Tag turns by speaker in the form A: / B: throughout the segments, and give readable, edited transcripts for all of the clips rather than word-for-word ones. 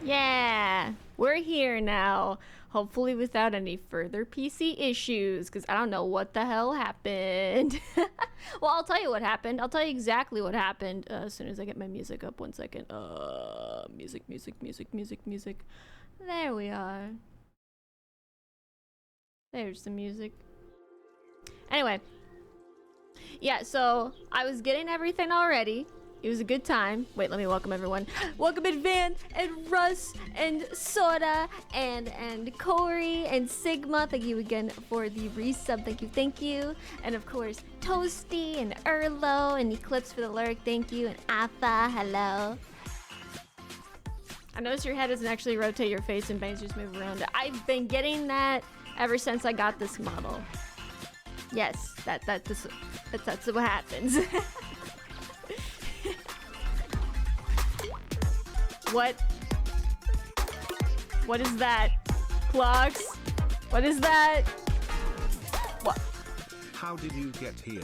A: Yeah, we're here now. Hopefully without any further PC issues, because I don't know what the hell happened. Well, I'll tell you what happened. I'll tell you exactly what happened as soon as I get my music up. 1 second. Music. There we are. There's the music. Anyway. Yeah, so I was getting everything already. It was a good time. Wait, let me welcome everyone. Welcome in Van and Russ and Soda and Corey and Sigma. Thank you again for the resub. Thank you. And of course, Toasty and Erlo and Eclipse for the lyric. Thank you. And Alpha, hello. I noticed your head doesn't actually rotate your face and bangs just move around. I've been getting that ever since I got this model. Yes, that's what happens. What is that? Clocks? What is that? What?
B: How did you get here?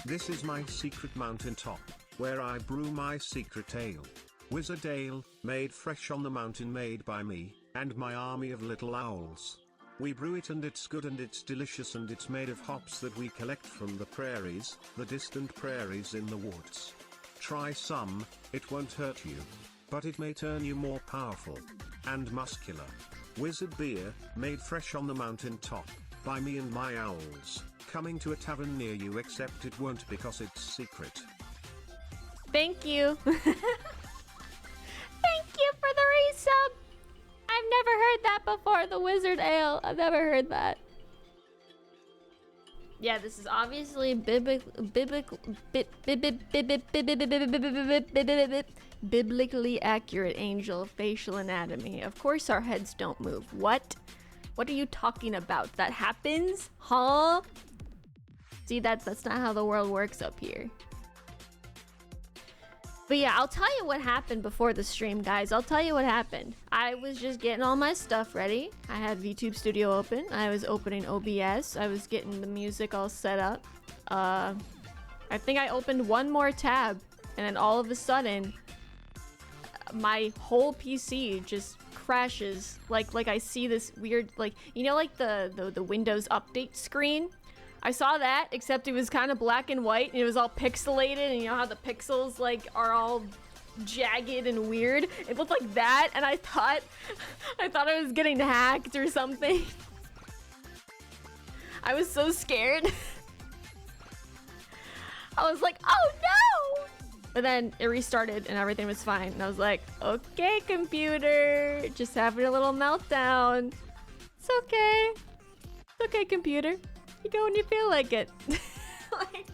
B: This is my secret mountaintop, where I brew my secret ale. Wizard ale, made fresh on the mountain, made by me, and my army of little owls. We brew it and it's good and it's delicious and it's made of hops that we collect from the prairies, the distant prairies in the woods. Try some, it won't hurt you. But it may turn you more powerful and muscular. Wizard beer, made fresh on the mountain top, by me and my owls, coming to a tavern near you, except it won't because it's secret.
A: Thank you. Thank you for the resub. I've never heard that before, the Wizard Ale. I've never heard that. Yeah, this is obviously biblically accurate angel facial anatomy. Of course our heads don't move. What? What are you talking about? That happens? Huh? See, that's not how the world works up here. But yeah, I'll tell you what happened before the stream, guys. I'll tell you what happened. I was just getting all my stuff ready. I had VTube Studio open. I was opening OBS. I was getting the music all set up. I think I opened one more tab, and then all of a sudden, my whole PC just crashes. Like I see this weird, like, you know, like the Windows update screen? I saw that, except it was kind of black and white, and it was all pixelated, and you know how the pixels, like, are all jagged and weird? It looked like that, and I thought I was getting hacked or something. I was so scared. I was like, oh no! But then it restarted, and everything was fine, and I was like, okay, computer, just having a little meltdown. It's okay. It's okay, computer. You go when you feel like it. Like,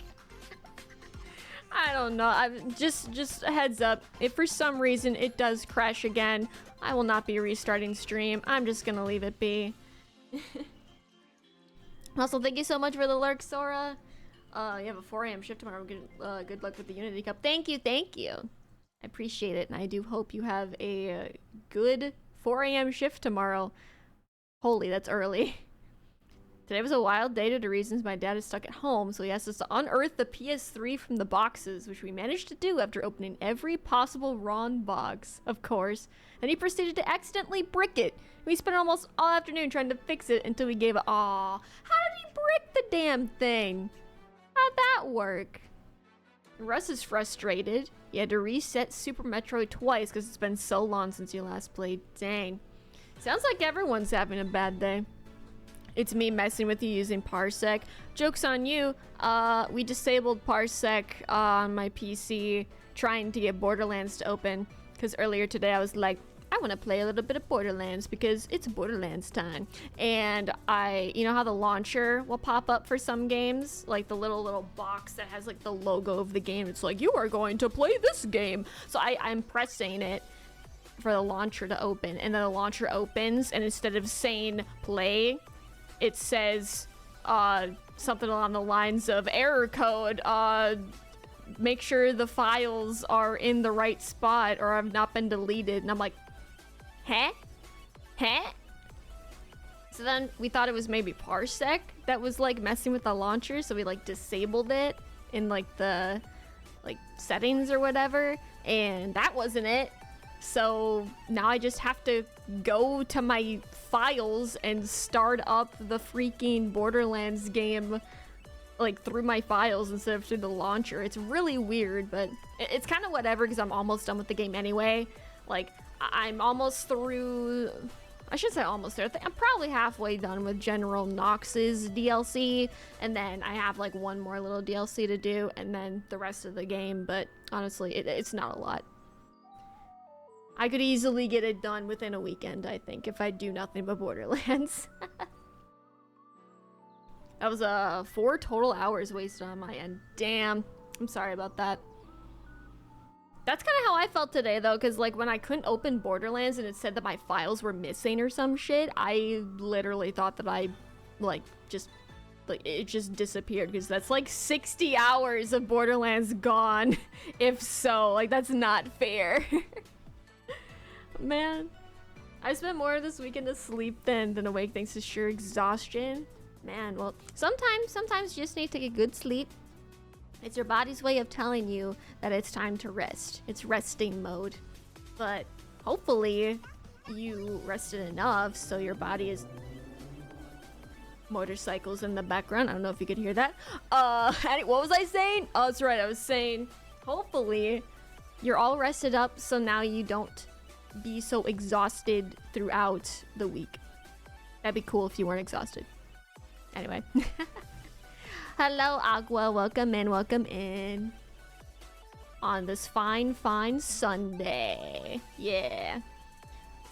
A: I don't know. I'm just a heads up. If for some reason it does crash again, I will not be restarting stream. I'm just gonna leave it be. Also, thank you so much for the lurk, Sora. You have a 4 a.m. shift tomorrow. Good luck with the Unity Cup. Thank you, thank you. I appreciate it, and I do hope you have a good 4 a.m. shift tomorrow. Holy, that's early. Today was a wild day due to reasons my dad is stuck at home, so he asked us to unearth the PS3 from the boxes, which we managed to do after opening every possible ROM box, of course. Then he proceeded to accidentally brick it. We spent almost all afternoon trying to fix it until we gave up. Aw, how did he brick the damn thing? How'd that work? Russ is frustrated. He had to reset Super Metroid twice because it's been so long since he last played. Dang. Sounds like everyone's having a bad day. It's me messing with you using Parsec. Joke's on you. We disabled Parsec on my PC trying to get Borderlands to open. Because earlier today I was like, I want to play a little bit of Borderlands because it's Borderlands time. And you know how the launcher will pop up for some games? Like the little box that has like the logo of the game. It's like, you are going to play this game. So I'm pressing it for the launcher to open. And then the launcher opens, and instead of saying play, it says something along the lines of error code, make sure the files are in the right spot or have not been deleted. And I'm like, huh? So then we thought it was maybe Parsec that was like messing with the launcher, so we like disabled it in like the settings or whatever, and that wasn't it. So now I just have to go to my files and start up the freaking Borderlands game like through my files instead of through the launcher. It's really weird, but it's kind of whatever because I'm almost done with the game anyway. Like, I'm almost through... I should say almost there. I'm probably halfway done with General Knox's DLC, and then I have like one more little DLC to do, and then the rest of the game, but honestly, it's not a lot. I could easily get it done within a weekend, I think, if I do nothing but Borderlands. That was 4 total hours wasted on my end. Damn. I'm sorry about that. That's kind of how I felt today, though, because, like, when I couldn't open Borderlands and it said that my files were missing or some shit, I literally thought that I, it just disappeared, because that's, like, 60 hours of Borderlands gone, if so. Like, that's not fair. Man, I spent more of this weekend asleep than awake thanks to sheer exhaustion. Man, well, sometimes you just need to get good sleep. It's your body's way of telling you that it's time to rest. It's resting mode. But hopefully you rested enough so your body is... Motorcycles in the background. I don't know if you could hear that. What was I saying? Oh, that's right. I was saying hopefully you're all rested up so now you don't be so exhausted throughout the week. That'd be cool if you weren't exhausted. Anyway. Hello, Aqua. Welcome in. On this fine Sunday. Yeah.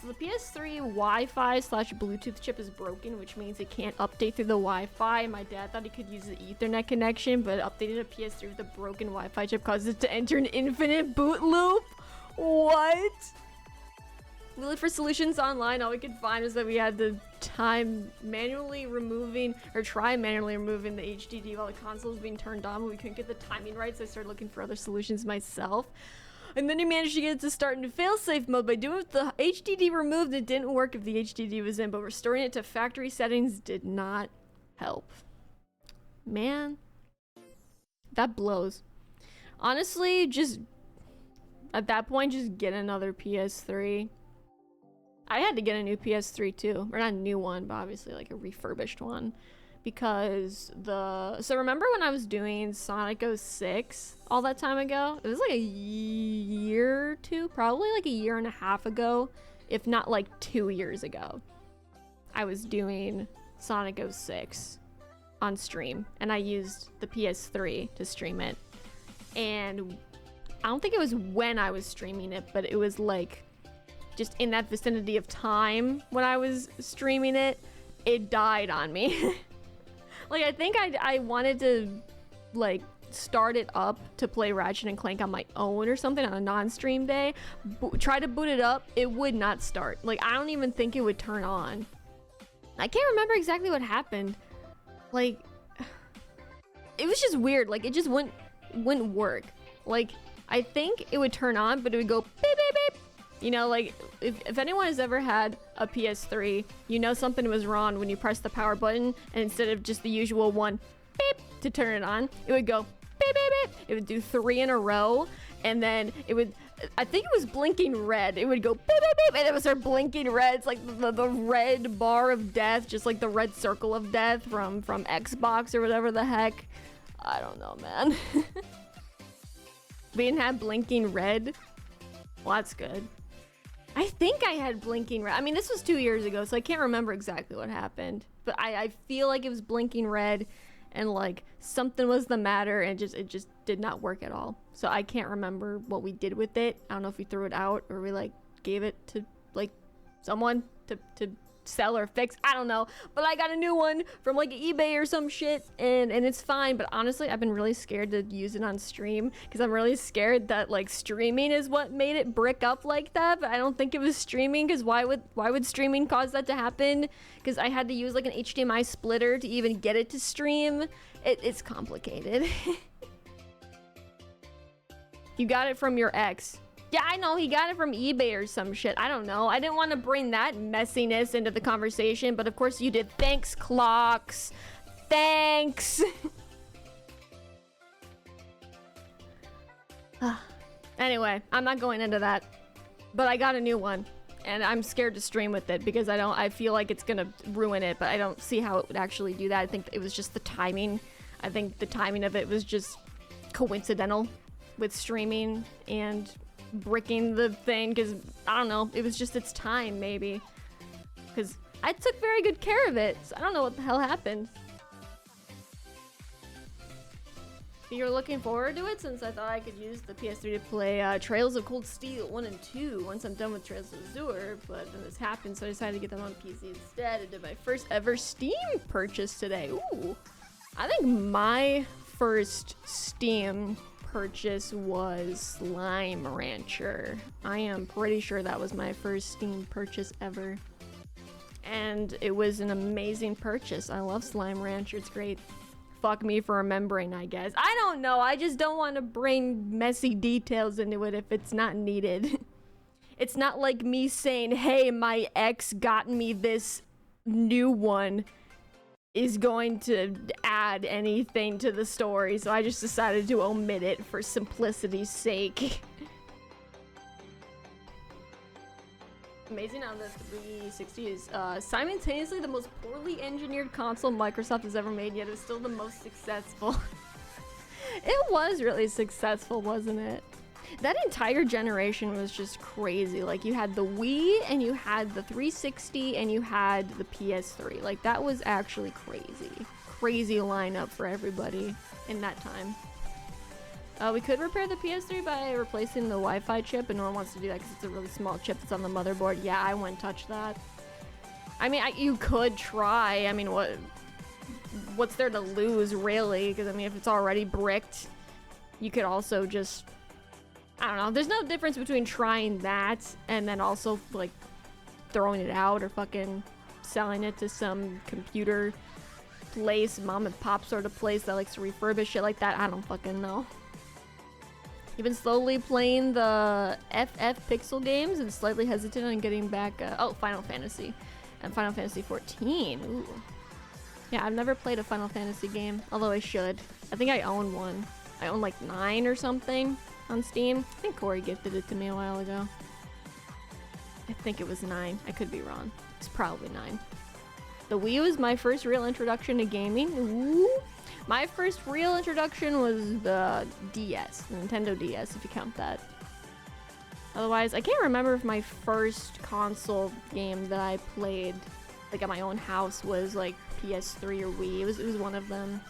A: So the PS3 Wi-Fi slash Bluetooth chip is broken, which means it can't update through the Wi-Fi. My dad thought he could use the Ethernet connection, but updating a PS3 with a broken Wi-Fi chip causes it to enter an infinite boot loop. What? We looked for solutions online. All we could find is that we had to try manually removing the HDD while the console was being turned on, but we couldn't get the timing right, so I started looking for other solutions myself. And then he managed to get it to start into failsafe mode by doing it with the HDD removed. It didn't work if the HDD was in, but restoring it to factory settings did not help. Man, that blows. Honestly, just at that point, just get another PS3. I had to get a new PS3 too, or not a new one, but obviously like a refurbished one, because so remember when I was doing Sonic 06 all that time ago? It was like a year or two, probably like a year and a half ago, if not like 2 years ago. I was doing Sonic 06 on stream, and I used the PS3 to stream it, and I don't think it was when I was streaming it, but it was like just in that vicinity of time when I was streaming it, it died on me. Like, I think I wanted to, like, start it up to play Ratchet and Clank on my own or something on a non-stream day. Try to boot it up, it would not start. Like, I don't even think it would turn on. I can't remember exactly what happened. Like, it was just weird. Like, it just wouldn't work. Like, I think it would turn on, but it would go beep, beep, beep. You know, like, if anyone has ever had a PS3, you know something was wrong when you press the power button, and instead of just the usual one beep to turn it on, it would go beep, beep, beep. It would do 3 in a row, and then it would, I think it was blinking red. It would go beep, beep, beep, and it would start blinking red. It's like the red bar of death, just like the red circle of death from Xbox or whatever the heck. I don't know, man. We didn't have blinking red. Well, that's good. I think I had blinking red. I mean, this was 2 years ago, so I can't remember exactly what happened. But I feel like it was blinking red, and like something was the matter, and it just did not work at all. So I can't remember what we did with it. I don't know if we threw it out or we like gave it to like someone to sell or fix. I don't know. But I got a new one from like eBay or some shit, and it's fine. But honestly, I've been really scared to use it on stream because I'm really scared that like streaming is what made it brick up like that. But I don't think it was streaming, because why would streaming cause that to happen? Because I had to use like an HDMI splitter to even get it to stream. It's complicated. You got it from your ex. Yeah, I know, he got it from eBay or some shit. I don't know. I didn't want to bring that messiness into the conversation, but of course you did. Thanks, Clocks. Thanks. Anyway, I'm not going into that. But I got a new one, and I'm scared to stream with it because I feel like it's gonna ruin it, but I don't see how it would actually do that. I think it was just the timing. I think the timing of it was just coincidental with streaming and bricking the thing, because I don't know, it was just its time, maybe, because I took very good care of it, so I don't know what the hell happened. You're looking forward to it, since I thought I could use the PS3 to play Trails of Cold Steel 1 and 2 once I'm done with Trails of Azure, but then this happened, so I decided to get them on PC instead. I did my first ever Steam purchase today. Ooh, I think my first Steam purchase was Slime Rancher. I am pretty sure that was my first Steam purchase ever, and it was an amazing purchase. I love Slime Rancher. It's great. Fuck me for remembering, I guess. I don't know. I just don't want to bring messy details into it if it's not needed. It's not like me saying, hey, my ex got me this new one is going to add anything to the story, so I just decided to omit it for simplicity's sake. Amazing how the 360 is simultaneously the most poorly engineered console Microsoft has ever made, yet it was still the most successful. It was really successful, wasn't it? That entire generation was just crazy. Like, you had the Wii, and you had the 360, and you had the PS3. Like, that was actually crazy. Crazy lineup for everybody in that time. We could repair the PS3 by replacing the Wi-Fi chip, but no one wants to do that because it's a really small chip that's on the motherboard. Yeah, I wouldn't touch that. I mean, you could try. I mean, what's there to lose, really? Because, I mean, if it's already bricked, you could also just... I don't know. There's no difference between trying that and then also, like, throwing it out or fucking selling it to some computer place, mom and pop sort of place that likes to refurbish shit like that. I don't fucking know. You've been slowly playing the FF Pixel games and slightly hesitant on getting back. Oh, Final Fantasy. And Final Fantasy 14. Ooh. Yeah, I've never played a Final Fantasy game, although I should. I think I own one. I own like 9 or something on Steam. I think Corey gifted it to me a while ago. I think it was 9. I could be wrong. It's probably 9. The Wii was my first real introduction to gaming. Ooh. My first real introduction was the DS, the Nintendo DS, if you count that. Otherwise, I can't remember if my first console game that I played, like at my own house, was like PS3 or Wii. It was one of them.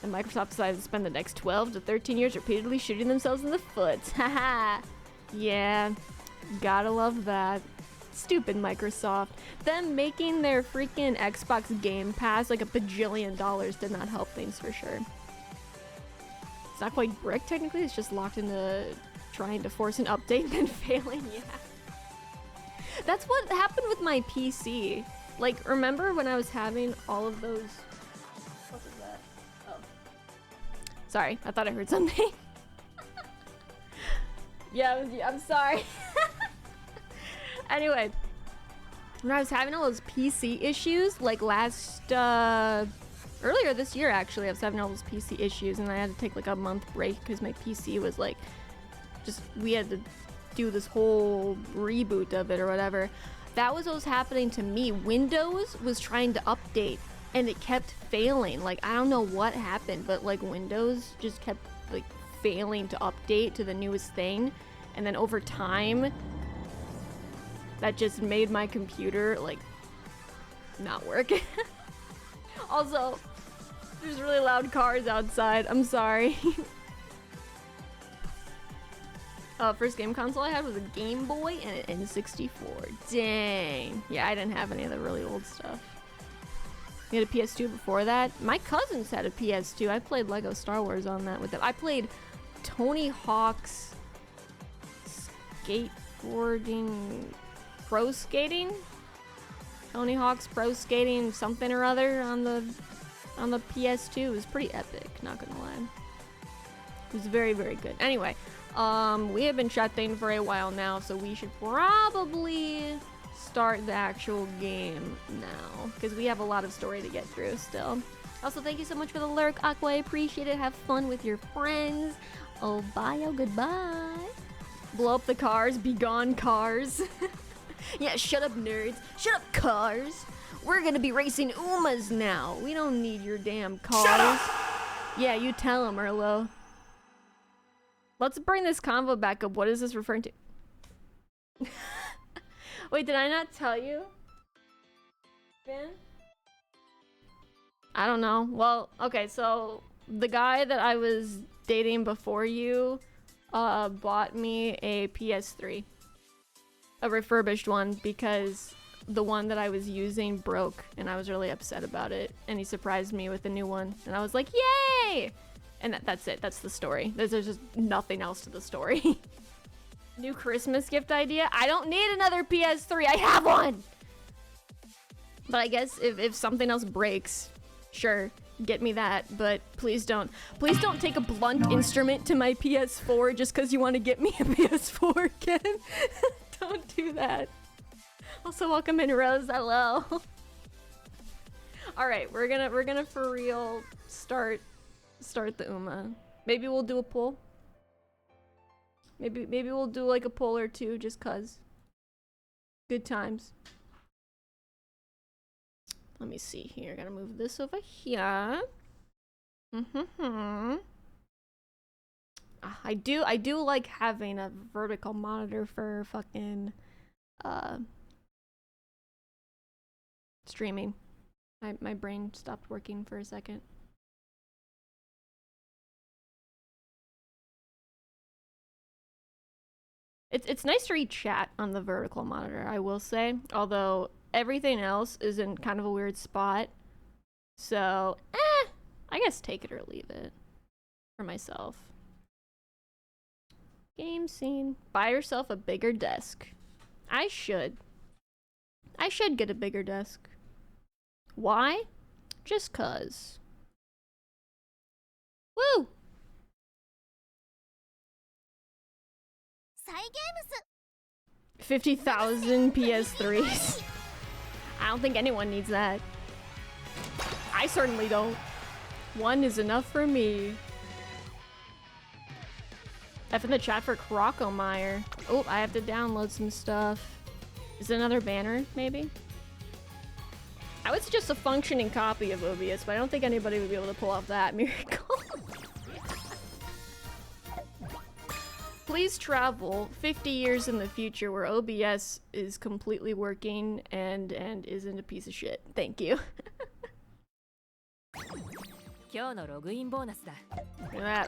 A: And Microsoft decided to spend the next 12 to 13 years repeatedly shooting themselves in the foot. Haha. Yeah, gotta love that. Stupid Microsoft. Them making their freaking Xbox Game Pass like a bajillion dollars did not help things for sure. It's not quite brick technically, it's just locked into trying to force an update and then failing, yeah. That's what happened with my PC. Like, remember when I was having all of those... What was that? Oh. Sorry, I thought I heard something. Yeah, it was you. I'm sorry. Anyway, when I was having all those PC issues, like earlier this year actually, I was having all those PC issues and I had to take like a month break because my PC was like, we had to do this whole reboot of it or whatever. That was what was happening to me. Windows was trying to update and it kept failing. Like, I don't know what happened, but like Windows just kept like failing to update to the newest thing. And then over time, that just made my computer, like, not work. Also, there's really loud cars outside. I'm sorry. First game console I had was a Game Boy and an N64. Dang. Yeah, I didn't have any of the really old stuff. We had a PS2 before that. My cousins had a PS2. I played Lego Star Wars on that with them. I played Tony Hawk's skateboarding... Pro skating? Tony Hawk's Pro Skating something or other on the PS2. It was pretty epic, not gonna lie. It was very, very good. Anyway, we have been chatting for a while now, so we should probably start the actual game now, because we have a lot of story to get through still. Also, thank you so much for the lyric, Aqua. I appreciate it. Have fun with your friends. Oh, bye, oh, goodbye. Blow up the cars. Be gone, cars. Yeah, shut up, nerds. Shut up, cars. We're gonna be racing Umas now. We don't need your damn cars. Shut up! Yeah, you tell them, Erlo. Let's bring this convo back up. What is this referring to? Wait, did I not tell you? Ben? I don't know. Well, okay, so the guy that I was dating before you bought me a PS3. A refurbished one, because the one that I was using broke and I was really upset about it, and he surprised me with a new one and I was like, yay! And that's it. That's the story. There's just nothing else to the story. New Christmas gift idea? I don't need another PS3. I have one! But I guess if something else breaks, sure, get me that, but please don't take a blunt instrument to my PS4 just because you want to get me a PS4 again. Don't do that. Also, welcome in, Rose. Hello. All right, we're gonna for real start the Uma. Maybe we'll do a poll. Maybe we'll do like a poll or two, just cause. Good times. Let me see here. Gotta move this over here. I do like having a vertical monitor for fucking streaming. My brain stopped working for a second. It's nice to read chat on the vertical monitor, I will say. Although everything else is in kind of a weird spot. So, I guess take it or leave it for myself. Game scene. Buy yourself a bigger desk. I should get a bigger desk. Why? Just cuz. Woo! 50,000 PS3s. I don't think anyone needs that. I certainly don't. One is enough for me. F in the chat for Crocomeyer. Oh, I have to download some stuff. Is it another banner, maybe? I would suggest a functioning copy of OBS, but I don't think anybody would be able to pull off that miracle. Please travel 50 years in the future where OBS is completely working and isn't a piece of shit. Thank you. Look at that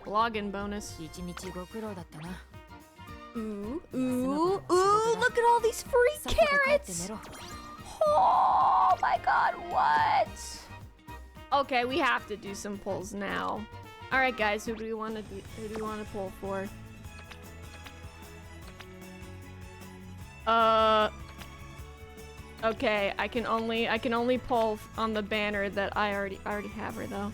A: login bonus. Ooh, ooh, ooh, look at all these free carrots! Oh my god, what? Okay, we have to do some pulls now. Alright guys, who do we want to pull for? Okay, I can only pull on the banner that I already have her though.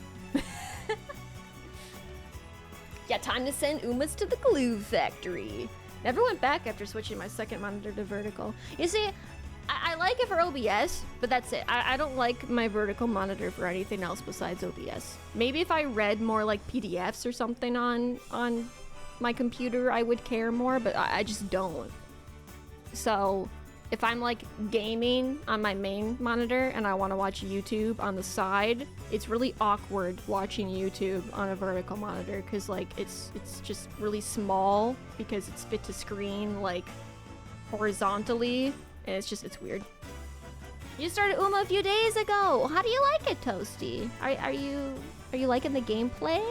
A: Yeah, time to send Umas to the glue factory. Never went back after switching my second monitor to vertical. You see, I like it for OBS, but that's it. I don't like my vertical monitor for anything else besides OBS. Maybe if I read more like PDFs or something on my computer, I would care more, but I just don't. So if I'm like gaming on my main monitor and I want to watch YouTube on the side, it's really awkward watching YouTube on a vertical monitor because like it's just really small because it's fit to screen like horizontally, and it's weird. You started Uma a few days ago. How do you like it, Toasty? Are you liking the gameplay?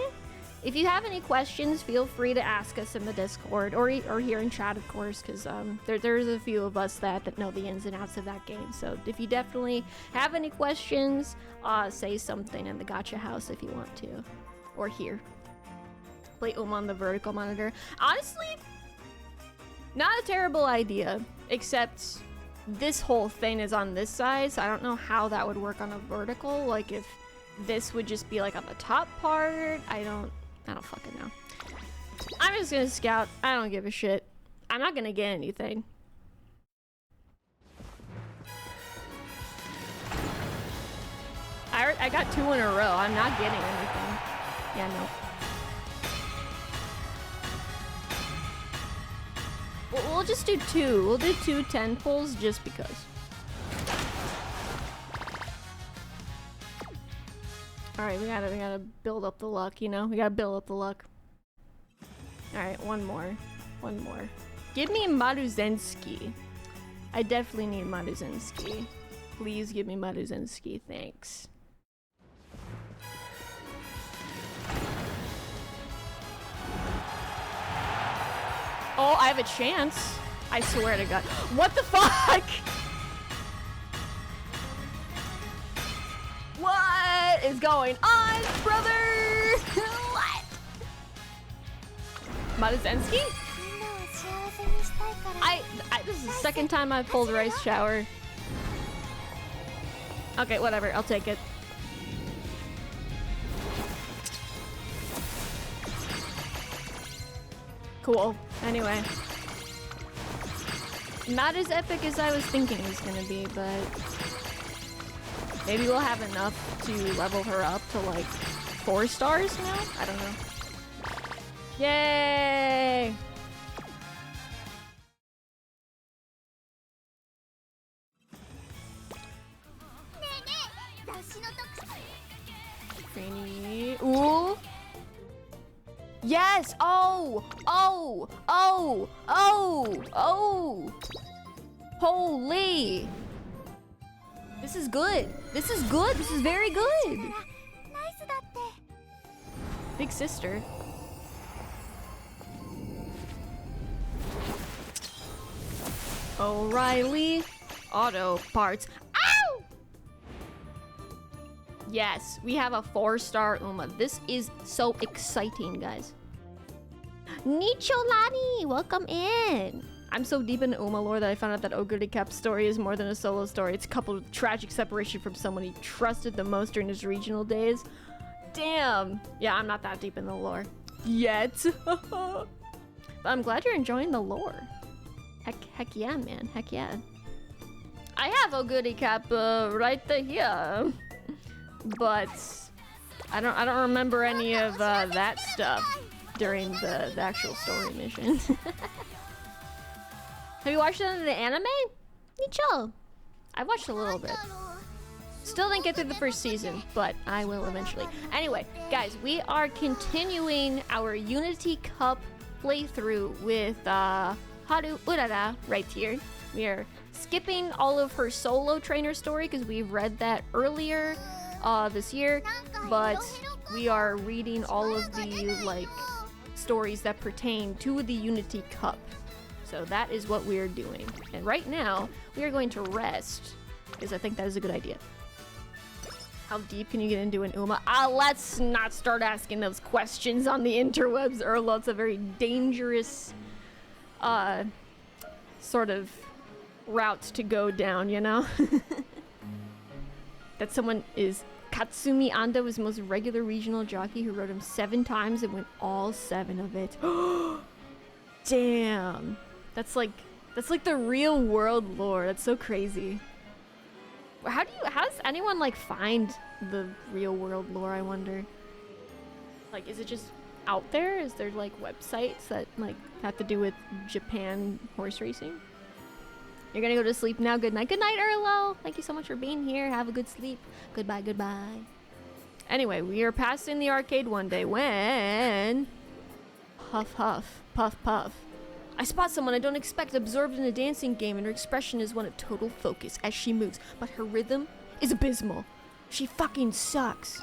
A: If you have any questions, feel free to ask us in the Discord or here in chat, of course, because there's a few of us that know the ins and outs of that game. So if you definitely have any questions, say something in the Gacha house if you want to, or here. Play Uma on the vertical monitor. Honestly, not a terrible idea, except this whole thing is on this side, so I don't know how that would work on a vertical. Like if this would just be like on the top part, I don't fucking know. I'm just gonna scout. I don't give a shit. I'm not gonna get anything. I got 2 in a row. I'm not getting anything. Yeah, no. We'll just do 2. We'll do 2 10 pulls just because. Alright, we gotta build up the luck, you know? We gotta build up the luck. Alright, one more. Give me Maruzensky. I definitely need Maruzensky. Please give me Maruzensky, thanks. Oh, I have a chance. I swear to God. What the fuck? What is going on, brother? What? Maruzensky? This is the second time I've pulled Rice Shower. Okay, whatever. I'll take it. Cool. Anyway. Not as epic as I was thinking it was gonna be, but maybe we'll have enough to level her up to like 4 stars now? I don't know. Yay! Greeny. Ooh! Yes! Oh! Oh! Oh! Oh! Oh! Holy! This is good. This is good. This is very good. Big sister. O'Reilly Auto Parts. Ow! Yes, we have a 4-star Uma. This is so exciting, guys. Nicholani, welcome in. I'm so deep into Uma lore that I found out that Oguri Cap's story is more than a solo story. It's coupled with tragic separation from someone he trusted the most during his regional days. Damn. Yeah, I'm not that deep in the lore. Yet. But I'm glad you're enjoying the lore. Heck yeah, man. Heck yeah. I have Oguri Cap right here. But I don't remember any of that stuff during the actual story mission. Have you watched any of the anime? Nicho. I watched a little bit. Still didn't get through the first season, but I will eventually. Anyway, guys, we are continuing our Unity Cup playthrough with Haru Urara right here. We are skipping all of her solo trainer story because we've read that earlier this year, but we are reading all of the like stories that pertain to the Unity Cup. So that is what we're doing. And right now, we are going to rest, because I think that is a good idea. How deep can you get into an Uma? Let's not start asking those questions on the interwebs, Erlo. It's a very dangerous, sort of route to go down, you know? That someone is... Katsumi Ando was the most regular regional jockey who rode him 7 times and won all 7 of it. Damn. That's like the real world lore. That's so crazy. How does anyone like find the real world lore, I wonder? Like, is it just out there? Is there like websites that like have to do with Japan horse racing? You're gonna go to sleep now. Good night. Good night, Erlo. Thank you so much for being here. Have a good sleep. Goodbye, goodbye. Anyway, we are passing the arcade one day when... Huff, huff. Puff, puff. I spot someone I don't expect absorbed in a dancing game, and her expression is one of total focus as she moves, but her rhythm is abysmal. She fucking sucks.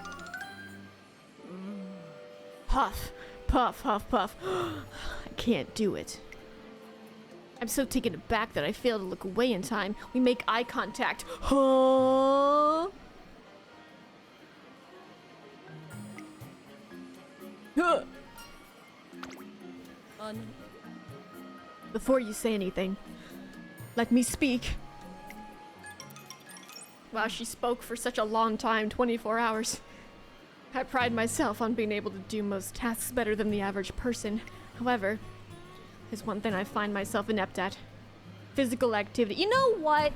A: Huff, puff, huff, puff. I can't do it. I'm so taken aback that I fail to look away in time. We make eye contact. Huh? Huh. Before you say anything, let me speak. Wow, she spoke for such a long time, 24 hours. I pride myself on being able to do most tasks better than the average person. However, there's one thing I find myself inept at. Physical activity. You know what?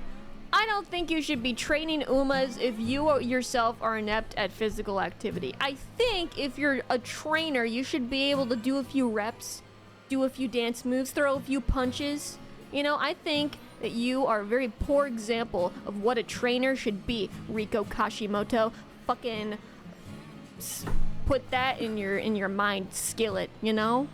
A: I don't think you should be training Umas if you yourself are inept at physical activity. I think if you're a trainer, you should be able to do a few reps, do a few dance moves, throw a few punches. You know, I think that you are a very poor example of what a trainer should be, Riko Kashimoto. Fucking put that in your mind skillet, you know?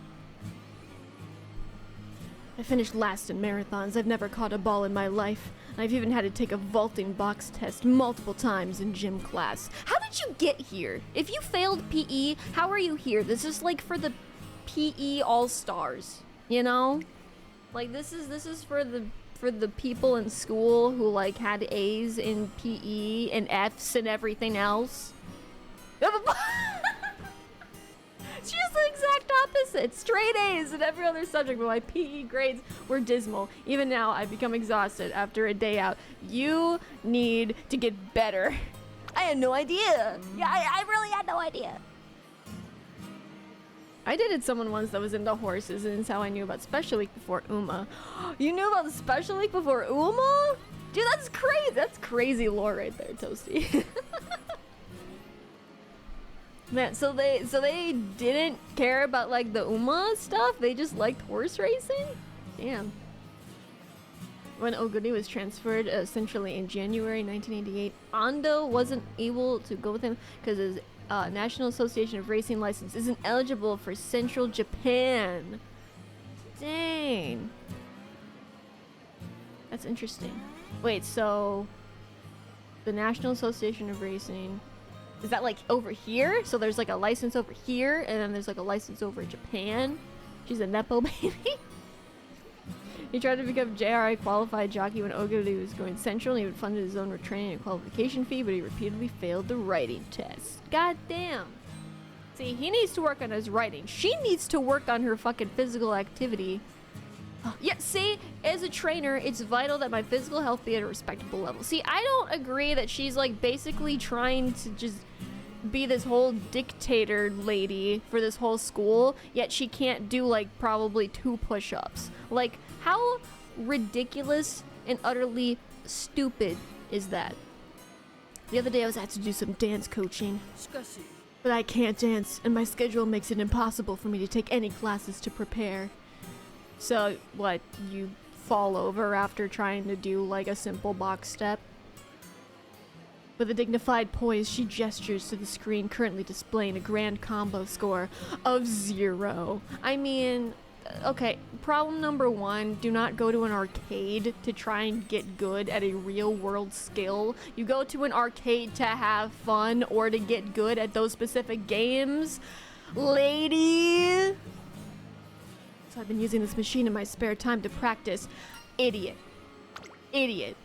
A: I finished last in marathons. I've never caught a ball in my life. I've even had to take a vaulting box test multiple times in gym class. How did you get here? If you failed PE, how are you here? This is like for the PE All-Stars, you know? Like this is for the people in school who like had A's in PE and F's and everything else. She's the exact opposite. Straight A's in every other subject, but my PE grades were dismal. Even now, I've become exhausted after a day out. You need to get better. I had no idea. Yeah, I really had no idea. I dated someone once that was into horses, and it's how I knew about Special Week before Uma. You knew about the Special Week before Uma? Dude, that's crazy. That's crazy lore right there, Toasty. Man, so they didn't care about like the Uma stuff? They just liked horse racing? Damn. When Oguri was transferred essentially in January 1988, Ando wasn't able to go with him because his National Association of Racing license isn't eligible for Central Japan. Dang. That's interesting. Wait, so the National Association of Racing, is that like over here? So there's like a license over here, and then there's like a license over in Japan. She's a Nepo baby. He tried to become JRI qualified jockey when Ogilvy was going central, and he would fund his own retraining and qualification fee, but he repeatedly failed the writing test. God damn. See, he needs to work on his writing. She needs to work on her fucking physical activity. Yeah, see, as a trainer, it's vital that my physical health be at a respectable level. See, I don't agree that she's like basically trying to just be this whole dictator lady for this whole school, yet she can't do like probably 2 push-ups. Like, how ridiculous and utterly stupid is that? The other day I was asked to do some dance coaching, but I can't dance, and my schedule makes it impossible for me to take any classes to prepare. So, what, you fall over after trying to do, like, a simple box step? With a dignified poise, she gestures to the screen currently displaying a grand combo score of 0. I mean, okay, problem number 1, do not go to an arcade to try and get good at a real-world skill. You go to an arcade to have fun or to get good at those specific games. Lady! So I've been using this machine in my spare time to practice. Idiot. Idiot.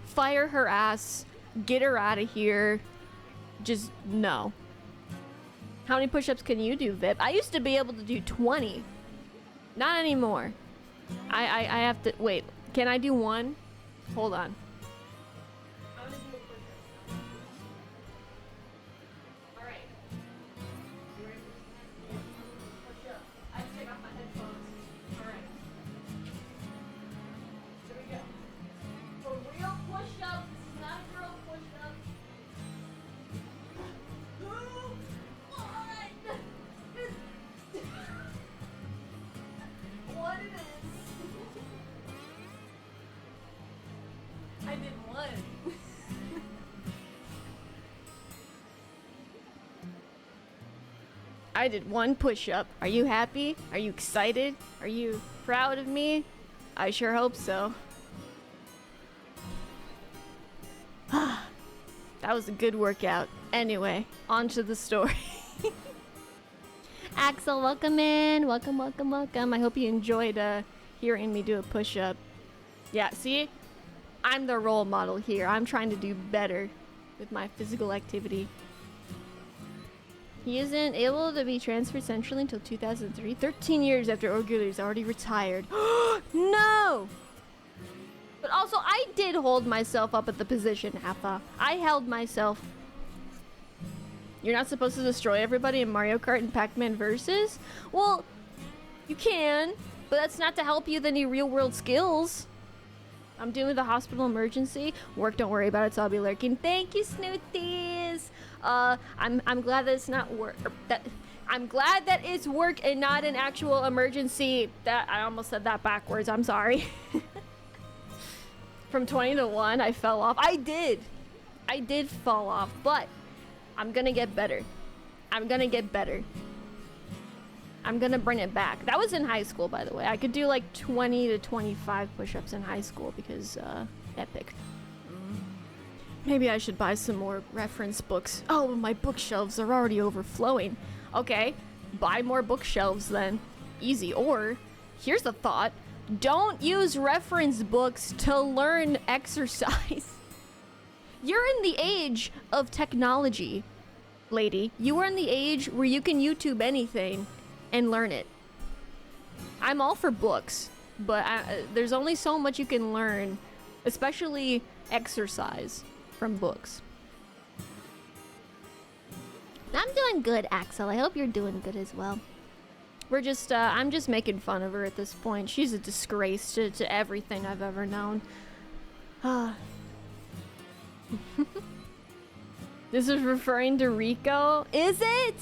A: Fire her ass. Get her out of here. Just no. How many push-ups can you do, Vip? I used to be able to do 20. Not anymore. I have to... Wait. Can I do 1? Hold on. I'm gonna do a push-up. Alright. You ready? Push-up. I have to take off my headphones. Alright. Here we go. For real push-ups. This is not a girl push-up. 2, 1. What it is. I did 1. I did 1 push-up. Are you happy? Are you excited? Are you proud of me? I sure hope so. That was a good workout. Anyway, on to the story. Axel, welcome in. Welcome, welcome, welcome. I hope you enjoyed hearing me do a push-up. Yeah, see? I'm the role model here. I'm trying to do better with my physical activity. He isn't able to be transferred centrally until 2003, 13 years after O'Gilly is already retired. No! But also, I did hold myself up at the position, Appa. I held myself. You're not supposed to destroy everybody in Mario Kart and Pac-Man Versus? Well, you can, but that's not to help you with any real-world skills. I'm dealing with a hospital emergency. Work, don't worry about it, so I'll be lurking. Thank you, Snoothies. I'm glad that it's not work. I'm glad that it's work and not an actual emergency. That I almost said that backwards. I'm sorry. From 20 to 1, I fell off. I did fall off, but I'm gonna get better. I'm gonna get better. I'm gonna bring it back. That was in high school, by the way. I could do like 20 to 25 push-ups in high school because, epic. Maybe I should buy some more reference books. Oh, my bookshelves are already overflowing. Okay, buy more bookshelves then. Easy. Or, here's a thought. Don't use reference books to learn exercise. You're in the age of technology, lady. You are in the age where you can YouTube anything and learn it. I'm all for books, but there's only so much you can learn, especially exercise, from books. I'm doing good, Axel. I hope you're doing good as well. We're just, I'm just making fun of her at this point. She's a disgrace to everything I've ever known. This is referring to Rico? Is it?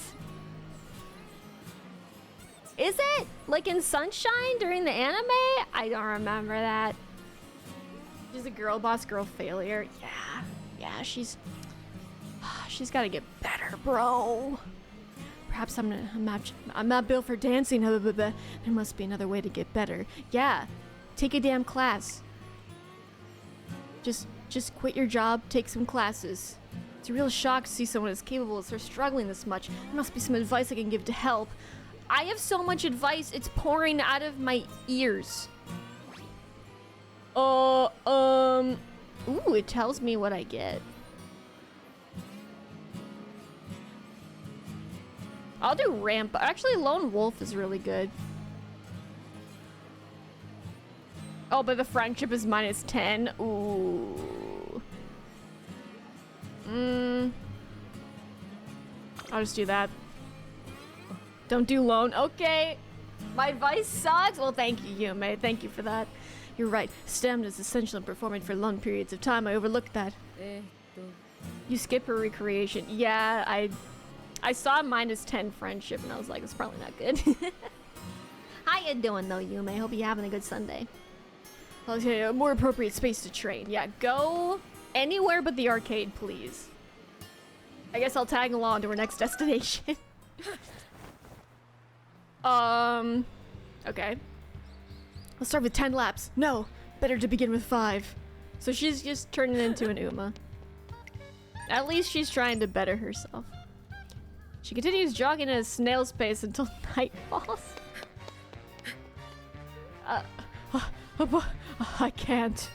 A: Is it? Like in Sunshine during the anime? I don't remember that. She's a girl boss, girl failure. Yeah, she's gotta get better, bro. Perhaps I'm not built for dancing. There must be another way to get better. Yeah, take a damn class. Just quit your job, take some classes. It's a real shock to see someone as capable as her struggling this much. There must be some advice I can give to help. I have so much advice, it's pouring out of my ears. Ooh, it tells me what I get. I'll do ramp. Actually, Lone Wolf is really good. Oh, but the friendship is -10. Ooh. I'll just do that. Don't do lone. Okay. My advice sucks. Well, thank you, Yume. Thank you for that. You're right. Stamina is essential in performing for long periods of time. I overlooked that. You skip her recreation. Yeah, I saw -10 friendship and I was like, it's probably not good. How you doing though, Yume? Hope you're having a good Sunday. Okay, a more appropriate space to train. Yeah, go anywhere but the arcade, please. I guess I'll tag along to our next destination. Okay. Let's start with 10 laps. No, better to begin with 5. So she's just turning into an Uma. At least she's trying to better herself. She continues jogging at a snail's pace until night falls. I can't.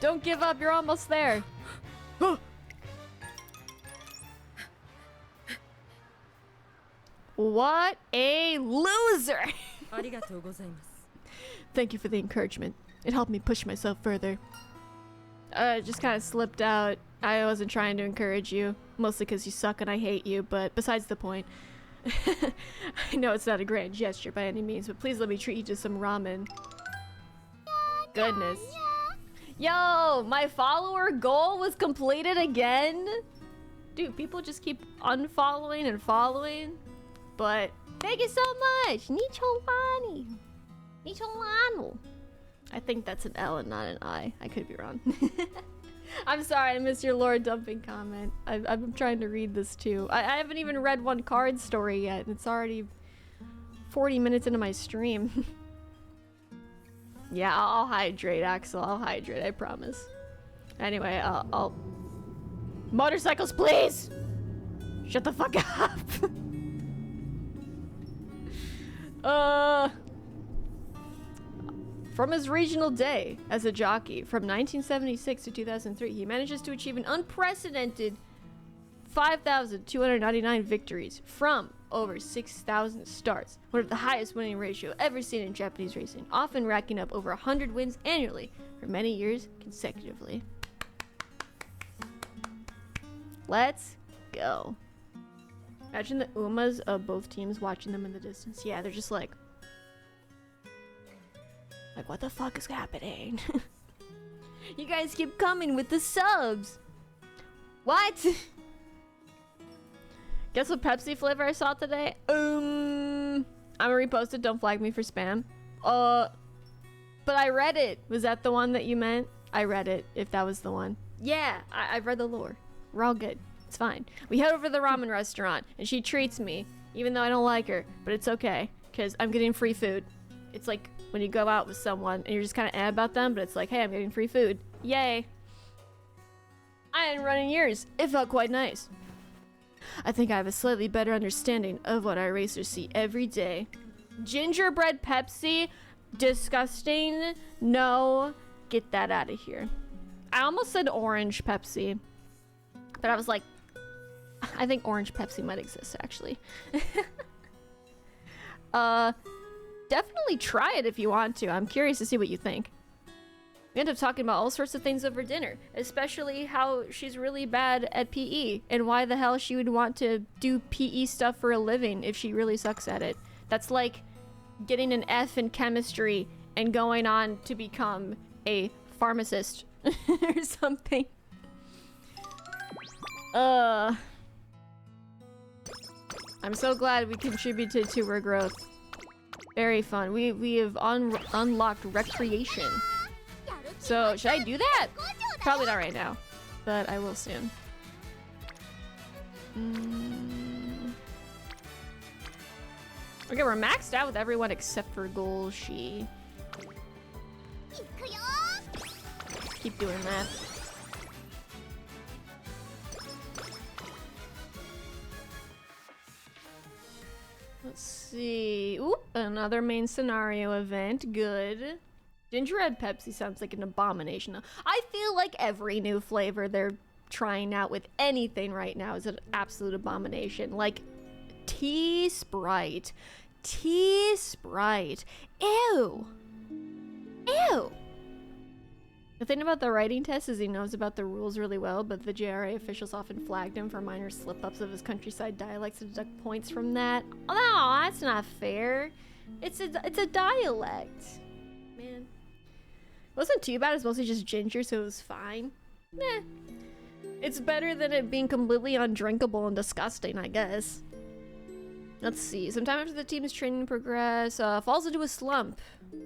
A: Don't give up, you're almost there. What a loser! Thank you for the encouragement. It helped me push myself further. Just kind of slipped out. I wasn't trying to encourage you, mostly because you suck and I hate you, but besides the point. I know it's not a grand gesture by any means, but please let me treat you to some ramen. Goodness. Yo, my follower goal was completed again? Dude, people just keep unfollowing and following. But thank you so much. Nicholani. Nicholano. I think that's an L and not an I. I could be wrong. I'm sorry, I missed your lore dumping comment. I'm trying to read this too. I haven't even read one card story yet, and it's already 40 minutes into my stream. Yeah, I'll hydrate, Axel. I'll hydrate, I promise. Anyway, I'll... Motorcycles, please! Shut the fuck up! From his regional day as a jockey from 1976 to 2003, he manages to achieve an unprecedented 5,299 victories from over 6,000 starts, one of the highest winning ratio ever seen in Japanese racing, often racking up over 100 wins annually for many years consecutively. Let's go. Imagine the Umas of both teams watching them in the distance. Yeah, they're just like, what the fuck is happening? You guys keep coming with the subs. What? Guess what Pepsi flavor I saw today? I'm gonna repost it. Don't flag me for spam. But I read it. Was that the one that you meant? I read it, if that was the one. Yeah, I've read the lore. We're all good. It's fine. We head over to the ramen restaurant, and she treats me, even though I don't like her. But it's okay, because I'm getting free food. It's like when you go out with someone, and you're just kind of about them, but it's like, hey, I'm getting free food. Yay. I hadn't run in years. It felt quite nice. I think I have a slightly better understanding of what our racers see every day. Gingerbread Pepsi? Disgusting. No. Get that out of here. I almost said orange Pepsi. But I was like, I think orange Pepsi might exist, actually. Definitely try it if you want to. I'm curious to see what you think. We end up talking about all sorts of things over dinner, especially how she's really bad at PE and why the hell she would want to do PE stuff for a living if she really sucks at it. That's like getting an F in chemistry and going on to become a pharmacist or something. I'm so glad we contributed to her growth. Very fun. We have unlocked recreation. So, should I do that? Probably not right now, but I will soon. Okay, we're maxed out with everyone except for Golshi. Keep doing that. Let's see. Ooh, another main scenario event. Good. Gingerbread Pepsi sounds like an abomination. I feel like every new flavor they're trying out with anything right now is an absolute abomination. Like tea Sprite. Tea Sprite. Ew. Ew. The thing about the writing test is he knows about the rules really well, but the JRA officials often flagged him for minor slip-ups of his countryside dialects to deduct points from that. Oh, no, that's not fair. It's a dialect. Man. It wasn't too bad, it was mostly just ginger, so it was fine. Meh. It's better than it being completely undrinkable and disgusting, I guess. Let's see. Sometime after the team's training progress, falls into a slump.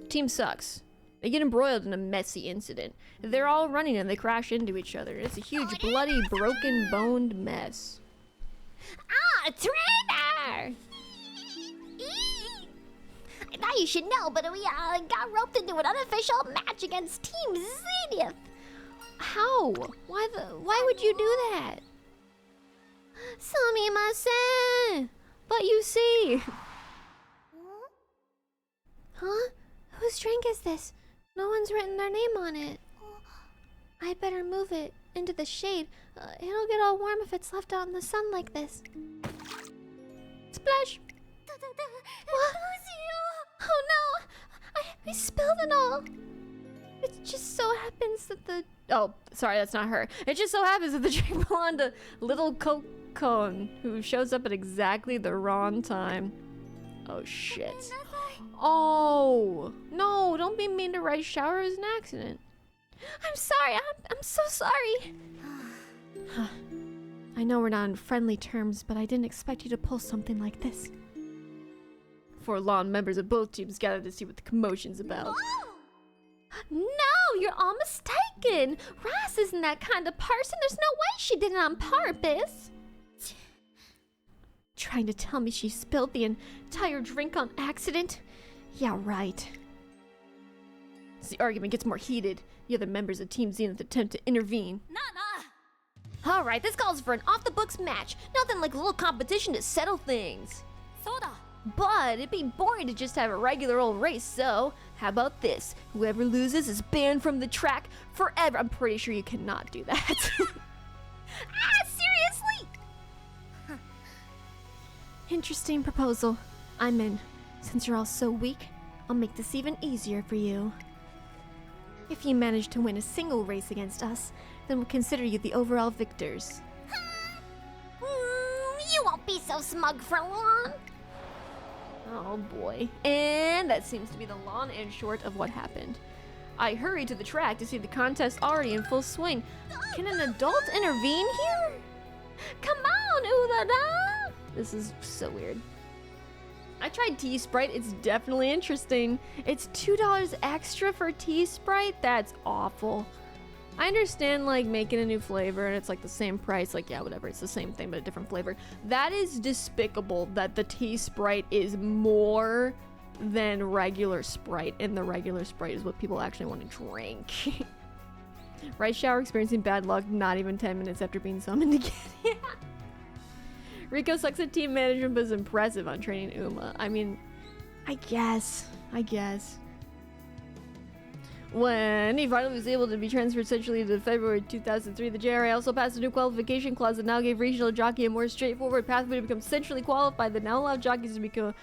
A: Team sucks. They get embroiled in a messy incident. They're all running and they crash into each other. It's a huge, bloody, broken, boned mess.
C: Ah, trainer! I thought you should know, but we got roped into an unofficial match against Team Zenith.
A: How? Why would you do that? Sumimasen! But you see... Huh? Whose drink is this? No one's written their name on it. I better move it into the shade. It'll get all warm if it's left out in the sun like this. Splash! What? Oh no! I spilled it all! It just so happens that the... Oh, sorry, that's not her. It just so happens that the drink belonged to Little Coke Cone, who shows up at exactly the wrong time. Oh, shit. Oh! No, don't be mean to Rice Shower. It was an accident. I'm sorry. I'm so sorry. I know we're not on friendly terms, but I didn't expect you to pull something like this. Forlorn members of both teams gathered to see what the commotion's about. No, you're all mistaken. Ross isn't that kind of person. There's no way she did it on purpose. Trying to tell me she spilled the entire drink on accident? Yeah, right. As the argument gets more heated, the other members of Team Zenith attempt to intervene. Alright, this calls for an off-the-books match. Nothing like a little competition to settle things. But it'd be boring to just have a regular old race, so how about this? Whoever loses is banned from the track forever. I'm pretty sure you cannot do that.
C: Seriously?
A: Interesting proposal. I'm in. Since you're all so weak, I'll make this even easier for you. If you manage to win a single race against us, then we'll consider you the overall victors.
C: You won't be so smug for long.
A: Oh boy. And that seems to be the long and short of what happened. I hurried to the track to see the contest already in full swing. Can an adult intervene here? Come on, Udada! This is so weird. I tried Tea Sprite. It's definitely interesting. It's $2 extra for Tea Sprite? That's awful. I understand, like, making a new flavor and it's like the same price. Like, yeah, whatever. It's the same thing, but a different flavor. That is despicable that the Tea Sprite is more than regular Sprite, and the regular Sprite is what people actually want to drink. Rice Shower experiencing bad luck not even 10 minutes after being summoned again. Yeah. Rico sucks at team management, but is impressive on training Uma. I mean, I guess. When he finally was able to be transferred centrally to February 2003, the JRA also passed a new qualification clause that now gave regional jockey a more straightforward pathway to become centrally qualified that now allowed jockeys to become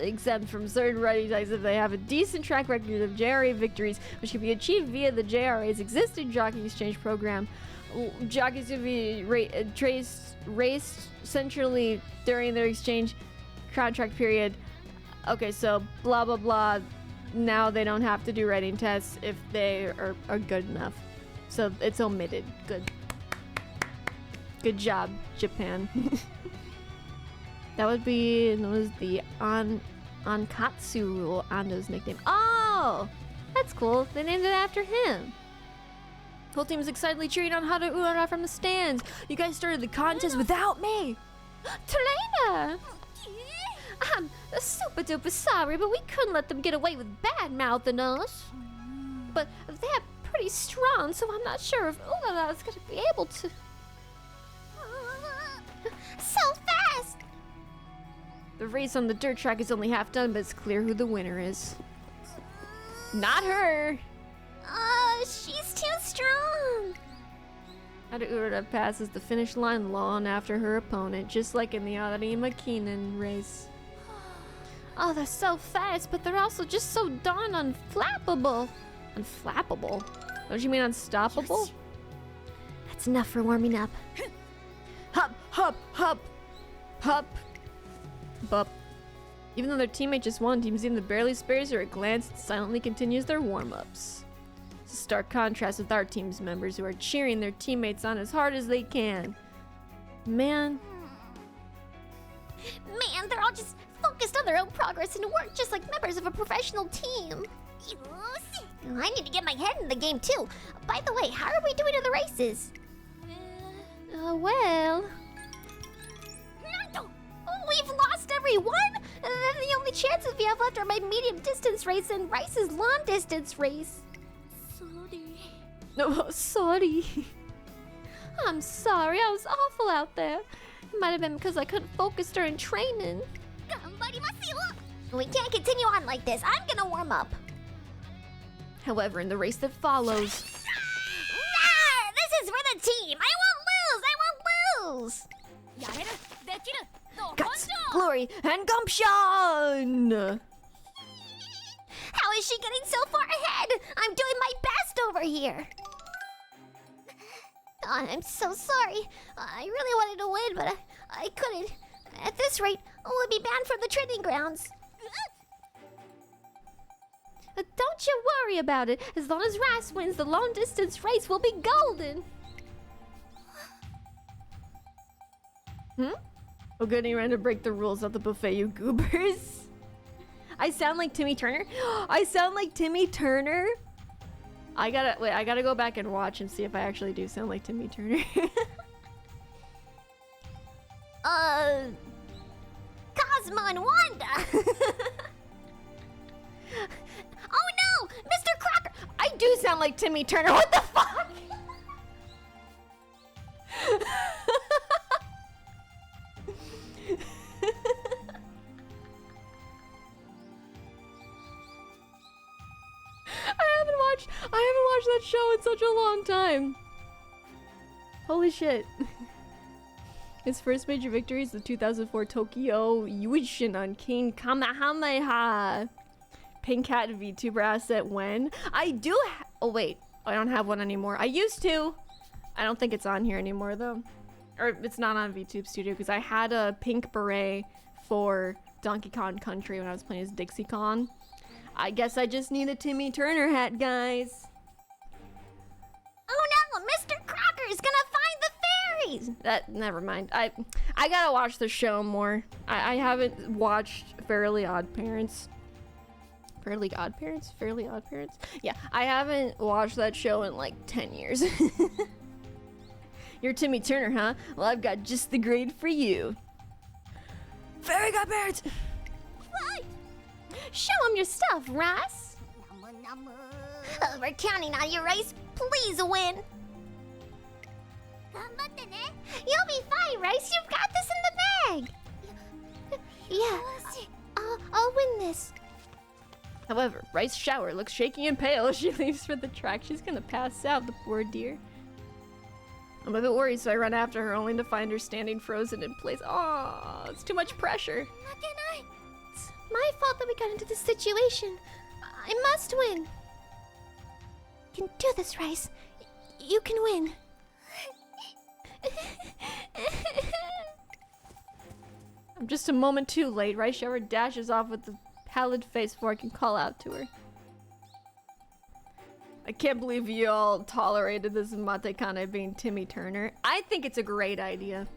A: exempt from certain writing types if they have a decent track record of JRA victories, which can be achieved via the JRA's existing jockey exchange program. Jockeys can be raced centrally during their exchange contract period. Okay, so blah blah blah. Now they don't have to do writing tests if they are good enough. So it's omitted. Good job, Japan. That was the Ankatsu rule, Ando's nickname. Oh! That's cool. They named it after him. Whole team is excitedly cheering on Hada Urara from the stands. You guys started the contest without me. Talena! I'm super duper sorry, but we couldn't let them get away with bad-mouthing us. But they're pretty strong, so I'm not sure if Urara is going to be able to...
C: So fast!
A: The race on the dirt track is only half done, but it's clear who the winner is. Not her!
C: She's too strong.
A: Haruura passes the finish line long after her opponent, just like in the Arima Keenan race. Oh, they're so fast, but they're also just so darn unflappable. Unflappable? Don't you mean unstoppable?
C: That's enough for warming up.
A: Hup, hup, hup, hup, bup. Even though their teammate just won, Team Zima barely spares her a glance and silently continues their warm-ups. It's a stark contrast with our team's members who are cheering their teammates on as hard as they can. Man,
C: They're all just focused on their own progress and work just like members of a professional team. I need to get my head in the game too. By the way, how are we doing in the races?
A: well...
C: We've lost every one? The only chances we have left are my medium distance race and Rice's long distance race.
A: No, sorry. I'm sorry, I was awful out there. It might have been because I couldn't focus during training.
C: We can't continue on like this. I'm gonna warm up.
A: However, in the race that follows...
C: This is for the team. I won't lose.
A: Guts, glory, and gumption!
C: How is she getting so far ahead? I'm doing my best over here. I'm so sorry. I really wanted to win, but I couldn't. At this rate, we'll be banned from the training grounds.
A: Don't you worry about it. As long as Ras wins, the long distance race will be golden. Oh, good, you ran to break the rules of the buffet, you goobers. I sound like Timmy Turner. I sound like Timmy Turner. I gotta go back and watch and see if I actually do sound like Timmy Turner.
C: Cosmo and Wanda. Oh no, Mr. Crocker.
A: I do sound like Timmy Turner. What the fuck? I haven't watched that show in such a long time. Holy shit. His first major victory is the 2004 Tokyo Yuishin on King Kamehameha. Pink Cat VTuber asset when? I do oh wait, I don't have one anymore. I used to. I don't think it's on here anymore though. Or it's not on VTube Studio because I had a pink beret for Donkey Kong Country when I was playing as Dixie Kong. I guess I just need a Timmy Turner hat, guys.
C: Oh no, Mr. Crocker's gonna find the fairies!
A: Never mind. I gotta watch the show more. I haven't watched Fairly Odd Parents. Fairly Odd Parents? Fairly Odd Parents? Yeah, I haven't watched that show in like 10 years. You're Timmy Turner, huh? Well, I've got just the grade for you. Fairy Godparents!
C: What?
A: Show him your stuff, Ras!
C: We're counting on you, Rice. Please win. You'll be fine, Rice. You've got this in the bag. Yeah, I'll win this.
A: However, Rice Shower looks shaky and pale as she leaves for the track. She's gonna pass out, the poor dear. I'm a bit worried, so I run after her, only to find her standing frozen in place. Aww, it's too much pressure.
C: It's my fault that we got into this situation. I must win. You can do this, Rice. You can win.
A: I'm just a moment too late. Rice Shower dashes off with a pallid face before I can call out to her. I can't believe you all tolerated this Matekane being Timmy Turner. I think it's a great idea.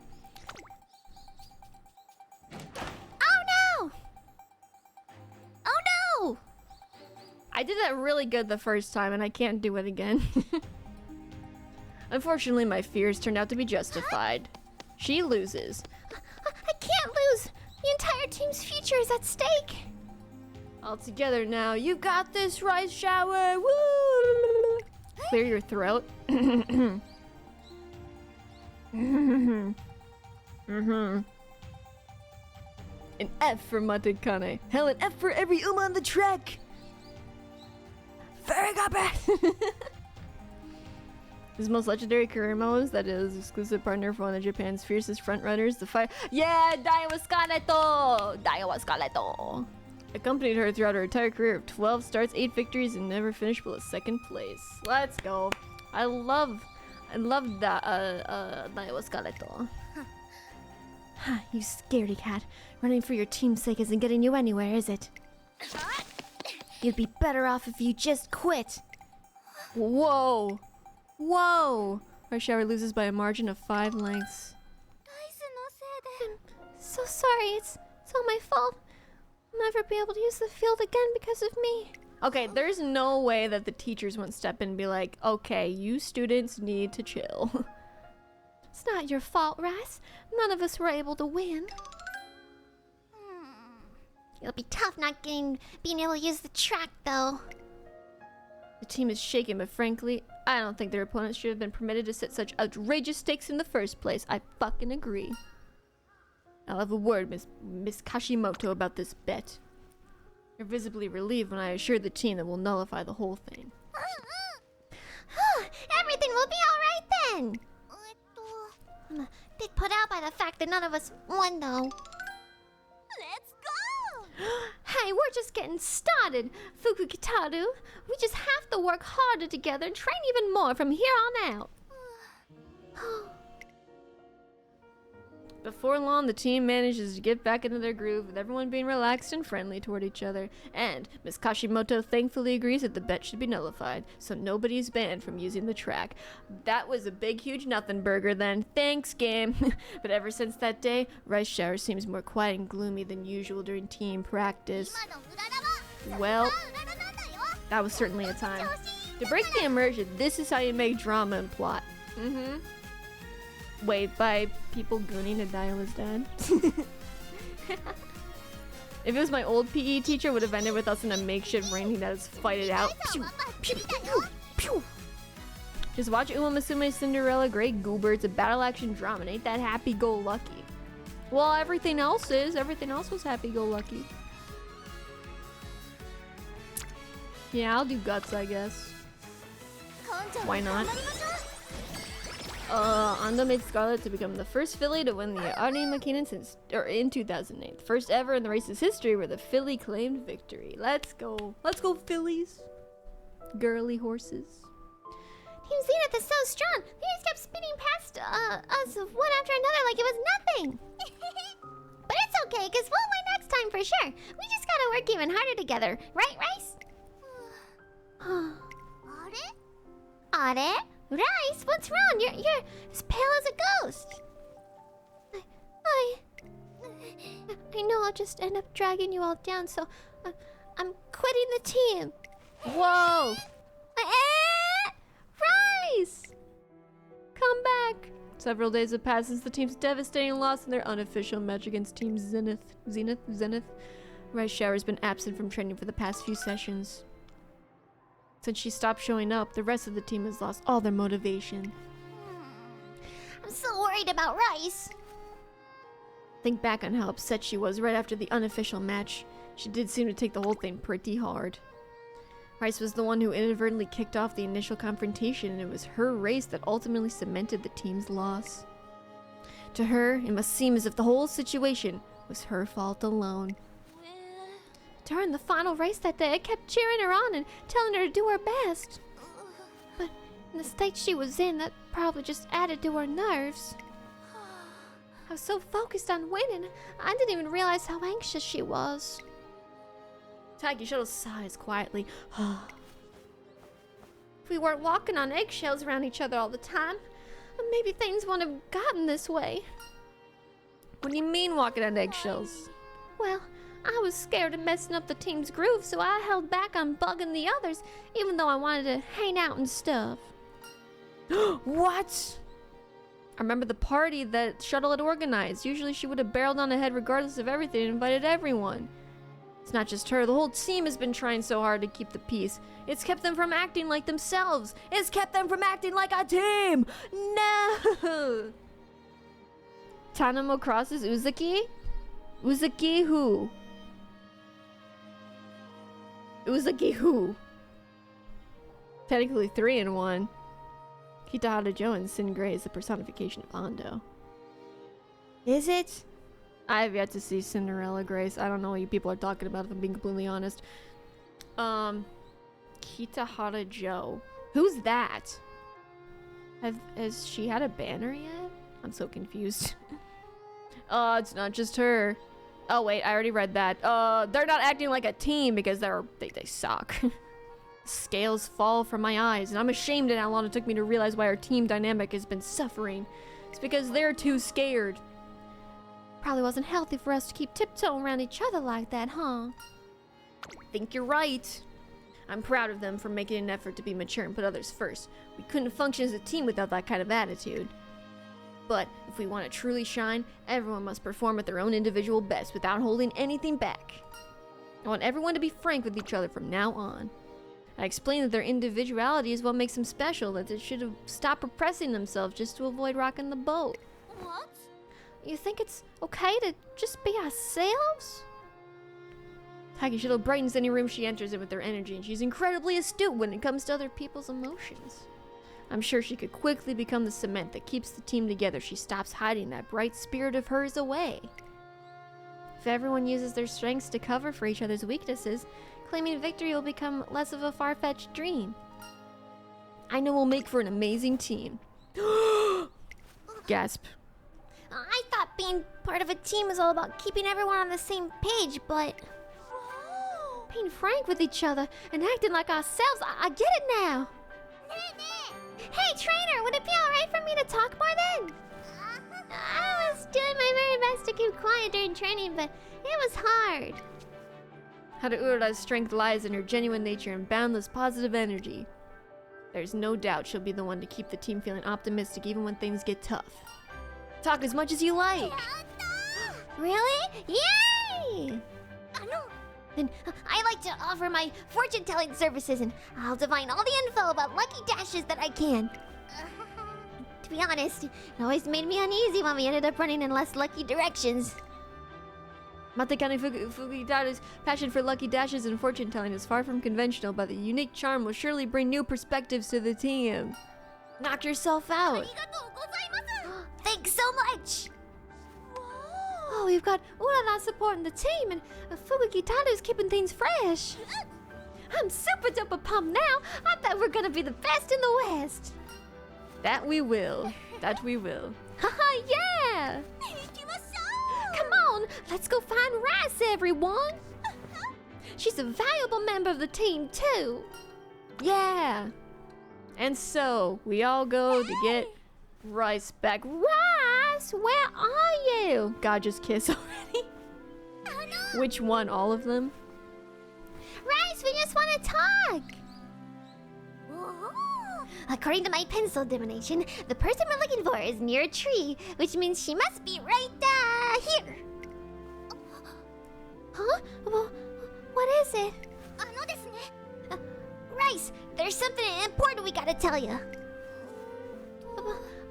C: Oh no! Oh no!
A: I did that really good the first time and I can't do it again. Unfortunately, my fears turned out to be justified. She loses.
C: I can't lose! The entire team's future is at stake!
A: All together now. You got this, Rice Shower! Woo! Clear your throat. An F for Matekane. Hell, an F for every Uma on the track! Very good. His most legendary career moves, that is, exclusive partner for one of Japan's fiercest frontrunners, the fire. Yeah, Daiwa Skeleto! Daiwa Skeleto! Accompanied her throughout her entire career of 12 starts, 8 victories, and never finished below second place. Let's go. I love that, Daiwa Skeleto. You scaredy cat. Running for your team's sake isn't getting you anywhere, is it? You'd be better off if you just quit. Whoa. Whoa! Our shower loses by a margin of 5 lengths. I'm so sorry. It's all my fault. I'll never be able to use the field again because of me. Okay, there's no way that the teachers won't step in and be like, okay, you students need to chill. It's not your fault, Rice. None of us were able to win.
C: It'll be tough not being able to use the track, though.
A: The team is shaken, but frankly, I don't think their opponents should have been permitted to set such outrageous stakes in the first place. I fucking agree. I'll have a word, Miss Kashimoto, about this bet. You're visibly relieved when I assure the team that we'll nullify the whole thing.
C: Everything will be alright then! I'm a bit put out by the fact that none of us won, though. Let's go!
A: Hey, we're just getting started, Fukukitaru. We just have to work harder together and train even more from here on out. Before long, the team manages to get back into their groove, with everyone being relaxed and friendly toward each other. And Miss Kashimoto thankfully agrees that the bet should be nullified, so nobody is banned from using the track. That was a big, huge nothing burger then. Thanks, game. But ever since that day, Rice Shower seems more quiet and gloomy than usual during team practice. Well, that was certainly a time. To break the immersion, this is how you make drama and plot. Wait, by people gooning to Daiwa's dad? If it was my old PE teacher, it would have ended with us in a makeshift ring that is fight it out. Pew, pew, pew, pew. Just watch Umamusume Cinderella, Great Goober. It's a battle action drama, and ain't that happy-go-lucky? Well, everything else is. Everything else was happy-go-lucky. Yeah, I'll do guts, I guess. Why not? Ando made Scarlet to become the first filly to win the Arnie Makinen in 2008. First ever in the race's history where the filly claimed victory. Let's go. Let's go, fillies. Girly horses.
C: Team Zenith is so strong. They just kept spinning past us one after another like it was nothing. But it's okay, because we'll win next time for sure. We just gotta work even harder together. Right, Rice? Are? Rice, what's wrong? You're as pale as a ghost. I know I'll just end up dragging you all down, so I'm quitting the team.
A: Whoa!
C: Rice!
A: Come back! Several days have passed since the team's devastating loss in their unofficial match against Team Zenith. Rice Shower's been absent from training for the past few sessions. Since she stopped showing up, the rest of the team has lost all their motivation.
C: I'm so worried about Rice.
A: Think back on how upset she was right after the unofficial match. She did seem to take the whole thing pretty hard. Rice was the one who inadvertently kicked off the initial confrontation, and it was her race that ultimately cemented the team's loss. To her, it must seem as if the whole situation was her fault alone. During the final race that day, I kept cheering her on and telling her to do her best. But in the state she was in, that probably just added to her nerves. I was so focused on winning, I didn't even realize how anxious she was. Takishoto sighs quietly. If we weren't walking on eggshells around each other all the time, maybe things wouldn't have gotten this way. What do you mean walking on eggshells? Well, I was scared of messing up the team's groove, so I held back on bugging the others, even though I wanted to hang out and stuff. What? I remember the party that Shuttle had organized. Usually she would have barreled on ahead regardless of everything and invited everyone. It's not just her, the whole team has been trying so hard to keep the peace. It's kept them from acting like themselves. It's kept them from acting like a team! No! Tanamo crosses Uzuki? Uzaki who? Uzaki who? Technically 3 in 1. Kitahara Joe and Sin Gray is the personification of Ando. Is it? I have yet to see Cinderella Grace. I don't know what you people are talking about, if I'm being completely honest. Kitahara Joe. Who's that? Has she had a banner yet? I'm so confused. Oh, it's not just her. Oh wait, I already read that. They're not acting like a team because they suck. Scales fall from my eyes, and I'm ashamed at how long it took me to realize why our team dynamic has been suffering. It's because they're too scared. Probably wasn't healthy for us to keep tiptoeing around each other like that, huh? Think you're right. I'm proud of them for making an effort to be mature and put others first. We couldn't function as a team without that kind of attitude. But if we want to truly shine, everyone must perform at their own individual best without holding anything back. I want everyone to be frank with each other from now on. I explained that their individuality is what makes them special, that they should have stopped repressing themselves just to avoid rocking the boat.
C: What?
A: You think it's okay to just be ourselves? Takeshito brightens any room she enters in with her energy, and she's incredibly astute when it comes to other people's emotions. I'm sure she could quickly become the cement that keeps the team together. She stops hiding that bright spirit of hers away. If everyone uses their strengths to cover for each other's weaknesses, claiming victory will become less of a far-fetched dream. I know we'll make for an amazing team. Gasp.
C: I thought being part of a team was all about keeping everyone on the same page, but... being frank with each other and acting like ourselves, I get it now. Hey, trainer, would it be alright for me to talk more then? I was doing my very best to keep quiet during training, but it was hard.
A: Haruura's strength lies in her genuine nature and boundless positive energy. There's no doubt she'll be the one to keep the team feeling optimistic even when things get tough. Talk as much as you like.
C: Really? Yay! Then I like to offer my fortune-telling services, and I'll divine all the info about lucky dashes that I can. To be honest, it always made me uneasy when we ended up running in less lucky directions.
A: Matekane Fugitara's passion for lucky dashes and fortune-telling is far from conventional, but the unique charm will surely bring new perspectives to the team. Knock yourself out.
C: Thanks so much!
A: Oh, we've got Urara supporting the team, and Fugitaru's keeping things fresh. I'm super duper pumped now. I bet we're gonna be the best in the West. That we will. That we will. Haha, yeah! Come on, let's go find Rice, everyone. She's a valuable member of the team, too. Yeah. And so, we all go to get Rice back. Rice, where are you? God, just kiss already. Which one? All of them?
C: Rice, we just want to talk! According to my pencil divination, the person we're looking for is near a tree, which means she must be right here. Huh? Well, what is it? Rice, there's something important we gotta tell you.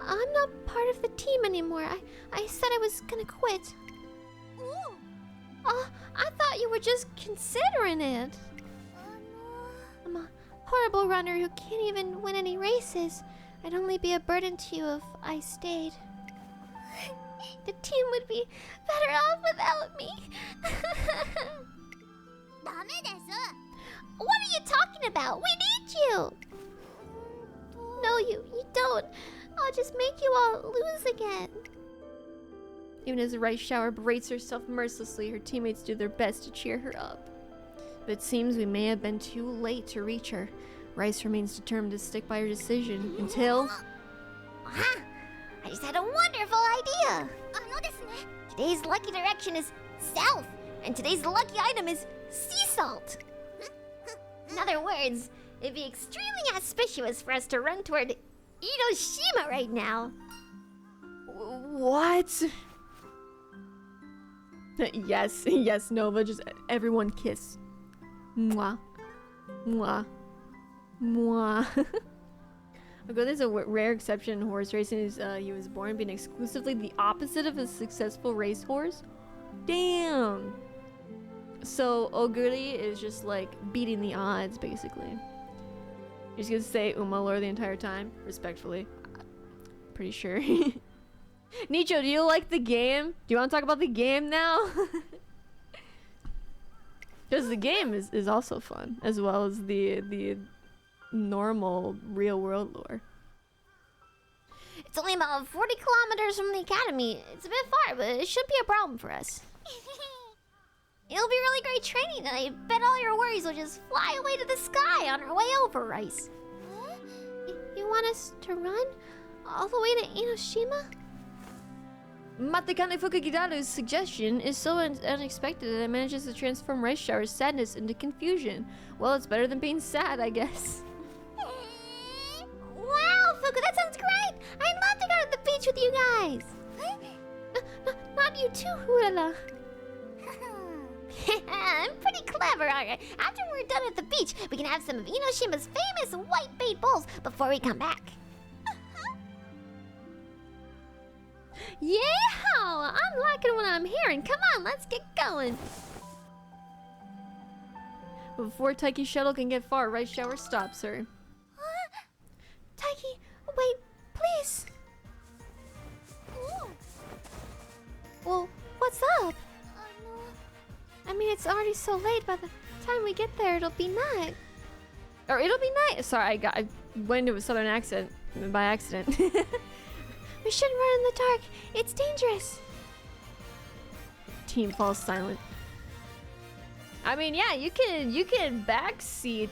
C: I'm not part of the team anymore. I said I was gonna quit. I thought you were just considering it. I'm a horrible runner who can't even win any races. I'd only be a burden to you if I stayed. The team would be better off without me. What are you talking about? We need you. No, you don't. I'll just make you all lose again.
A: Even as the Rice Shower berates herself mercilessly, her teammates do their best to cheer her up. But it seems we may have been too late to reach her. Rice remains determined to stick by her decision until...
C: I just had a wonderful idea! Today's lucky direction is south, and today's lucky item is sea salt. In other words, it'd be extremely auspicious for us to run toward Hiroshima right now.
A: What? yes, Nova, just everyone kiss. Mwah. Mwah. Mwah. Okay, there's a rare exception in horse racing. He was born being exclusively the opposite of a successful racehorse. Damn. So Oguri is just like beating the odds, basically. You're just gonna say Umalor the entire time, respectfully. Pretty sure. Nicho, do you like the game? Do you want to talk about the game now? Because the game is also fun, as well as the normal real world lore.
C: It's only about 40 kilometers from the academy. It's a bit far, but it shouldn't be a problem for us. It'll be really great training, and I bet all your worries will just fly away to the sky on our way over, Rice. You want us to run? All the way to Inoshima?
A: Matekane Fukagidaru's suggestion is so unexpected that it manages to transform Rice Shower's sadness into confusion. Well, it's better than being sad, I guess.
C: Wow, Fuku, that sounds great! I'd love to go to the beach with you guys! Not you too, Hurala. I'm pretty clever, alright. After we're done at the beach, we can have some of Inoshima's famous white-bait bowls before we come back.
A: Yeah! I'm liking what I'm hearing. Come on, let's get going. Before Taiki's shuttle can get far, Rice Shower stops her.
C: Taiki, wait, please. Well, what's up? I mean, it's already so late. By the time we get there, it'll be night.
A: Or it'll be night. Sorry, I went into a southern accent by accident.
C: We shouldn't run in the dark. It's dangerous.
A: Team falls silent. I mean, yeah, you can backseat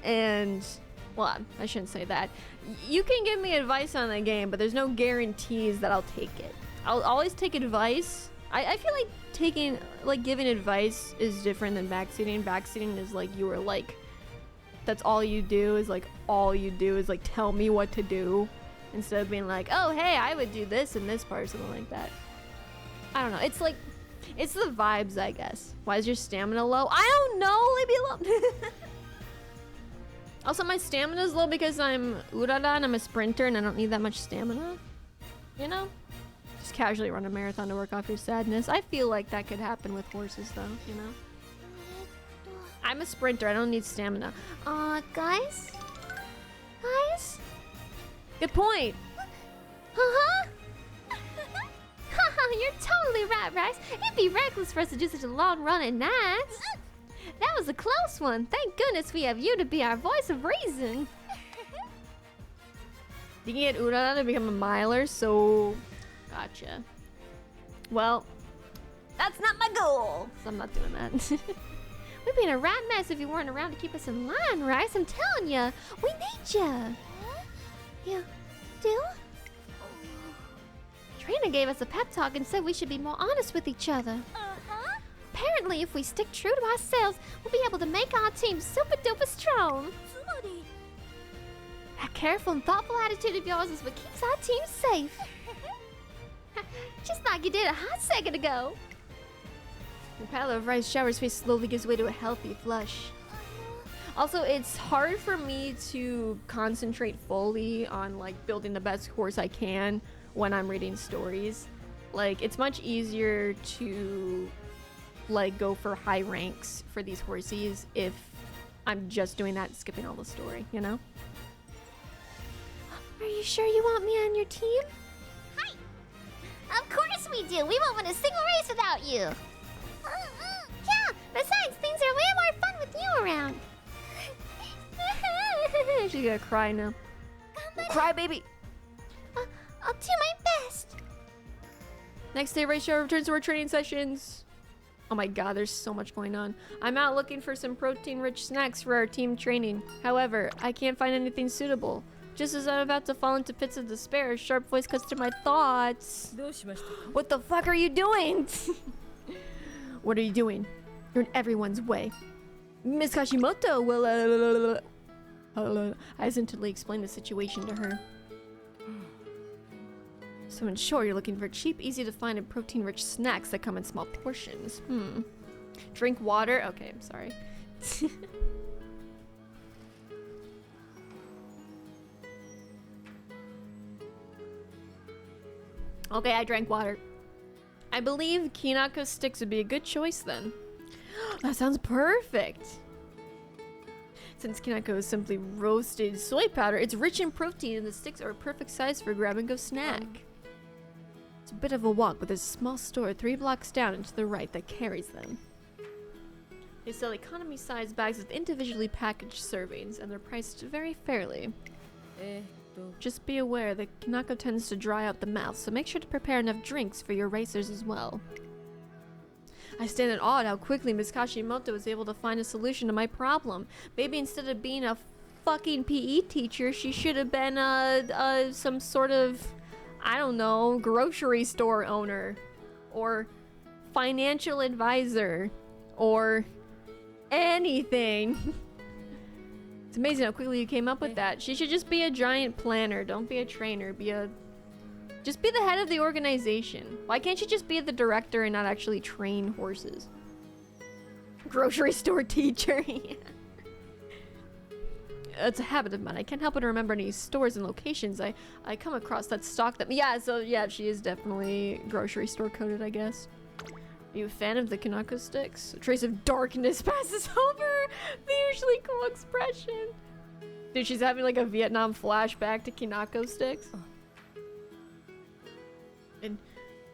A: and, well, I shouldn't say that. You can give me advice on the game, but there's no guarantees that I'll take it. I'll always take advice. I feel like giving advice is different than backseating. Backseating is like you were like, that's all you do is like tell me what to do, instead of being like, oh hey, I would do this in this part or something like that. I don't know. It's like, it's the vibes, I guess. Why is your stamina low? I don't know. Leave me alone. Also, my stamina is low because I'm Urara and I'm a sprinter and I don't need that much stamina. You know? Just casually run a marathon to work off your sadness. I feel like that could happen with horses though, you know? I'm a sprinter, I don't need stamina.
C: Guys? Guys?
A: Good point.
C: Uh-huh. Haha, you're totally right, Rice. It'd be reckless for us to do such a long run at night. That was a close one. Thank goodness we have you to be our voice of reason.
A: You can get Urara to become a miler, so... Gotcha. Well, that's not my goal, so I'm not doing that.
C: We'd be in a right mess if you weren't around to keep us in line, Rice. I'm telling you, we need you. You do? Trina gave us a pep talk and said we should be more honest with each other. Apparently, if we stick true to ourselves, we'll be able to make our team super duper strong. That careful and thoughtful attitude of yours is what keeps our team safe. Just like you did a hot second ago.
A: The pile of Rice Shower's face slowly gives way to a healthy flush. Also, it's hard for me to concentrate fully on like building the best horse I can when I'm reading stories. Like, it's much easier to like go for high ranks for these horsies if I'm just doing that and skipping all the story, you know?
C: Are you sure you want me on your team? Hi! Of course we do! We won't win a single race without you! Yeah! Besides, things are way more fun with you around!
A: She's gonna cry now. Cry, baby!
C: I'll do my best!
A: Next day, Rice Shower returns to our training sessions. Oh my god, there's so much going on. I'm out looking for some protein-rich snacks for our team training. However, I can't find anything suitable. Just as I'm about to fall into pits of despair, a sharp voice cuts through my thoughts. What the fuck are you doing? What are you doing? You're in everyone's way. Miss Kashimoto will I hesitantly explained the situation to her. So in short, you're looking for cheap, easy to find, and protein-rich snacks that come in small portions. Drink water? Okay, I'm sorry. Okay, I drank water. I believe Kinako sticks would be a good choice then. That sounds perfect. Since Kinako is simply roasted soy powder, it's rich in protein and the sticks are a perfect size for a grab-and-go snack. It's a bit of a walk, but there's a small store 3 blocks down and to the right that carries them. They sell economy-sized bags with individually packaged servings, and they're priced very fairly. Just be aware that Kinako tends to dry out the mouth, so make sure to prepare enough drinks for your racers as well. I stand in awe at how quickly Ms. Kashimoto was able to find a solution to my problem. Maybe instead of being a fucking PE teacher, she should have been some sort of, I don't know, grocery store owner. Or financial advisor. Or anything. It's amazing how quickly you came up with that. She should just be a giant planner. Don't be a trainer. Just be the head of the organization. Why can't you just be the director and not actually train horses? Grocery store teacher. It's a habit of mine. I can't help but remember any stores and locations I come across that stock them. Yeah, so yeah, she is definitely grocery store coded, I guess. Are you a fan of the Kinako sticks? A trace of darkness passes over the usually cool expression. Dude, she's having like a Vietnam flashback to Kinako sticks. And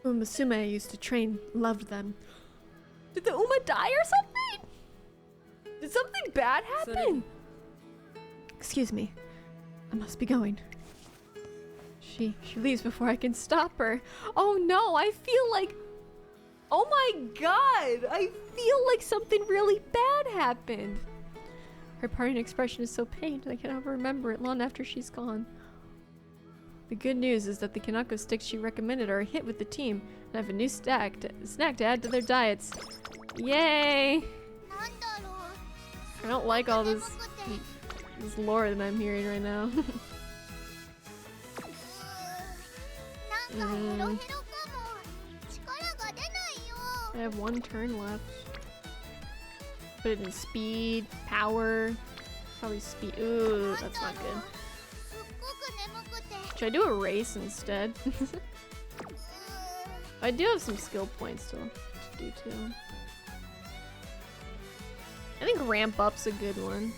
A: Umamusume I used to train loved them. Did the Uma die or something? Did something bad happen? Excuse me. I must be going. She leaves before I can stop her. Oh no, I feel like... Oh my god! I feel like something really bad happened. Her parting expression is so pained I cannot remember it long after she's gone. The good news is that the Kinako sticks she recommended are a hit with the team, and I have a new snack to add to their diets. Yay! I don't like all this lore that I'm hearing right now. I have 1 turn left. Put it in speed, power, probably speed. Ooh, that's not good. Should I do a race instead? I do have some skill points to do too. I think ramp up's a good one.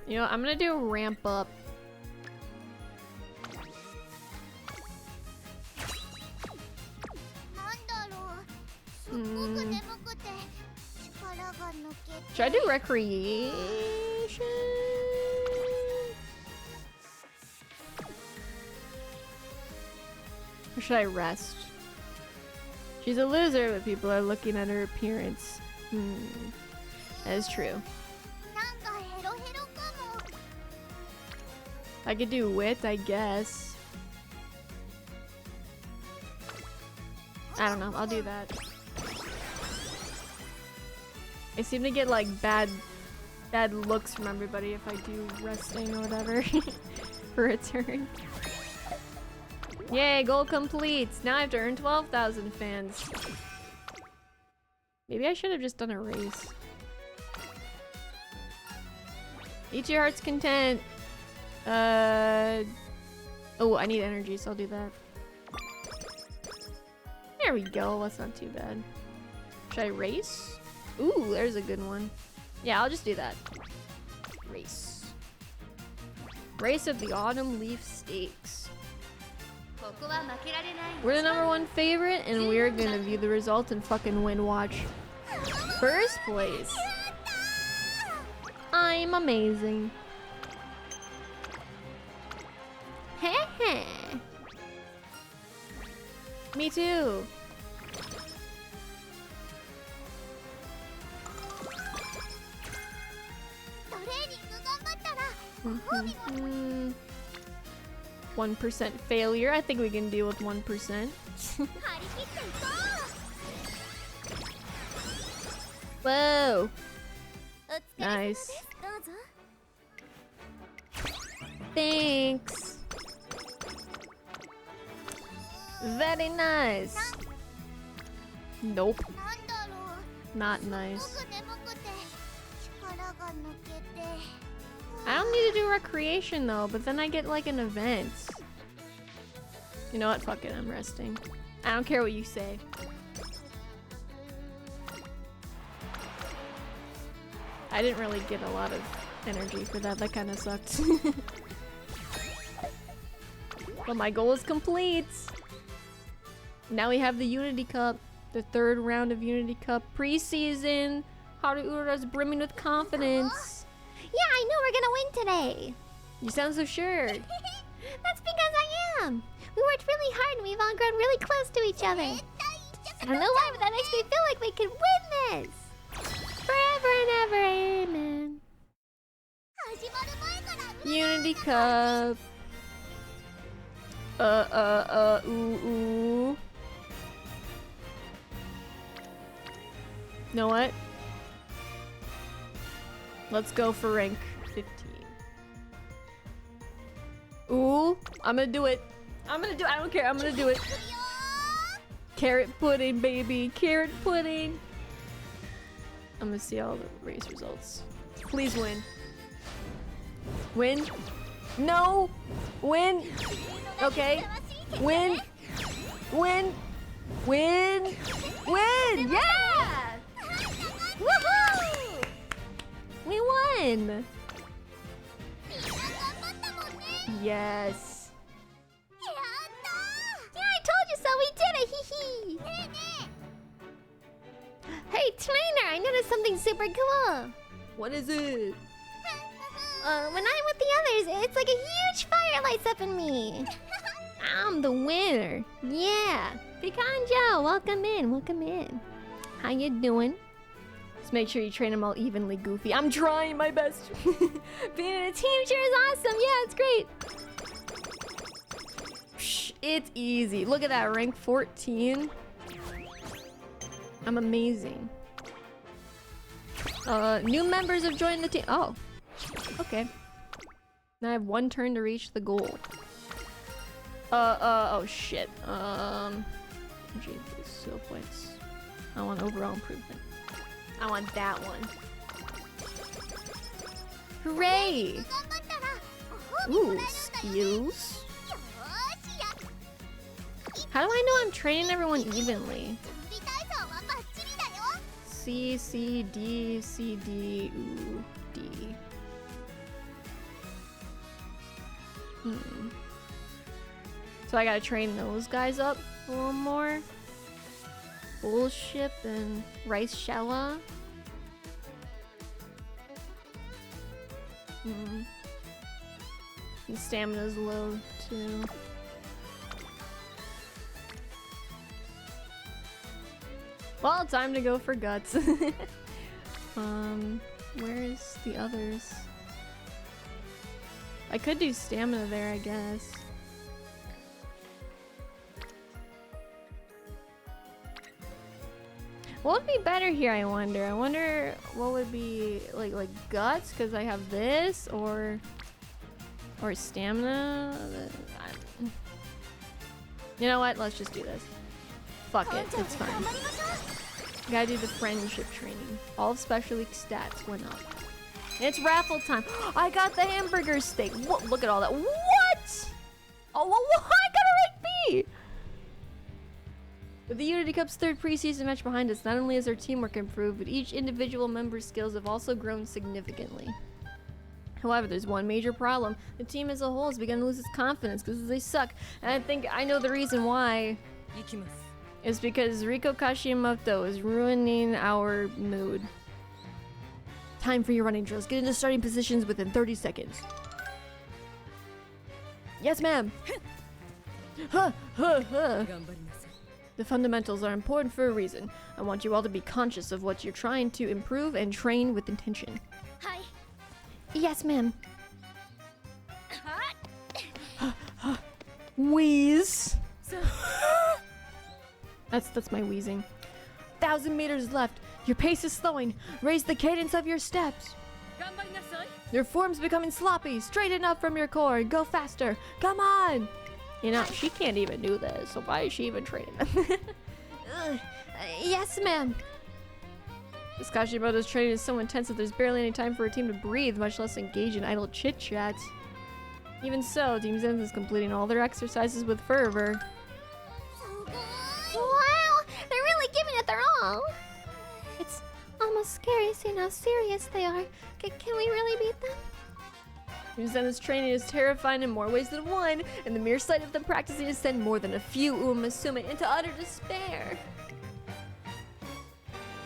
A: You know, I'm gonna do ramp up. Should I do recreation? Or should I rest? She's a loser, but people are looking at her appearance. That is true. I could do wit, I guess. I don't know, I'll do that. I seem to get like bad looks from everybody if I do resting or whatever for a turn. Yay, goal complete! Now I have to earn 12,000 fans. Maybe I should have just done a race. Eat your heart's content. Oh, I need energy, so I'll do that. There we go, that's not too bad. Should I race? Ooh, there's a good one. Yeah, I'll just do that. Race. Race of the Autumn Leaf Stakes. We're the #1 favorite, and we're gonna view the result and fucking win watch. First place. I'm amazing. Heh. Me too. Mm-hmm. 1% failure. I think we can deal with 1%. Whoa. Nice. Thanks. Very nice. Nope. Not nice. I don't need to do recreation though, but then I get like an event. You know what? Fuck it, I'm resting. I don't care what you say. I didn't really get a lot of energy for that. That kind of sucked. But my goal is complete. Now we have the Unity Cup. The third round of Unity Cup preseason. Haruura's brimming with confidence.
C: Yeah, I know we're gonna win today.
A: You sound so sure.
C: That's because I am. We worked really hard and we've all grown really close to each other. I don't know why, but that makes me feel like we could win this. Forever and ever, amen.
A: Unity Cup. Ooh. Know what? Let's go for rank 15. Ooh, I'm gonna do it. I don't care, I'm gonna do it. Carrot pudding, baby. Carrot pudding. I'm gonna see all the race results. Please win. Win. No. Win. Okay. Win. Win. Win. Win. Yeah. Woohoo. We won. Yes.
C: Yeah, I told you so. We did it. Hee hee. Hey, trainer, I noticed something super cool.
A: What is it?
C: When I'm with the others, it's like a huge fire lights up in me. I'm the winner. Yeah. Pikanjo, welcome in. Welcome in. How you doing?
A: Just make sure you train them all evenly, Goofy. I'm trying my best.
C: Being in a team sure is awesome. Yeah, it's great.
A: Psh, it's easy. Look at that, rank 14. I'm amazing. New members have joined the team. Oh, okay. Now I have one turn to reach the goal. Oh shit. Gee, skill points. I want overall improvement. I want that one. Hooray! Ooh, skills. How do I know I'm training everyone evenly? C, C, D, C, D, ooh, D. So I gotta train those guys up a little more. Bullshit and Rice Shella. And stamina's low too. Well, time to go for guts. Where's the others? I could do stamina there, I guess. What would be better here, I wonder? I wonder what would be like guts, because I have this, or stamina. You know what? Let's just do this. Fuck it, it's fine. Gotta do the friendship training. All special week stats went up. It's raffle time. I got the hamburger steak. What? Look at all that. What? Oh, I got a rank B. With the Unity Cup's third preseason match behind us, not only has our teamwork improved, but each individual member's skills have also grown significantly. However, there's one major problem. The team as a whole has begun to lose its confidence because they suck. And I think I know the reason why. It's because Riko Kashimoto is ruining our mood. Time for your running drills. Get into starting positions within 30 seconds. Yes, ma'am. The fundamentals are important for a reason. I want you all to be conscious of what you're trying to improve and train with intention.
C: Hi.
A: Yes, ma'am. Wheeze. That's my wheezing. 1,000 meters left. Your pace is slowing. Raise the cadence of your steps. Your form's becoming sloppy. Straighten up from your core. Go faster. Come on. You know, she can't even do this, so why is she even training them? Yes, ma'am. This Kashimoto's training is so intense that there's barely any time for a team to breathe, much less engage in idle chit-chat. Even so, Team Zenith is completing all their exercises with fervor.
C: Wow, they're really giving it their all. It's almost scary seeing how serious they are. Can we really beat them?
A: Team Zenith's training is terrifying in more ways than one, and the mere sight of them practicing has sent more than a few Umamusume into utter despair.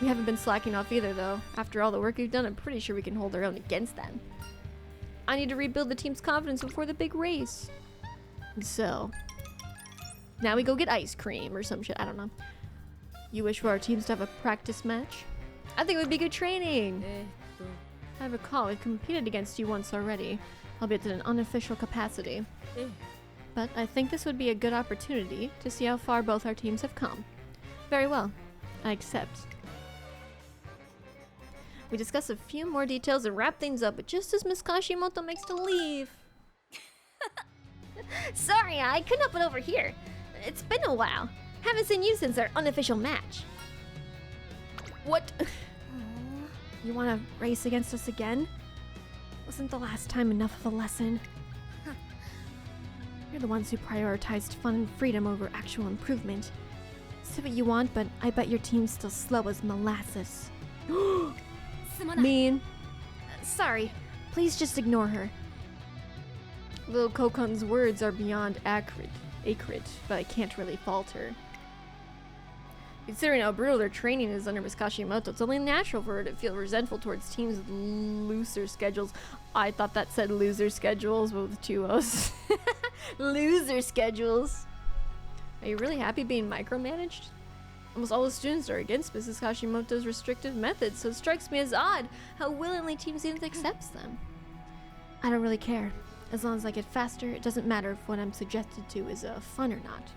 A: We haven't been slacking off either, though. After all the work we've done, I'm pretty sure we can hold our own against them. I need to rebuild the team's confidence before the big race. And so, now we go get ice cream or some shit, I don't know. You wish for our teams to have a practice match? I think it would be good training. I recall we've competed against you once already, albeit in an unofficial capacity. But I think this would be a good opportunity to see how far both our teams have come. Very well, I accept. We discuss a few more details and wrap things up, but just as Miss Kashimoto makes to leave.
C: Sorry, I couldn't help it over here. It's been a while. Haven't seen you since our unofficial match.
A: What? You want to race against us again? Wasn't the last time enough of a lesson? You're the ones who prioritized fun and freedom over actual improvement. Say what you want, but I bet your team's still slow as molasses. Mean. Sorry. Please just ignore her. Little Kokon's words are beyond accurate, but I can't really fault her. Considering how brutal their training is under Miss Kashimoto, it's only natural for her to feel resentful towards teams with looser schedules. I thought that said loser schedules, but with two O's. Loser schedules. Are you really happy being micromanaged? Almost all the students are against Mrs. Kashimoto's restrictive methods, so it strikes me as odd how willingly Team Zenith accepts them. I don't really care. As long as I get faster, it doesn't matter if what I'm suggested to is fun or not.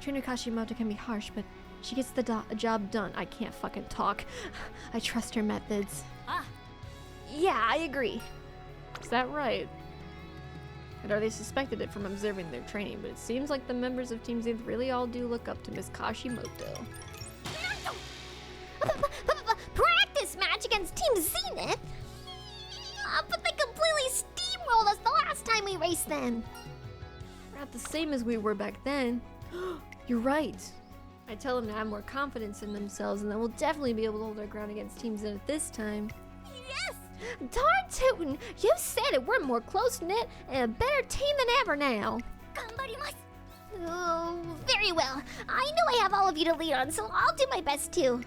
A: Trainer Kashimoto can be harsh, but she gets the job done. I can't fucking talk. I trust her methods. Yeah, I agree. Is that right? I'd already suspected it from observing their training, but it seems like the members of Team Zenith really all do look up to Miss Kashimoto.
C: Practice match against Team Zenith? But they completely steamrolled us the last time we raced them.
A: We're not the same as we were back then. You're right. I tell them to have more confidence in themselves, and then we'll definitely be able to hold our ground against Team Zenith this time.
C: Yes! Darn tootin'! You said it! We're more close-knit and a better team than ever now! Oh, very well. I know I have all of you to lead on, so I'll do my best too.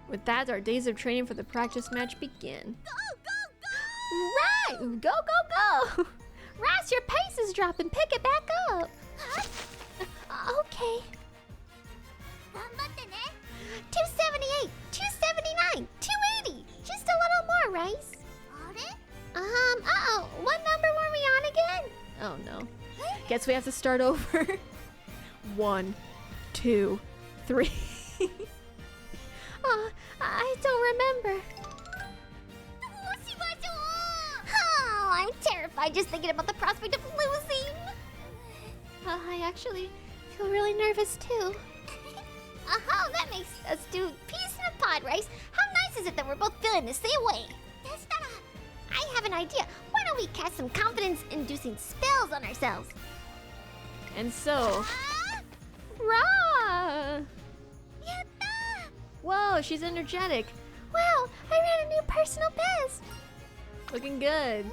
A: With that, our days of training for the practice match begin.
C: Right! Go, go, go! Ras, your pace is dropping. Pick it back up. Okay. 278, 279, 280. Just a little more, Rice. Uh-oh. What number were we on again?
A: Oh no. Guess we have to start over. 1, 2, 3.
C: I don't remember. Oh, I'm terrified just thinking about the prospect of losing. I actually feel really nervous too. That makes us do peace in a pod, Rice. How nice is it that we're both feeling the same way? I have an idea. Why don't we cast some confidence-inducing spells on ourselves?
A: And so...
C: Rah!
A: Whoa, she's energetic.
C: Wow, I ran a new personal best.
A: Looking good.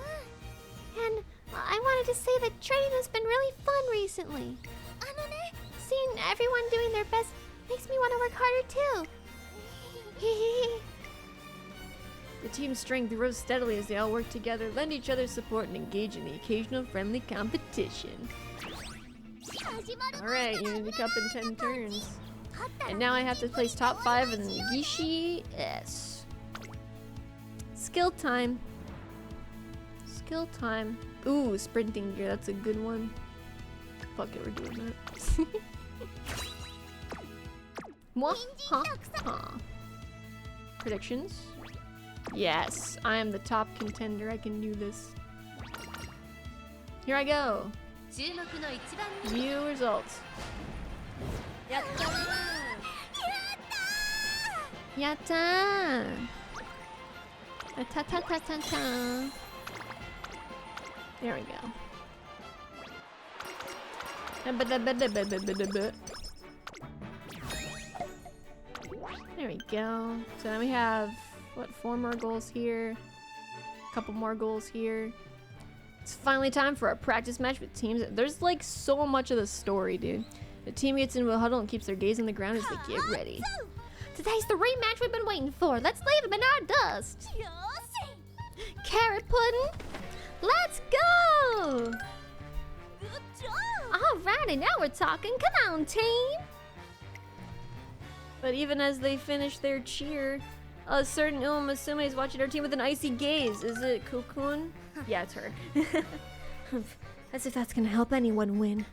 C: And I wanted to say that training has been really fun recently. Seeing everyone doing their best makes me want to work harder too.
A: The team's strength grows steadily as they all work together, lend each other support, and engage in the occasional friendly competition. Alright, Unity Cup in 10 turns. And now I have to place top 5 in the Gishi S. Skill time. Skill time. Ooh, sprinting gear, that's a good one. Fuck it, we're doing that. Mwahaha. Predictions? Yes, I am the top contender. I can do this. Here I go. View results. Yatta! Ta ta ta ta ta. There we go. There we go. So now we have, what, 4 more goals here. A couple more goals here. It's finally time for a practice match with teams. There's like so much of the story, dude. The team gets into a huddle and keeps their gaze on the ground as they get ready.
C: Today's the rematch we've been waiting for. Let's leave them in our dust. Carrot pudding, let's go! Alrighty, now we're talking. Come on, team.
A: But even as they finish their cheer, a certain Umamusume is watching her team with an icy gaze. Is it Cocoon? Yeah, it's her. As if that's gonna help anyone win.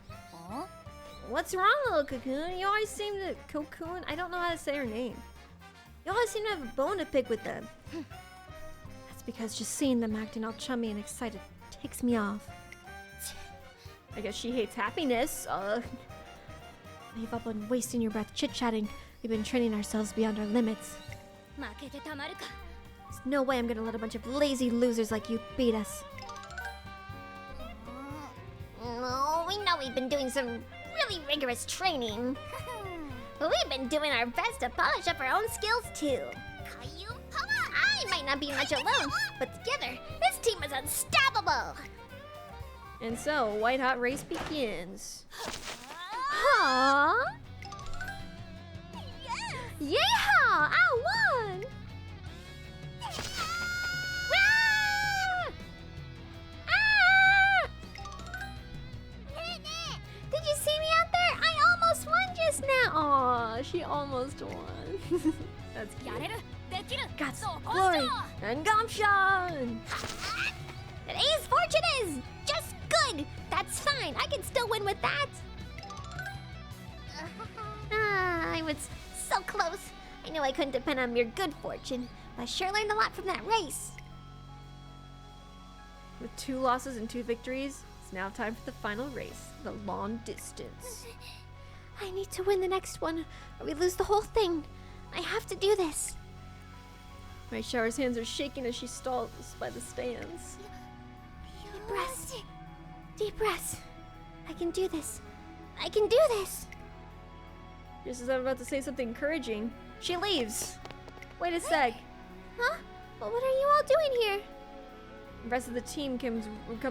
A: What's wrong, little Cocoon? You always seem to... Cocoon? I don't know how to say her name. You always seem to have a bone to pick with them. That's because just seeing them acting all chummy and excited takes me off. I guess she hates happiness. Leave up on wasting your breath chit-chatting. We've been training ourselves beyond our limits. There's no way I'm gonna let a bunch of lazy losers like you beat us.
C: No, we know we've been doing some really rigorous training. But we've been doing our best to polish up our own skills too. I might not be much alone, but together, this team is unstoppable.
A: And so, white hot race begins.
C: Huh? Yeehaw! I won! Ah! Ah! Did you see me out there? I almost won just now.
A: Aw, she almost won. That's cute. Guts, glory, and gumption!
C: Today's fortune is just good. That's fine. I can still win with that. I was so close. I knew I couldn't depend on mere good fortune, but I sure learned a lot from that race.
A: With 2 losses and 2 victories, it's now time for the final race, the long distance.
C: I need to win the next one, or we lose the whole thing. I have to do this.
A: My shower's hands are shaking as she stalls by the stands.
C: Deep breaths. Deep breaths. I can do this. I can do this.
A: Just as I'm about to say something encouraging, she leaves. Wait a sec.
C: Huh? But what are you all doing here?
A: The rest of the team comes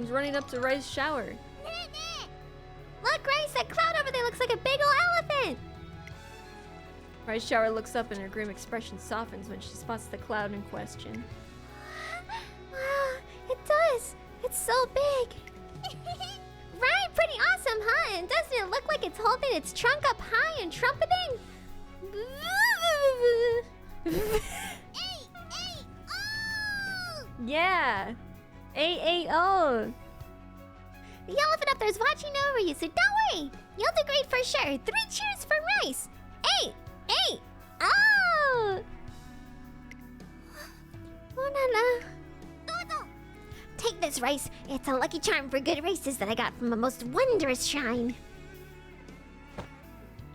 A: running up to Rice's shower.
C: Look, Grace, that cloud over there looks like a big ol' elephant.
A: Rice's shower looks up and her grim expression softens when she spots the cloud in question.
C: Wow, it does. It's so big. Right, pretty awesome, huh? And doesn't it look like it's holding its trunk up high and trumpeting?
A: Yeah! AAO!
C: The elephant up there is watching over you, so don't worry. You'll do great for sure. 3 cheers for Rice. 8, oh! Oh, Nana. Take this, Rice. It's a lucky charm for good races that I got from a most wondrous shrine.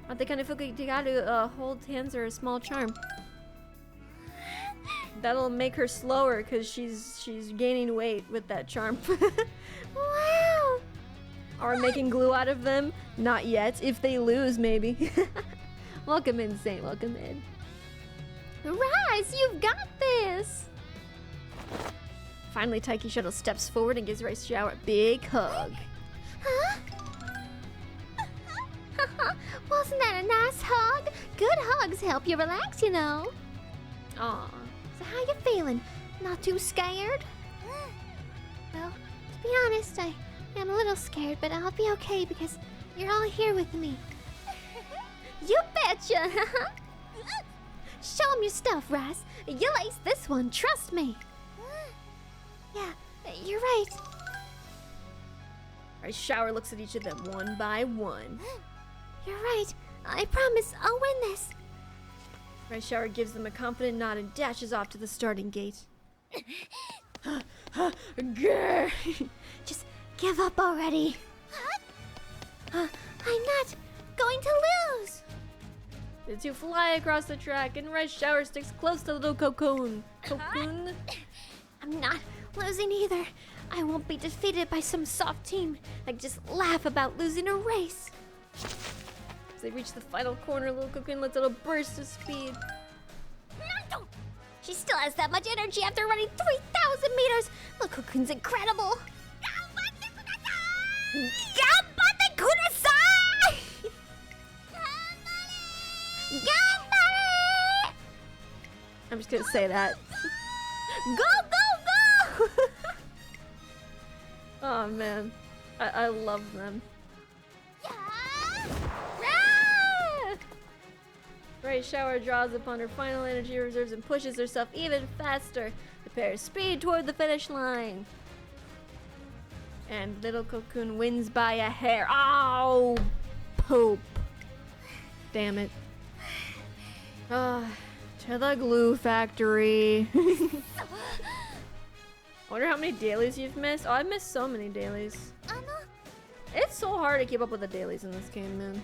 A: Aren't they kind of feel like you gotta hold hands or a small charm? That'll make her slower because she's gaining weight with that charm.
C: Wow!
A: Or making glue out of them? Not yet. If they lose, maybe. Welcome in, Saint. Welcome in.
C: Rice, you've got this!
A: Finally, Taiki Shuttle steps forward and gives Rice Shower a big hug.
C: Huh? Wasn't that a nice hug? Good hugs help you relax, you know.
A: Aw.
C: So how you feeling? Not too scared? Well, to be honest, I am a little scared, but I'll be okay because you're all here with me. You betcha! Show 'em your stuff, Rice. You'll ace this one, trust me. Yeah, you're right.
A: Rice Shower looks at each of them one by one.
C: You're right. I promise I'll win this.
A: Rice Shower gives them a confident nod and dashes off to the starting gate. Grr.
C: Just give up already. I'm not going to lose.
A: The two fly across the track and Rice Shower sticks close to little Cocoon. Cocoon?
C: I'm not losing either.
A: I won't be defeated by some soft team that just laugh about losing a race. As they reach the final corner, Little Cocoon lets out a burst of speed.
C: She still has that much energy after running 3,000 meters. Little Cocoon's incredible. Ganbatte kudasai! Ganbare!
A: I'm just gonna say that.
C: Go, go, go!
A: Oh man, I love them.
C: Ah!
A: Bright Shower draws upon her final energy reserves and pushes herself even faster. The pair speed toward the finish line. And Little Cocoon wins by a hair. Oh, poop. Damn it. To the glue factory. Wonder how many dailies you've missed. Oh, I've missed so many dailies. It's so hard to keep up with the dailies in this game, man.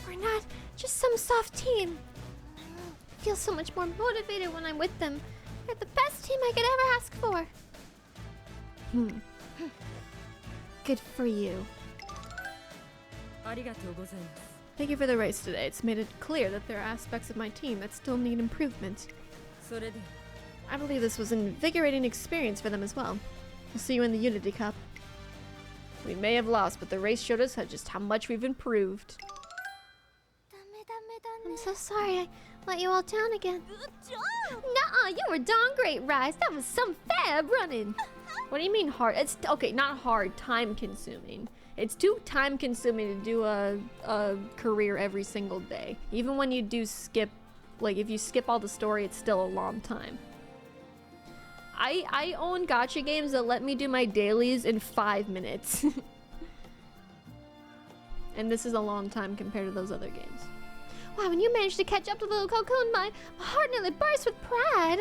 C: We're not just some soft team. I feel so much more motivated when I'm with them. They're the best team I could ever ask for.
A: Good for you. Thank you for the race today. It's made it clear that there are aspects of my team that still need improvement. I believe this was an invigorating experience for them as well. We'll see you in the Unity Cup. We may have lost, but the race showed us just how much we've improved.
C: I'm so sorry I let you all down again. Nuh-uh, you were darn great, Rise. That was some fab running.
A: What do you mean hard? It's okay, not hard, time consuming. It's too time consuming to do a career every single day. Even when you do skip, like if you skip all the story, it's still a long time. I own gacha games that let me do my dailies in 5 minutes. And this is a long time compared to those other games.
C: Wow, when you managed to catch up to Little Cocoon, my heart nearly burst with pride.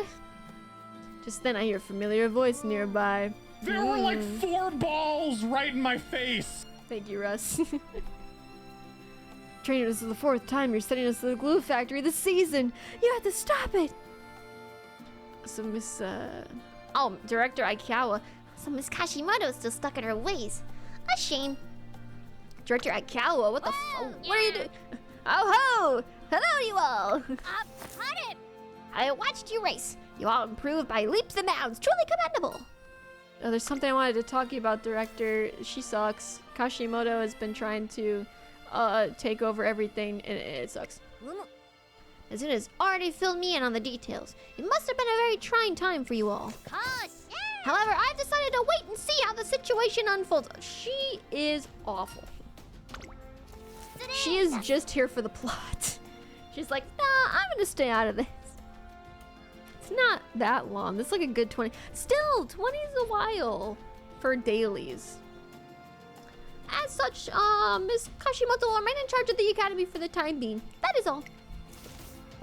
A: Just then I hear a familiar voice nearby.
D: There were like 4 balls right in my face.
A: Thank you, Russ. Trainer, this is the 4th time you're sending us to the glue factory this season. You have to stop it. So Miss, Director Aikawa.
C: So Miss Kashimoto's still stuck in her ways. A shame.
A: Director Aikawa, what the what are you doing? Oh ho! Hello, you all!
C: Got it! I watched you race. You all improved by leaps and bounds. Truly commendable.
A: Oh, there's something I wanted to talk to you about, Director. She sucks. Kashimoto has been trying to take over everything, and it sucks.
C: As has already filled me in on the details. It must have been a very trying time for you all. However, I've decided to wait and see how the situation unfolds.
A: She is awful. She is just here for the plot. She's like, nah, I'm gonna stay out of this. It's not that long. This is like a good 20. Still, 20 is a while for dailies. As such, Miss Kashimoto will remain in charge of the academy for the time being. That is all.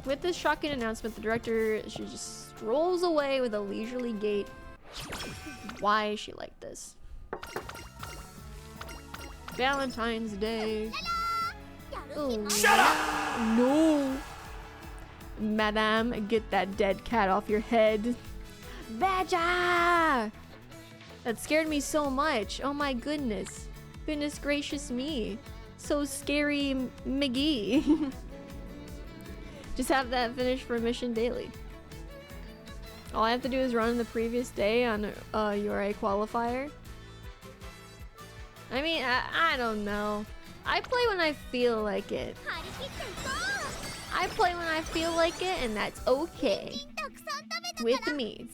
A: With this shocking announcement, the director, she just strolls away with a leisurely gait. Why is she like this? Valentine's Day. Oh,
D: Shut up!
A: no. Madame, get that dead cat off your head. Badger! That scared me so much. Oh my goodness. Goodness gracious me. So scary, McGee. Just have that finished for Mission Daily. All I have to do is run the previous day on URA qualifier. I mean, I don't know. I play when I feel like it. I play when I feel like it, and that's okay with me.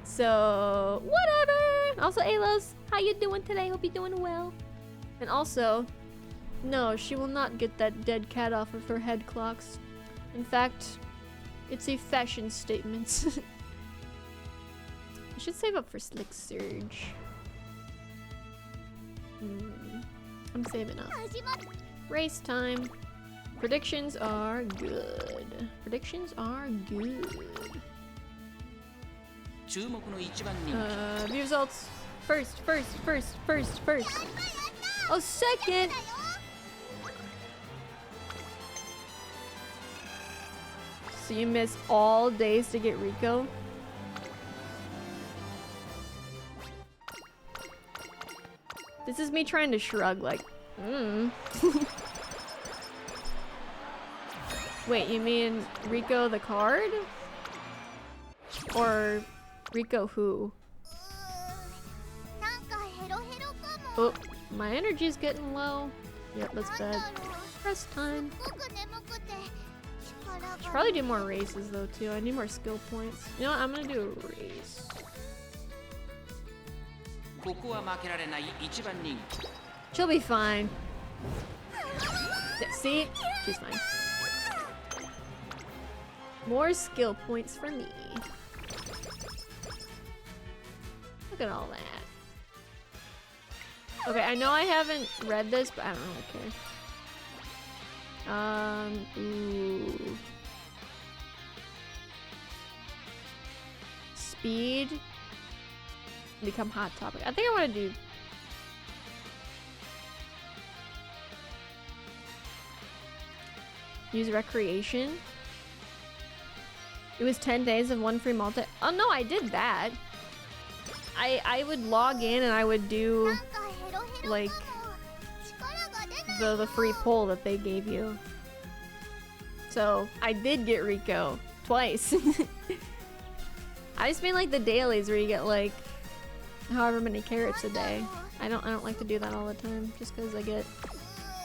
A: So, whatever. Also, Alos, how you doing today? Hope you're doing well. And also, no, she will not get that dead cat off of her head clocks. In fact, it's a fashion statement. I should save up for Slick Surge. I'm saving up. Race time. Predictions are good. Predictions are good. View results. First. Oh, second. So you miss all days to get Rico? This is me trying to shrug, like, Wait, you mean Rico the card? Or Rico who? Oh, my energy's getting low. Yep, that's bad. Rest time. Should probably do more races though too. I need more skill points. You know what? I'm gonna do a race. She'll be fine. Yeah, see? She's fine. More skill points for me. Look at all that. Okay, I know I haven't read this, but I don't really care. Ooh. Speed. Become hot topic. I think I want to do... Use recreation. It was 10 days of one free multi. Oh no, I did that. I would log in and I would do like the free poll that they gave you. So I did get Rico twice. I just mean like the dailies where you get like however many carrots a day. I don't like to do that all the time just because I get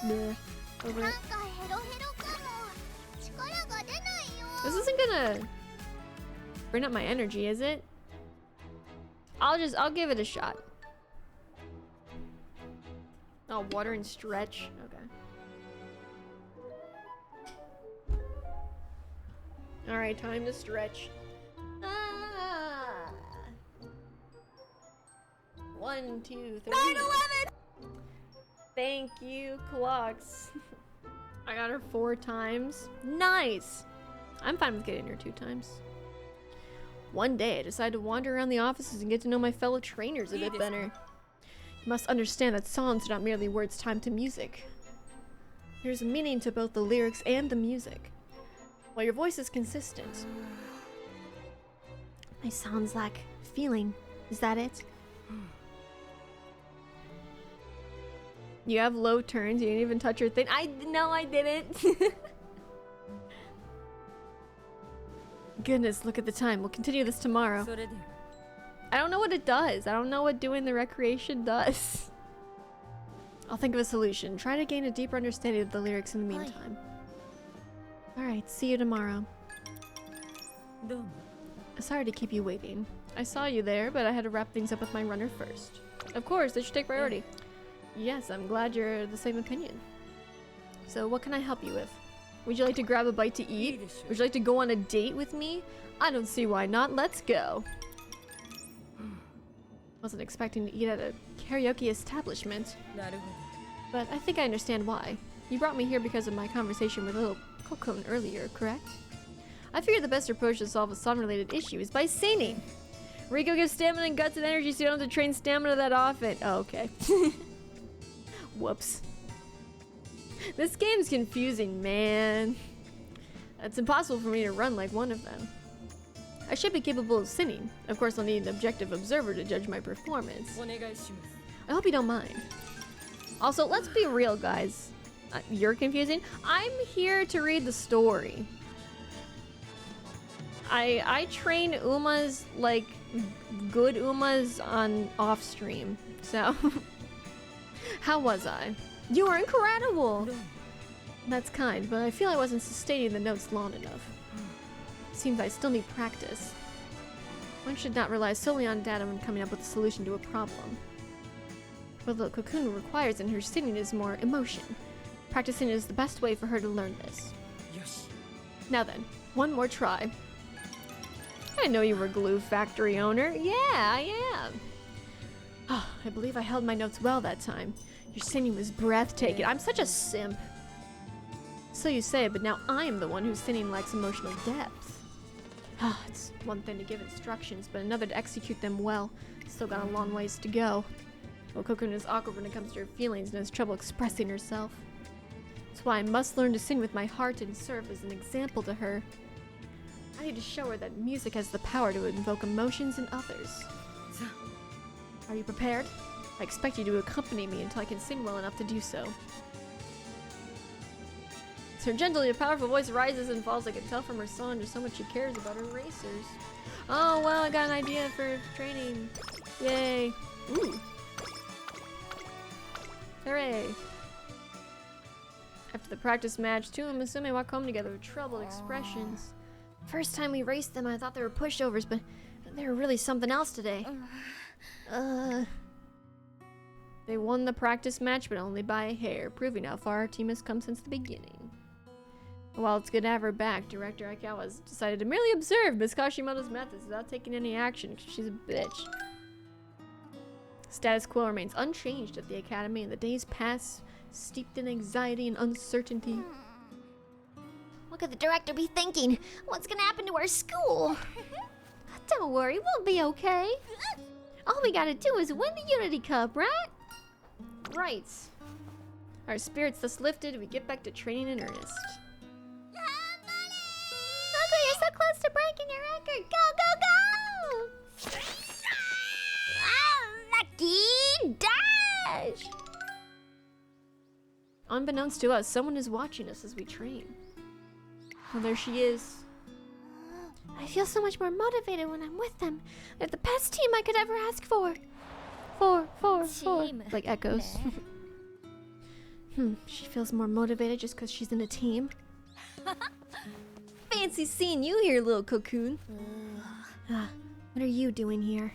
A: bleh over it. This isn't gonna bring up my energy, is it? I'll give it a shot. Oh, water and stretch. Okay. Alright, time to stretch. Ah. 1, 2, 3. 9/11! Thank you, clocks. I got her 4 times. Nice! I'm fine with getting her 2 times. One day, I decided to wander around the offices and get to know my fellow trainers a bit better. You must understand that songs are not merely words timed to music. There's a meaning to both the lyrics and the music. While your voice is consistent. My sounds lack feeling. Is that it? You have low turns. You didn't even touch your thing. No, I didn't. Goodness, look at the time. We'll continue this tomorrow. I don't know what it does. I don't know what doing the recreation does. I'll think of a solution. Try to gain a deeper understanding of the lyrics in the meantime. Alright, see you tomorrow. Sorry to keep you waiting. I saw you there, but I had to wrap things up with my runner first. Of course, they should take priority. Yes, I'm glad you're the same opinion. So, what can I help you with? Would you like to grab a bite to eat? Would you like to go on a date with me? I don't see why not. Let's go. Wasn't expecting to eat at a karaoke establishment. But I think I understand why. You brought me here because of my conversation with little Cocoon earlier, correct? I figured the best approach to solve a song-related issue is by singing. Rico gives stamina and guts and energy so you don't have to train stamina that often. Oh, okay. Whoops. This game's confusing, man. It's impossible for me to run like one of them. I should be capable of singing. Of course, I'll need an objective observer to judge my performance. I hope you don't mind. Also, let's be real, guys. You're confusing. I'm here to read the story. I train Umas like good Umas on off stream. So, how was I? You were incredible! That's kind, but I feel I wasn't sustaining the notes long enough. Seems I still need practice. One should not rely solely on data when coming up with a solution to a problem. What the Cocoon requires in her singing is more emotion. Practicing is the best way for her to learn this. Now then, one more try. I know you were Glue Factory owner. Yeah, I am. Oh, I believe I held my notes well that time. Your singing was breathtaking. I'm such a simp. So you say, but now I am the one whose singing lacks emotional depth. It's one thing to give instructions, but another to execute them well. Still got a long ways to go. Well, Cocoon is awkward when it comes to her feelings and has trouble expressing herself. That's why I must learn to sing with my heart and serve as an example to her. I need to show her that music has the power to invoke emotions in others. Are you prepared? I expect you to accompany me until I can sing well enough to do so. As her gentle yet powerful voice rises and falls, I can tell from her song just how much she cares about her racers. Oh, well, I got an idea for training. Yay. Ooh. Hooray. After the practice match, two Umamusume walk home together with troubled expressions. First time we raced them, I thought they were pushovers, but they were really something else today. They won the practice match, but only by a hair, proving how far our team has come since the beginning. While it's good to have her back, Director Aikawa has decided to merely observe Miss Kashimoto's methods without taking any action because she's a bitch. Status quo remains unchanged at the academy, and the days pass steeped in anxiety and uncertainty.
C: What could the director be thinking? What's gonna happen to our school? Don't worry, we'll be okay. All we gotta do is win the Unity Cup, right?
A: Right. Our spirits thus lifted, we get back to training in earnest.
C: Look, you're so close to breaking your record. Go, go, go! Ah, lucky dash!
A: Unbeknownst to us, someone is watching us as we train. Oh, there she is.
C: I feel so much more motivated when I'm with them. They're the best team I could ever ask for. Four.
A: Like echoes. She feels more motivated just because she's in a team. Fancy seeing you here, little cocoon. What are you doing here?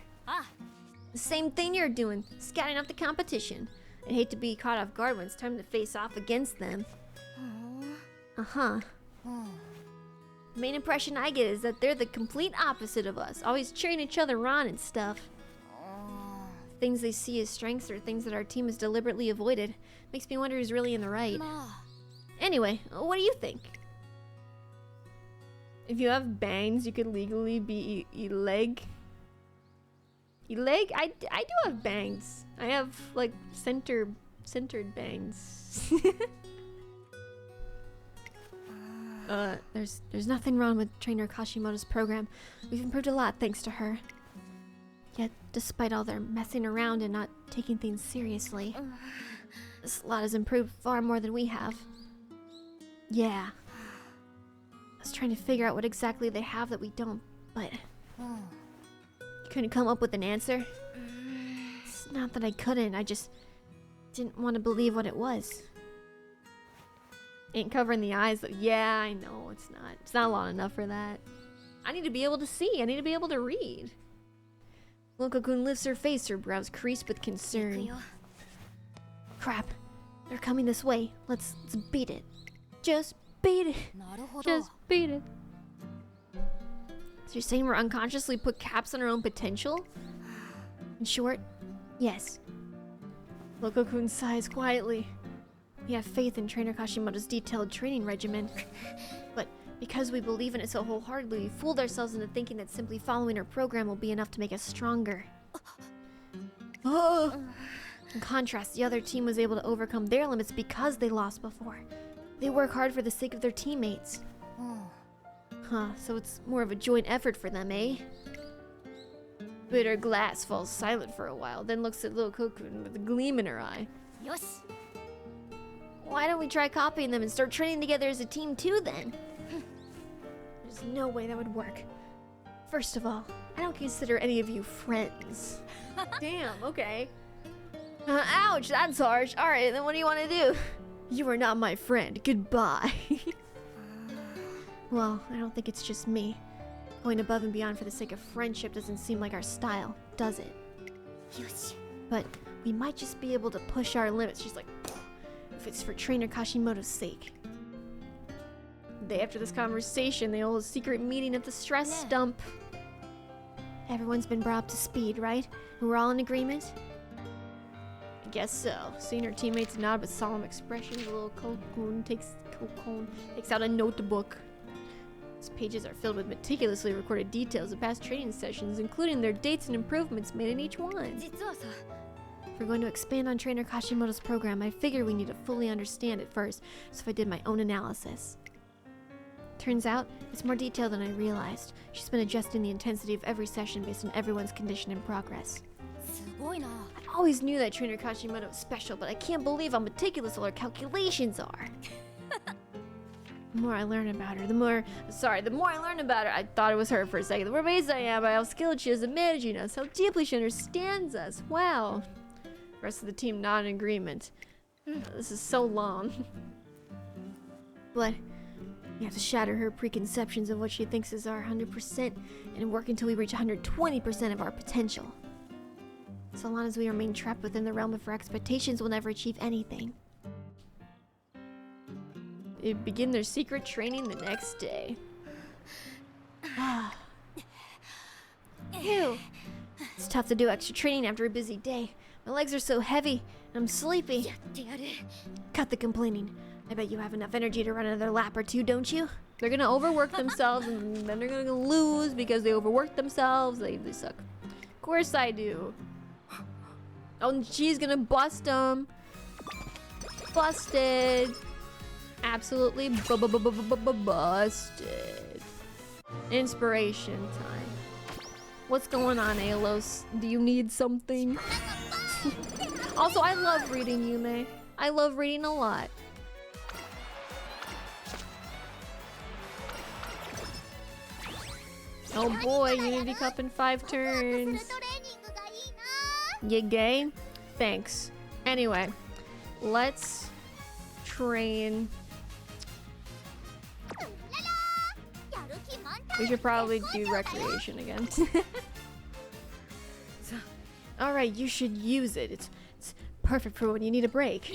A: The same thing you're doing, scouting out the competition. I'd hate to be caught off guard when it's time to face off against them. The main impression I get is that they're the complete opposite of us, always cheering each other on and stuff. Things they see as strengths or things that our team has deliberately avoided. Makes me wonder who's really in the right. Anyway, what do you think? If you have bangs, you could legally be leg. Leg? I do have bangs. I have like centered bangs. There's nothing wrong with Trainer Kashimoto's program. We've improved a lot thanks to her. Yet, despite all their messing around and not taking things seriously, this lot has improved far more than we have. Yeah. I was trying to figure out what exactly they have that we don't, but you couldn't come up with an answer? It's not that I couldn't, I just didn't want to believe what it was. Ain't covering the eyes though. Yeah, I know, it's not long enough for that. I need to be able to see, I need to be able to read. Lokokun lifts her face, her brows creased with concern. Crap, they're coming this way. Let's beat it. Just beat it. Just beat it. So you're saying we're unconsciously put caps on our own potential? In short, yes. Lokokun sighs quietly. We have faith in Trainer Kashimoto's detailed training regimen. But because we believe in it so wholeheartedly, we fooled ourselves into thinking that simply following her program will be enough to make us stronger. In contrast, the other team was able to overcome their limits because they lost before. They work hard for the sake of their teammates. So it's more of a joint effort for them, eh? Bitter Glass falls silent for a while, then looks at little Kokun with a gleam in her eye.
C: Yes.
A: Why don't we try copying them and start training together as a team too, then? There's no way that would work. First of all, I don't consider any of you friends. Damn, okay. Ouch, that's harsh. Alright, then what do you want to do? You are not my friend. Goodbye. Well, I don't think it's just me. Going above and beyond for the sake of friendship doesn't seem like our style, does it?
C: Yes.
A: But we might just be able to push our limits. She's like, if it's for Trainer Kashimoto's sake. The day after this conversation, they hold a secret meeting at the stress dump. Everyone's been brought up to speed, right? And we're all in agreement? I guess so. Seeing her teammates nod with solemn expressions, the little Kokun takes out a notebook. These pages are filled with meticulously recorded details of past training sessions, including their dates and improvements made in each one. If we're going to expand on Trainer Kashimoto's program, I figure we need to fully understand it first, so I did my own analysis. Turns out, it's more detailed than I realized. She's been adjusting the intensity of every session based on everyone's condition and progress. I always knew that Trainer Kashimoto was special, but I can't believe how meticulous all her calculations are. The more I learn about her, the more I learn about her, I thought it was her for a second. The more amazed I am by how skilled she is at managing us, how deeply she understands us. Wow. The rest of the team not in agreement. This is so long. But we have to shatter her preconceptions of what she thinks is our 100% and work until we reach 120% of our potential. So long as we remain trapped within the realm of her expectations, we'll never achieve anything. They begin their secret training the next day. Ew. It's tough to do extra training after a busy day. My legs are so heavy, and I'm sleepy. Cut the complaining. I bet you have enough energy to run another lap or two, don't you? They're gonna overwork themselves, and then they're gonna lose because they overworked themselves. They suck. Of course I do. Oh, and she's gonna bust them. Busted. Absolutely busted. Inspiration time. What's going on, Alos? Do you need something? Also, I love reading, Yume. I love reading a lot. Oh boy, Unity Cup in 5 turns. You gay? Thanks. Anyway, let's train. We should probably do recreation again. Alright, you should use it. It's perfect for when you need a break.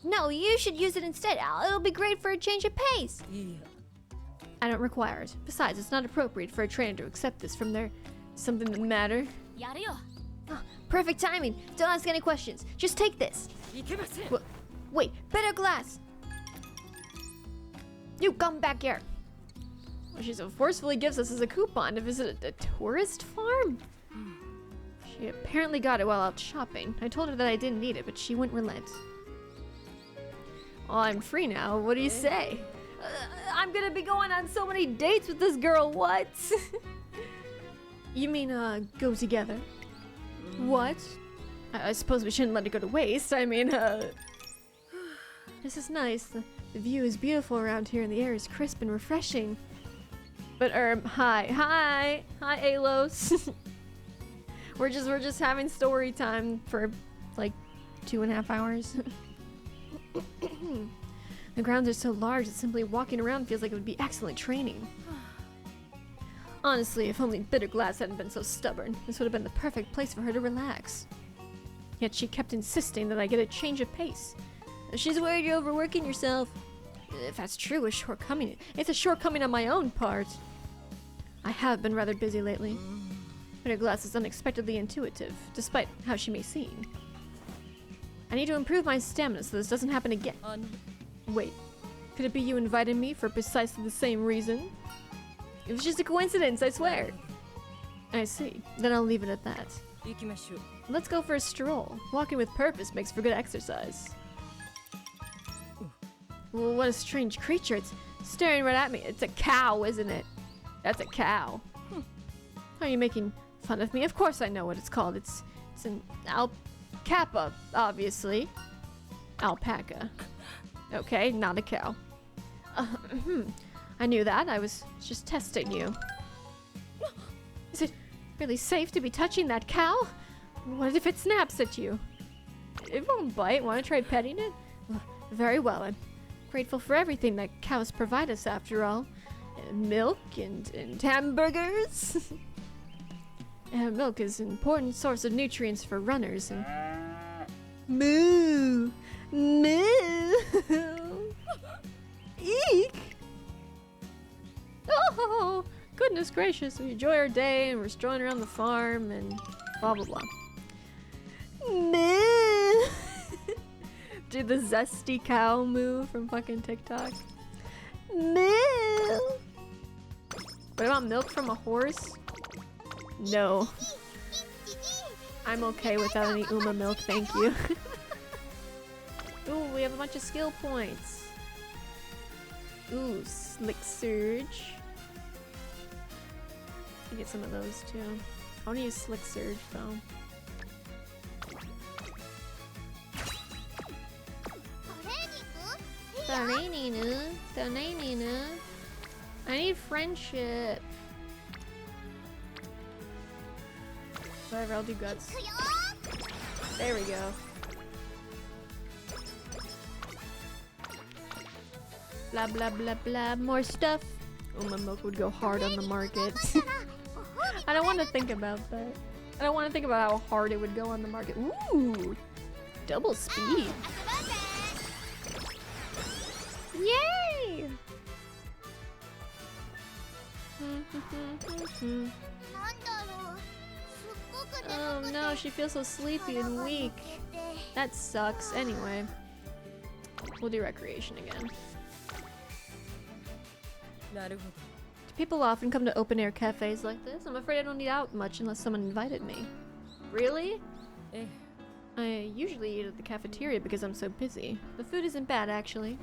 A: No, you should use it instead, Al. It'll be great for a change of pace. I don't require it. Besides, it's not appropriate for a trainer to accept this from their something the matter. Oh, perfect timing. Don't ask any questions. Just take this. Wait, better glass. You come back here. Well, she so forcefully gives us as a coupon to visit a tourist farm. She apparently got it while out shopping. I told her that I didn't need it, but she wouldn't relent. Well, I'm free now. What do you say? I'm gonna be going on so many dates with this girl. What? You mean, go together? What? I suppose we shouldn't let it go to waste. I mean, this is nice. The view is beautiful around here and the air is crisp and refreshing. But, hi, Alos. We're just having story time for, like, 2.5 hours. The grounds are so large that simply walking around feels like it would be excellent training. Honestly, if only Bitter Glass hadn't been so stubborn, this would have been the perfect place for her to relax. Yet she kept insisting that I get a change of pace. She's worried you're overworking yourself. If that's true, it's a shortcoming on my own part. I have been rather busy lately. Bitter Glass is unexpectedly intuitive, despite how she may seem. I need to improve my stamina so this doesn't happen again. Wait, could it be you invited me for precisely the same reason? It was just a coincidence, I swear. I see. Then I'll leave it at that. Let's go for a stroll. Walking with purpose makes for good exercise. Well, what a strange creature. It's staring right at me. It's a cow, isn't it? That's a cow. Are you making fun of me? Of course I know what it's called. It's an alpaca, obviously. Alpaca. Okay, not a cow. I knew that. I was just testing you. Is it really safe to be touching that cow? What if it snaps at you? It won't bite. Want to try petting it? Very well. I'm grateful for everything that cows provide us, after all. Milk and hamburgers. Milk is an important source of nutrients for runners. And moo, moo. Eek. Oh, goodness gracious. We enjoy our day and we're strolling around the farm and blah, blah, blah. Moo. Do the zesty cow moo from fucking TikTok. Moo. What about milk from a horse? No. I'm okay without any Uma milk, thank you. Ooh, we have a bunch of skill points. Ooh, Slick Surge. I get some of those too. I want to use Slick Surge though. I need friendship. Whatever, I'll do guts. There we go. Blah blah blah blah. More stuff. Oh, my milk would go hard on the market. I don't want to think about that. I don't want to think about how hard it would go on the market. Ooh, double speed. Yay! Oh no, she feels so sleepy and weak. That sucks. Anyway, we'll do recreation again. Do people often come to open air cafes like this? I'm afraid I don't eat out much unless someone invited me. Really? I usually eat at the cafeteria because I'm so busy. The food isn't bad, actually.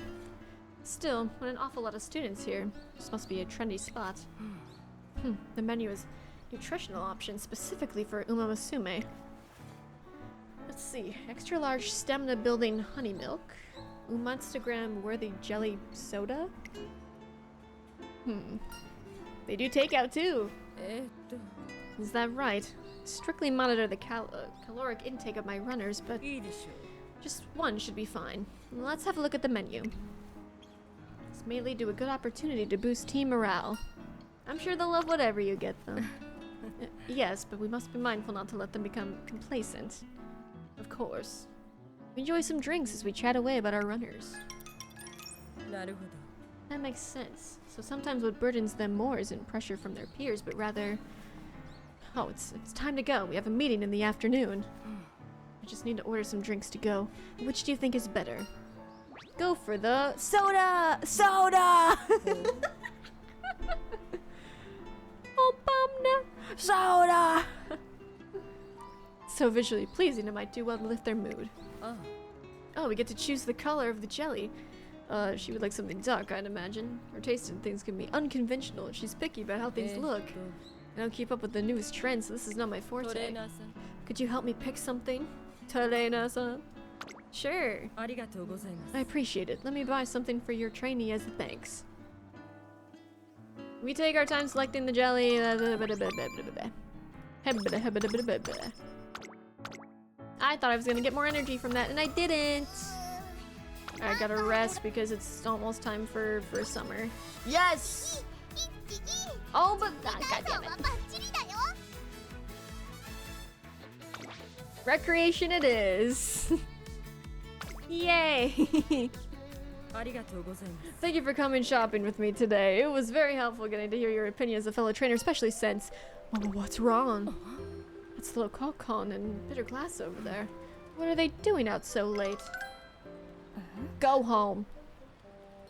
A: Still, when an awful lot of students here, this must be a trendy spot. The menu is nutritional options specifically for Umamusume. Let's see. Extra large stamina building honey milk. Umastagram worthy jelly soda. They do takeout too. Is that right? Strictly monitor the caloric intake of my runners, but just one should be fine. Let's have a look at the menu. This may lead to a good opportunity to boost team morale. I'm sure they'll love whatever you get them. Yes, but we must be mindful not to let them become complacent. Of course. We enjoy some drinks as we chat away about our runners. That makes sense. So sometimes what burdens them more isn't pressure from their peers, but rather... Oh, it's time to go. We have a meeting in the afternoon. I just need to order some drinks to go. Which do you think is better? Go for the soda! Soda! Oh, bumna! Soda! So visually pleasing, it might do well to lift their mood. Oh, we get to choose the color of the jelly. She would like something dark, I'd imagine. Her taste in things can be unconventional, and she's picky about how things look. I don't keep up with the newest trends, so this is not my forte. Could you help me pick something? Torena-san? Sure. I appreciate it. Let me buy something for your trainee as a thanks. We take our time selecting the jelly. I thought I was gonna get more energy from that, and I didn't. I gotta rest because it's almost time for summer. Yes! Oh, but God damn it. Recreation it is. Yay! Thank you for coming shopping with me today. It was very helpful getting to hear your opinion as a fellow trainer, especially since... Oh, what's wrong? That's the little Kokon and Bitter Glass over there. What are they doing out so late? Go home.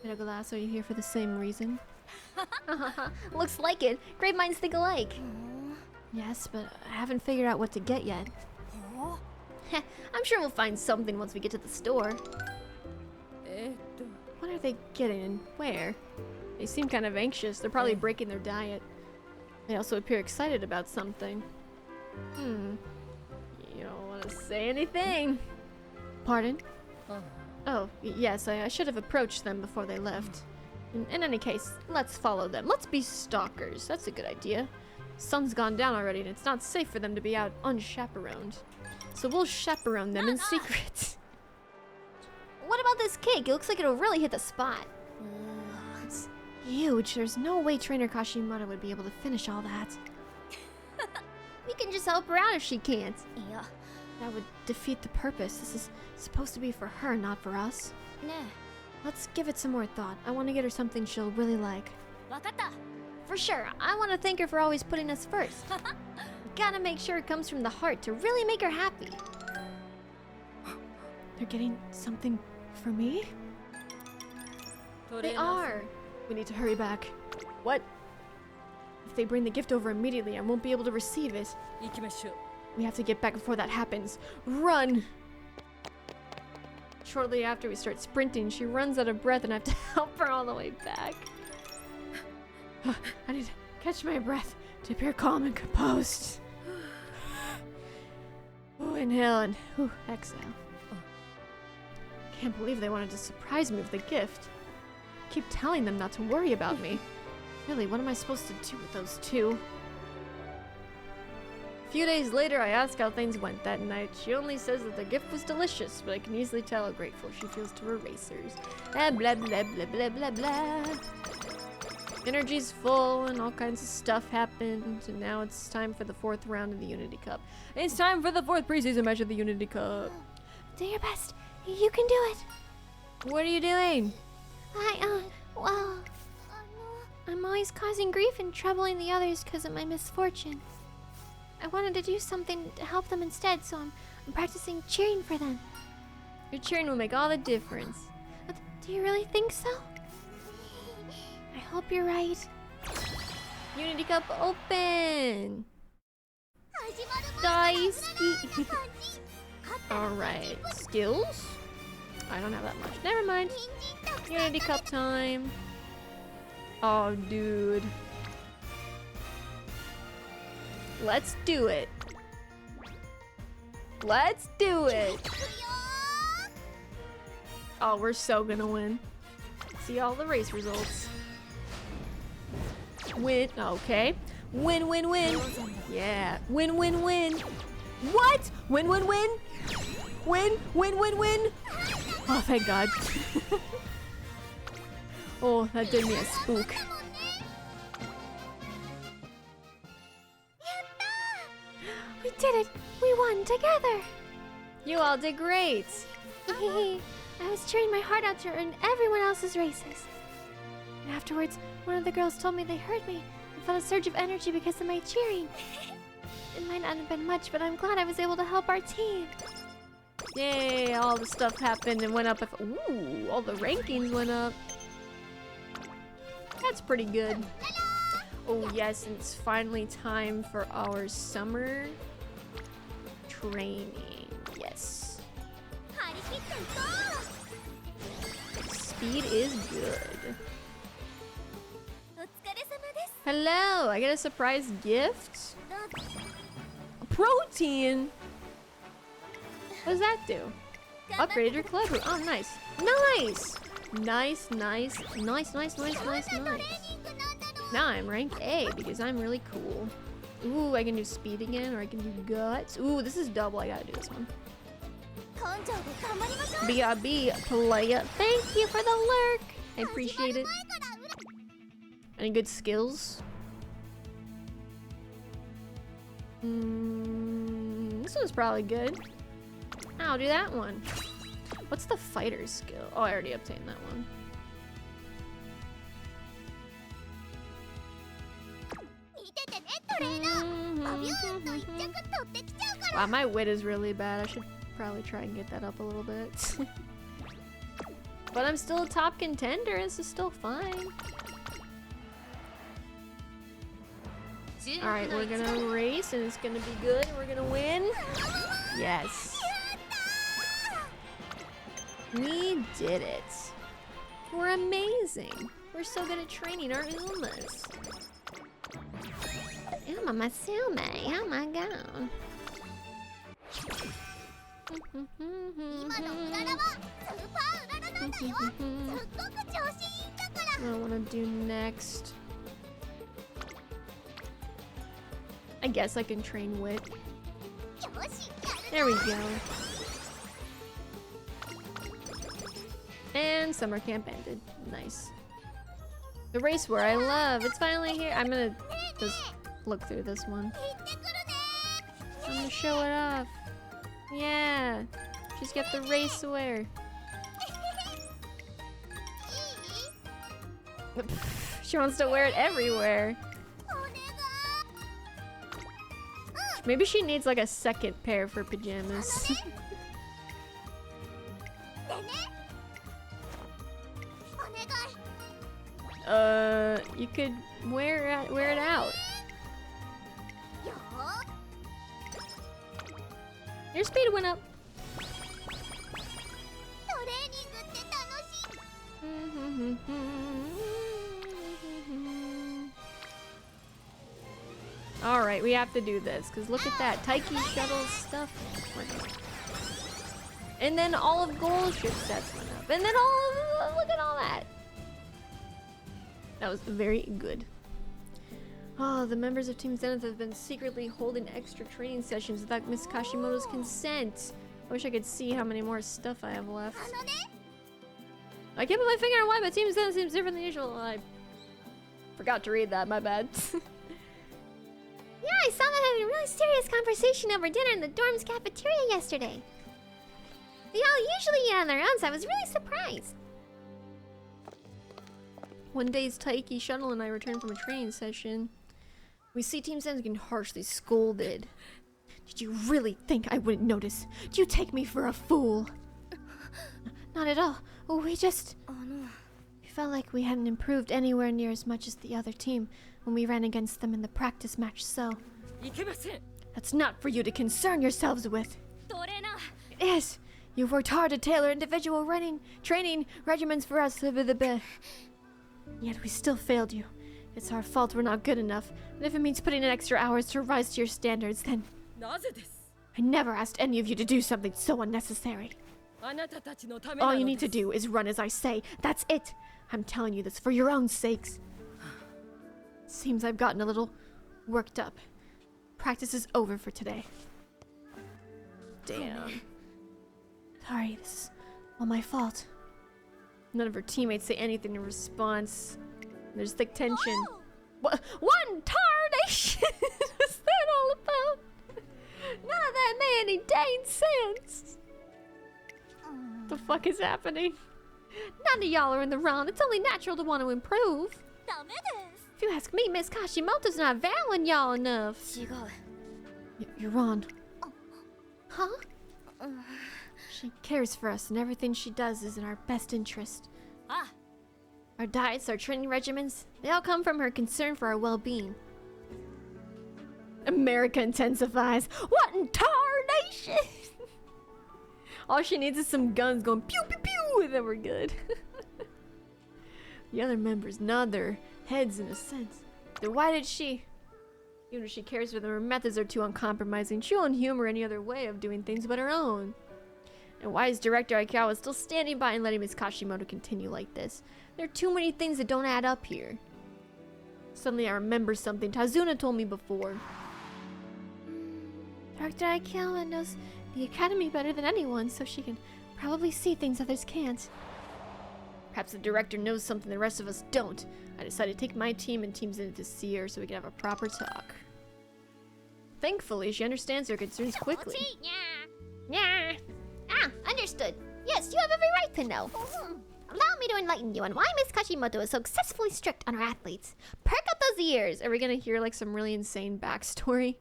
A: Bitter Glass, are you here for the same reason?
C: Looks like it. Great minds think alike.
A: Yes, but I haven't figured out what to get yet.
C: I'm sure we'll find something once we get to the store.
A: What are they getting and where? They seem kind of anxious. They're probably breaking their diet. They also appear excited about something. You don't want to say anything. Pardon? Oh, yes, I should have approached them before they left. In any case, let's follow them. Let's be stalkers. That's a good idea. Sun's gone down already, and it's not safe for them to be out unchaperoned. So we'll chaperone them in secret.
C: What about this cake? It looks like it'll really hit the spot.
A: It's huge. There's no way Trainer Kashimoto would be able to finish all that.
C: We can just help her out if she can't. Yeah.
A: That would defeat the purpose. This is supposed to be for her, not for us.
C: Nah.
A: Let's give it some more thought. I want to get her something she'll really like.
C: For sure. I want to thank her for always putting us first. We gotta make sure it comes from the heart to really make her happy.
A: They're getting something for me? They are. We need to hurry back. What? If they bring the gift over immediately, I won't be able to receive it. We have to get back before that happens. Run! Shortly after we start sprinting, she runs out of breath and I have to help her all the way back. I need to catch my breath to appear calm and composed. Inhale and exhale. Can't believe they wanted to surprise me with the gift. keep telling them not to worry about me. Really, what am I supposed to do with those two? A few days later, I ask how things went that night. She only says that the gift was delicious, but I can easily tell how grateful she feels to her racers. Blah blah blah blah blah blah blah. Energy's full and all kinds of stuff happened, and now it's time for the 4th round of the Unity Cup. It's time for the 4th preseason match of the Unity Cup.
C: Do your best. You can do it.
A: What are you doing?
C: Well, I'm always causing grief and troubling the others because of my misfortune. I wanted to do something to help them instead, so I'm practicing cheering for them.
A: Your cheering will make all the difference.
C: Do you really think so? I hope you're right.
A: Unity Cup open! Dice! Alright, skills? I don't have that much. Never mind. Unity Cup time. Oh, dude. Let's do it. Let's do it. Oh, we're so gonna win. See all the race results. Win. Okay. Win, win, win. Yeah. Win, win, win. What? Win, win, win. Win, win, win, win. Oh, thank God. Oh, that did me a spook.
C: We did it! We won together!
A: You all did great.
C: I was cheering my heart out during everyone else's races. And afterwards, one of the girls told me they heard me and felt a surge of energy because of my cheering. It might not have been much, but I'm glad I was able to help our team.
A: Yay, all the stuff happened and went up. Ooh, all the rankings went up. That's pretty good. Oh yes, and it's finally time for our summer training. Yes. Speed is good. Hello, I get a surprise gift? Protein? What does that do? Upgrade your club room. Oh, nice. Nice! Nice, nice, nice, nice, nice, nice, nice. Now I'm rank A because I'm really cool. Ooh, I can do speed again, or I can do guts. Ooh, this is double. I gotta do this one. BRB, playa. Thank you for the lurk. I appreciate it. Any good skills? This one's probably good. I'll do that one. What's the fighter skill? Oh, I already obtained that one. Wow, my wit is really bad. I should probably try and get that up a little bit. But I'm still a top contender. This is still fine. Alright, we're gonna race and it's gonna be good. We're gonna win. Yes. We did it. We're amazing. We're so good at training our Umas.
C: Umamusume, oh my god.
A: What do I want to do next? I guess I can train wit. There we go. And summer camp ended. Nice. The race where I love. It's finally here. I'm gonna just look through this one. I'm gonna show it off. Yeah. She's got the race wear. She wants to wear it everywhere. Maybe she needs like a second pair for pajamas. You could wear it out. Your speed went up. Alright, we have to do this, because look at that. Taiki shuttle stuff went up. And then all of gold ship sets went up. And then look at all that. That was very good. Oh, the members of Team Zenith have been secretly holding extra training sessions without Miss Kashimoto's consent. I wish I could see how many more stuff I have left. I can't put my finger on why, but Team Zenith seems different than usual. I forgot to read that, my bad.
C: Yeah, I saw them having a really serious conversation over dinner in the dorm's cafeteria yesterday. They all usually eat on their own, so I was really surprised.
A: One day's Taiki Shuttle and I returned from a training session. We see Team Zenith getting harshly scolded. Did you really think I wouldn't notice? Do you take me for a fool? Not at all. We just...
C: Oh no.
A: We felt like we hadn't improved anywhere near as much as the other team when we ran against them in the practice match, so... That's not for you to concern yourselves with. It is. You've worked hard to tailor individual training regimens for us, yet we still failed you. It's our fault we're not good enough, and if it means putting in extra hours to rise to your standards, then... I never asked any of you to do something so unnecessary. All you need to do is run as I say. That's it. I'm telling you this for your own sakes. Seems I've gotten a little worked up. Practice is over for today. Damn. Sorry, this is all my fault. None of her teammates say anything in response. There's thick tension. What? One tarnation! What's that all about? None of that made any dang sense. The fuck is happening? None of y'all are in the wrong. It's only natural to want to improve. If you ask me, Miss Kashimoto's not valuing y'all enough. You're wrong.
C: Huh?
A: She cares for us, and everything she does is in our best interest. Our diets, our training regimens, they all come from her concern for our well-being. America intensifies. What in tarnation? All she needs is some guns going pew pew pew, and then we're good. The other members nod their heads in a sense. Then why did she? Even if she cares for them, her methods are too uncompromising. She won't humor any other way of doing things but her own. And why is Director Aikawa still standing by and letting Miss Kashimoto continue like this? There are too many things that don't add up here. Suddenly I remember something Tazuna told me before. Director Aikawa knows the academy better than anyone, so she can probably see things others can't. Perhaps the director knows something the rest of us don't. I decided to take my team and Team Zenith to see her so we can have a proper talk. Thankfully, she understands her concerns quickly.
C: Yeah. Ah, understood. Yes, you have every right to know. Allow me to enlighten you on why Miss Kashimoto is so successfully strict on her athletes. Perk up those ears.
A: Are we gonna hear like some really insane backstory?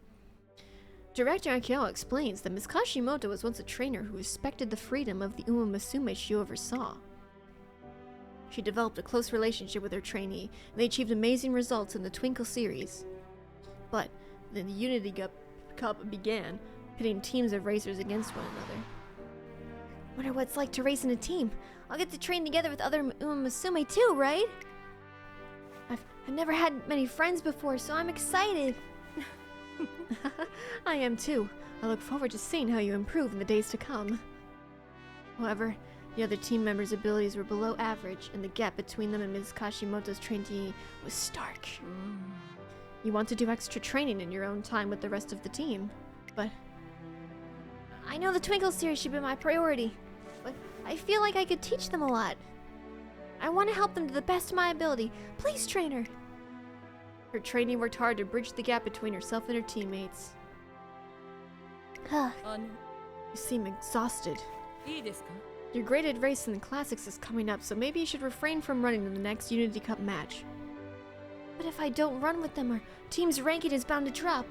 A: Director Aikawa explains that Miss Kashimoto was once a trainer who respected the freedom of the Umamusume she oversaw. She developed a close relationship with her trainee, and they achieved amazing results in the Twinkle series. But then the Unity Cup began, pitting teams of racers against one another. Wonder what it's like to race in a team. I'll get to train together with other Umamusume too, right? I've never had many friends before, so I'm excited. I am too. I look forward to seeing how you improve in the days to come. However, the other team members' abilities were below average, and the gap between them and Ms. Kashimoto's trainee was stark. You want to do extra training in your own time with the rest of the team, but... I know the Twinkle series should be my priority, but I feel like I could teach them a lot. I want to help them to the best of my ability. Please, trainer! Her trainee worked hard to bridge the gap between herself and her teammates. You seem exhausted. Your graded race in the Classics is coming up, so maybe you should refrain from running in the next Unity Cup match. But if I don't run with them, our team's ranking is bound to drop.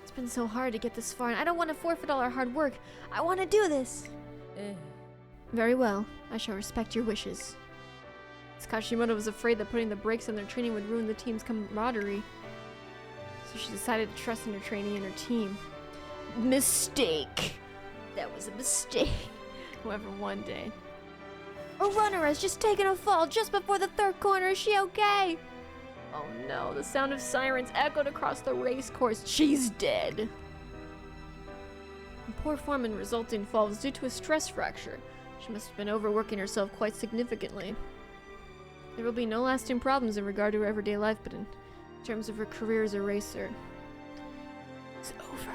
A: It's been so hard to get this far, and I don't want to forfeit all our hard work. I want to do this. Very well. I shall respect your wishes. Miss Kashimoto was afraid that putting the brakes on their training would ruin the team's camaraderie. So she decided to trust in her trainee and her team. Mistake! That was a mistake. However, one day... A runner has just taken a fall just before the third corner. Is she okay? Oh no, the sound of sirens echoed across the race course. She's dead. The poor form and resulting fall was due to a stress fracture. She must have been overworking herself quite significantly. There will be no lasting problems in regard to her everyday life, but in terms of her career as a racer, it's over.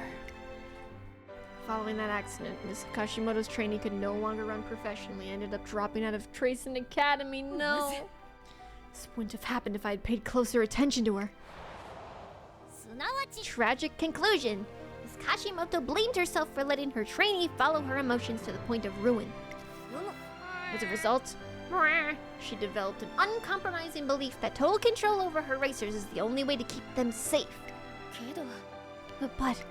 A: Following that accident, Miss Kashimoto's trainee could no longer run professionally, ended up dropping out of Tracing Academy. No! This wouldn't have happened if I had paid closer attention to her.
C: Tragic conclusion. Miss Kashimoto blamed herself for letting her trainee follow her emotions to the point of ruin. As a result, she developed an uncompromising belief that total control over her racers is the only way to keep them safe. But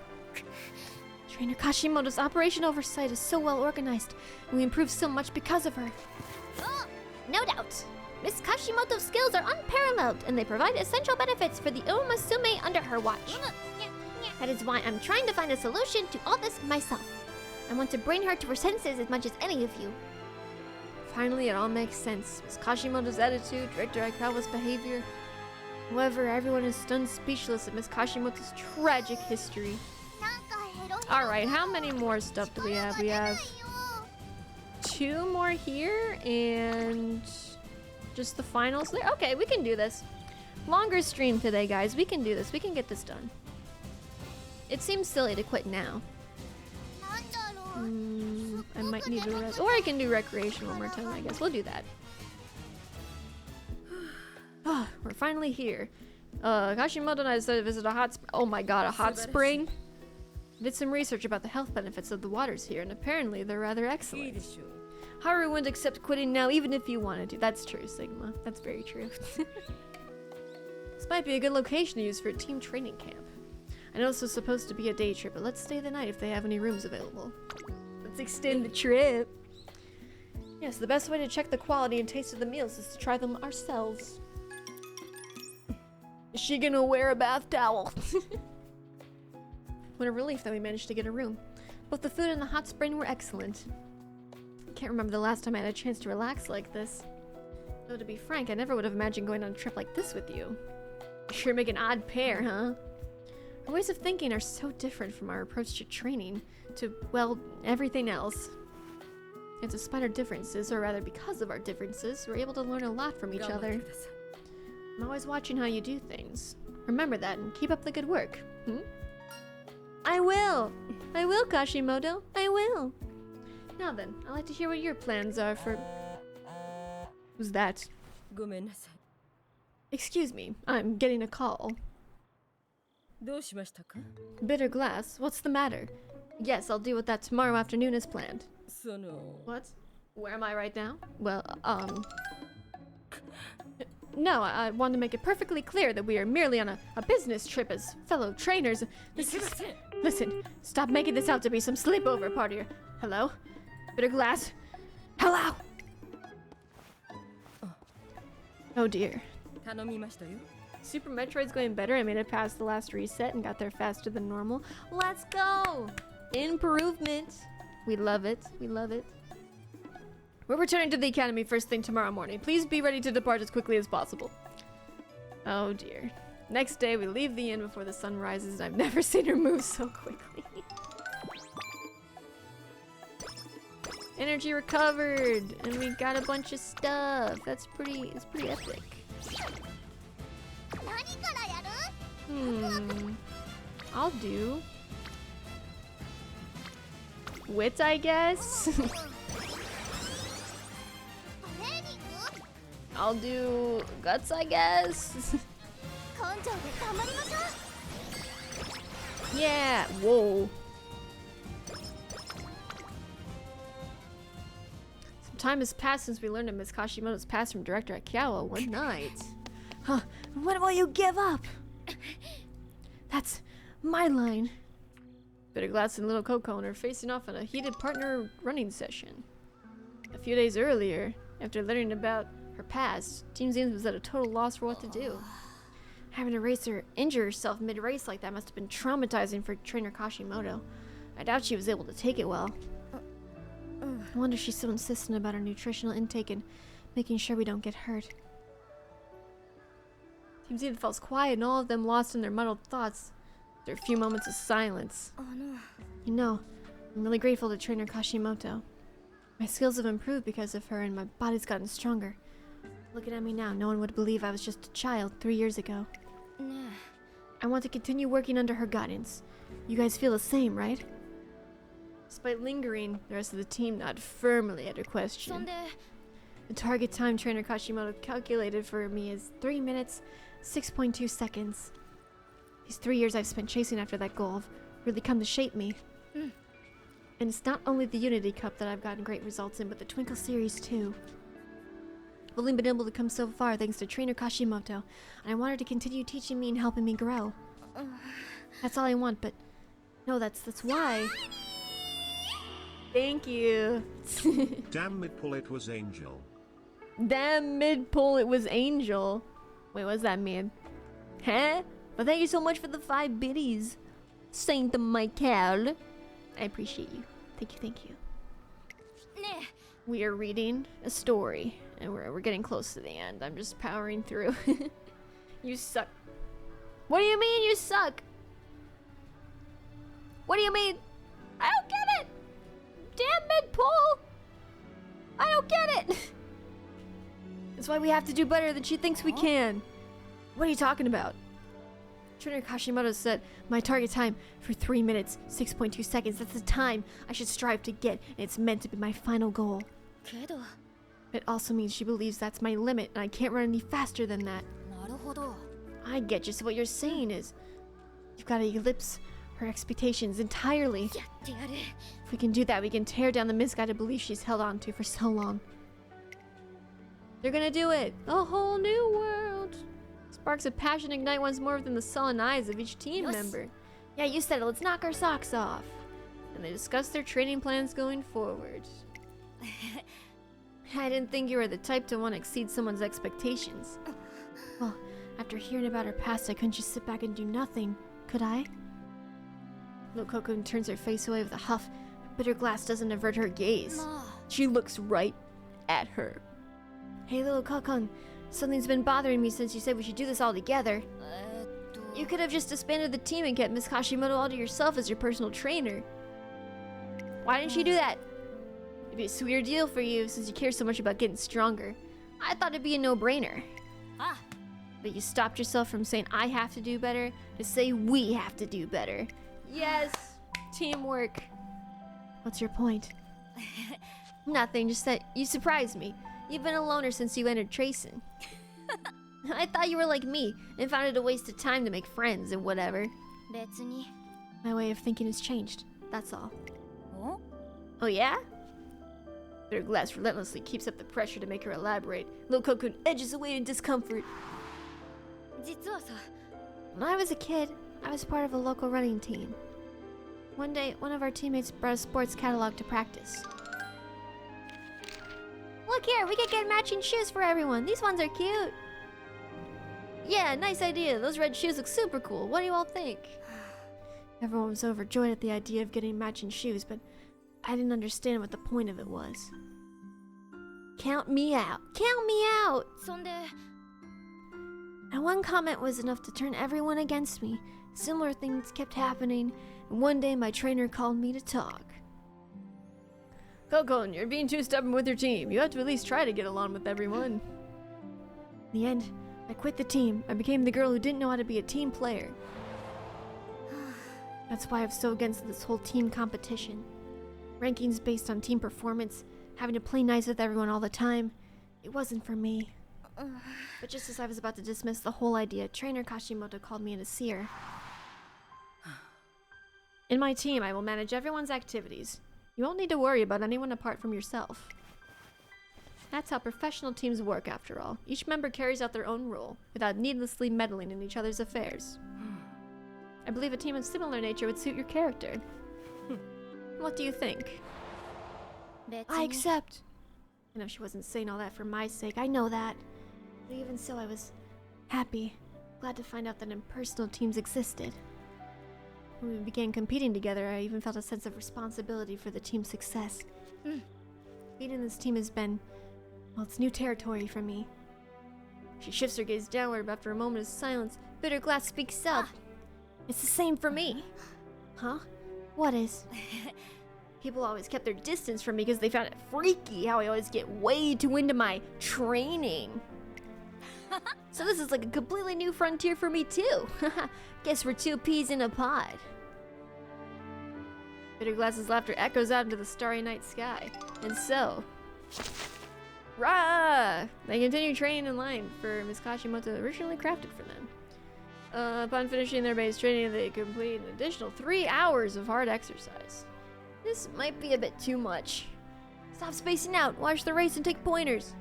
C: Trainer Kashimoto's operation oversight is so well organized, and we improved so much because of her. No doubt. Miss Kashimoto's skills are unparalleled, and they provide essential benefits for the Umamusume under her watch. That is why I'm trying to find a solution to all this myself. I want to bring her to her senses as much as any of you.
A: Finally, it all makes sense. Miss Kashimoto's attitude, Director Aikawa's behavior. However, everyone is stunned speechless at Miss Kashimoto's tragic history. Alright, how many more stuff do we have? We have 2 more here, and just the finals there. Okay, we can do this. Longer stream today, guys. We can do this. We can get this done. It seems silly to quit now. I might need to rest. Or I can do recreation one more time, I guess. We'll do that. Oh, we're finally here. Kashimoto and I decided to visit a hot spring. Oh my god, a hot spring? Did some research about the health benefits of the waters here, and apparently they're rather excellent. Haru wouldn't accept quitting now, even if you wanted to. That's true, Sigma. That's very true. This might be a good location to use for a team training camp. I know this was supposed to be a day trip, but let's stay the night if they have any rooms available. Let's extend the trip. Yes, the best way to check the quality and taste of the meals is to try them ourselves. Is she gonna wear a bath towel? What a relief that we managed to get a room. Both the food and the hot spring were excellent. I can't remember the last time I had a chance to relax like this. Though to be frank, I never would have imagined going on a trip like this with you. Sure make an odd pair, huh? Our ways of thinking are so different from our approach to training, to, well, everything else. And despite our differences, or rather because of our differences, we're able to learn a lot from each other. I'm always watching how you do things. Remember that and keep up the good work. I will! I will, Kashimoto! I will! Now then, I'd like to hear what your plans are for... Who's that? Excuse me, I'm getting a call. Bitter glass? What's the matter? Yes, I'll deal with that tomorrow afternoon as planned. What? Where am I right now? Well, no, I want to make it perfectly clear that we are merely on a business trip as fellow trainers. Listen, stop making this out to be some sleepover party. Hello? Bitter glass? Hello? Oh dear. Super Metroid's going better. I made it past the last reset and got there faster than normal. Let's go! Improvement. We love it. We love it. We're returning to the academy first thing tomorrow morning. Please be ready to depart as quickly as possible. Oh dear. Next day, we leave the inn before the sun rises, and I've never seen her move so quickly. Energy recovered, and we got a bunch of stuff. It's pretty epic. I'll do wit, I guess. I'll do guts, I guess. Yeah, whoa. Some time has passed since we learned of Miss Kashimoto's past from Director Aikawa one night. Huh, when will you give up? That's my line. Bitter Glass and Little Coco are facing off on a heated partner running session. A few days earlier, after learning about her past, Team Zane was at a total loss for what to do. Having a racer injure herself mid-race like that must have been traumatizing for Trainer Kashimoto. I doubt she was able to take it well. I wonder she's so insistent about her nutritional intake and making sure we don't get hurt. Team Zane falls quiet and all of them lost in their muddled thoughts. There are a few moments of silence.
C: Oh no.
A: You know, I'm really grateful to Trainer Kashimoto. My skills have improved because of her and my body's gotten stronger. Looking at me now, no one would believe I was just a child 3 years ago. I want to continue working under her guidance. You guys feel the same, right? Despite lingering, the rest of the team nodded firmly at her question. The target time trainer Kashimoto calculated for me is 3 minutes, 6.2 seconds. These 3 years I've spent chasing after that goal have really come to shape me. And it's not only the Unity Cup that I've gotten great results in, but the Twinkle Series too. I've only been able to come so far thanks to trainer Kashimoto, and I want her to continue teaching me and helping me grow. That's all I want, but no, that's why. Thank you.
B: Damn mid-pull, it was Angel.
A: Damn mid-pull, it was Angel. Wait, what's that mean? Huh? Well, thank you so much for the 5 biddies, Saint Michael. I appreciate you. Thank you. We are reading a story, and we're getting close to the end. I'm just powering through. You suck. What do you mean you suck? What do you mean? I don't get it. Damn mid-pull. I don't get it. That's why we have to do better than she thinks we can. What are you talking about? Trainer Kashimoto said my target time for 3 minutes, 6.2 seconds. That's the time I should strive to get, and it's meant to be my final goal. It also means she believes that's my limit, and I can't run any faster than that. I get you, so what you're saying is you've got to ellipse her expectations entirely. If we can do that, we can tear down the misguided belief she's held on to for so long. They're gonna do it! A whole new world! Sparks of passion ignite once more within the sullen eyes of each team member. Yeah, you said it, let's knock our socks off. And they discuss their training plans going forward. I didn't think you were the type to want to exceed someone's expectations. Well, after hearing about her past, I couldn't just sit back and do nothing, could I? Little Cocoon turns her face away with a huff, but her glass doesn't avert her gaze. She looks right at her. Hey, little Cocoon, something's been bothering me since you said we should do this all together. You could have just disbanded the team and kept Miss Kashimoto all to yourself as your personal trainer. Why didn't you do that? It'd be a sweeter deal for you since you care so much about getting stronger. I thought it'd be a no-brainer. But you stopped yourself from saying I have to do better to say we have to do better. Yes! Teamwork. What's your point? Nothing, just that you surprised me. You've been a loner since you entered Tracing. I thought you were like me and found it a waste of time to make friends and whatever. My way of thinking has changed, that's all. Oh yeah? But her glass relentlessly keeps up the pressure to make her elaborate. Little Cocoon edges away in discomfort. When I was a kid, I was part of a local running team. One day, one of our teammates brought a sports catalog to practice. Look here, we could get matching shoes for everyone. These ones are cute. Yeah, nice idea. Those red shoes look super cool. What do you all think? Everyone was overjoyed at the idea of getting matching shoes, but I didn't understand what the point of it was. Count me out. Count me out! And one comment was enough to turn everyone against me. Similar things kept happening, and one day my trainer called me to talk. Cocoon, you're being too stubborn with your team. You have to at least try to get along with everyone. In the end, I quit the team. I became the girl who didn't know how to be a team player. That's why I'm so against this whole team competition. Rankings based on team performance, having to play nice with everyone all the time. It wasn't for me. But just as I was about to dismiss the whole idea, trainer Kashimoto called me in to see her. In my team, I will manage everyone's activities. You won't need to worry about anyone apart from yourself. That's how professional teams work, after all. Each member carries out their own role, without needlessly meddling in each other's affairs. I believe a team of similar nature would suit your character. What do you think? I accept. I know she wasn't saying all that for my sake, I know that. But even so, I was happy, glad to find out that impersonal teams existed. When we began competing together, I even felt a sense of responsibility for the team's success. Leading this team has been, well, it's new territory for me. She shifts her gaze downward, but after a moment of silence, Bitter Glass speaks up. It's the same for me. Huh? What is? People always kept their distance from me because they found it freaky how I always get way too into my training. So this is like a completely new frontier for me too. Guess we're two peas in a pod. Bitterglass's laughter echoes out into the starry night sky. And so... Rah! They continue training in line for Ms. Kashimoto originally crafted for them. Upon finishing their base training, they complete an additional 3 hours of hard exercise. This might be a bit too much. Stop spacing out, watch the race and take pointers.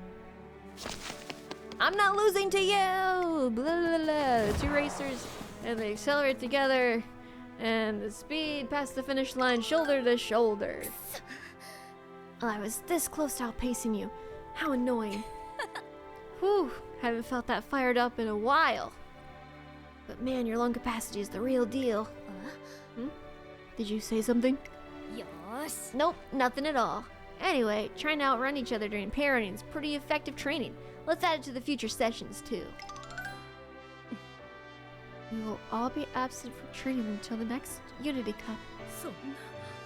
A: I'm not losing to you! Blah, blah, blah. The two racers, and they accelerate together, and the speed past the finish line shoulder to shoulder. Oh, I was this close to outpacing you. How annoying. Whew, haven't felt that fired up in a while. But man, your lung capacity is the real deal. Hmm? Did you say something?
C: Yes.
A: Nope, nothing at all. Anyway, trying to outrun each other during pair running is pretty effective training. Let's add it to the future sessions too. We will all be absent from training until the next Unity Cup.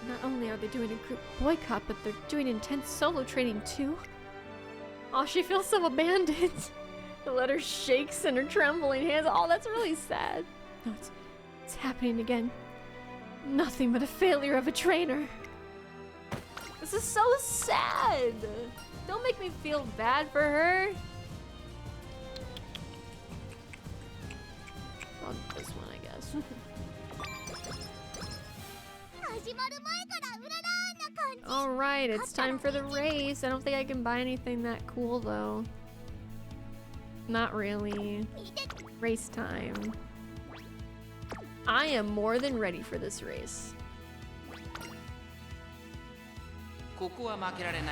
A: Not only are they doing a group boycott, but they're doing intense solo training too. Oh, she feels so abandoned. The letter shakes in her trembling hands. Oh, that's really sad. No, it's happening again. Nothing but a failure of a trainer. This is so sad. Don't make me feel bad for her. I'll do this one, I guess. Alright, it's time for the race. I don't think I can buy anything that cool though. Not really. Race time. I am more than ready for this race.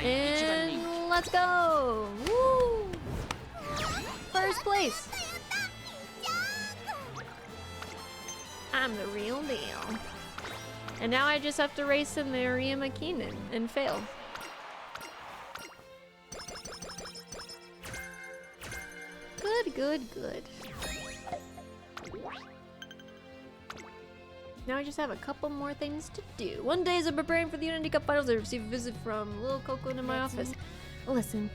A: And let's go! Woo! First place! I'm the real deal. And now I just have to race in the Arima Keenan and fail. Good, good, good. Now I just have a couple more things to do. One day as I'm preparing for the Unity Cup Finals, I receive a visit from Lil Coco to my office. Listen,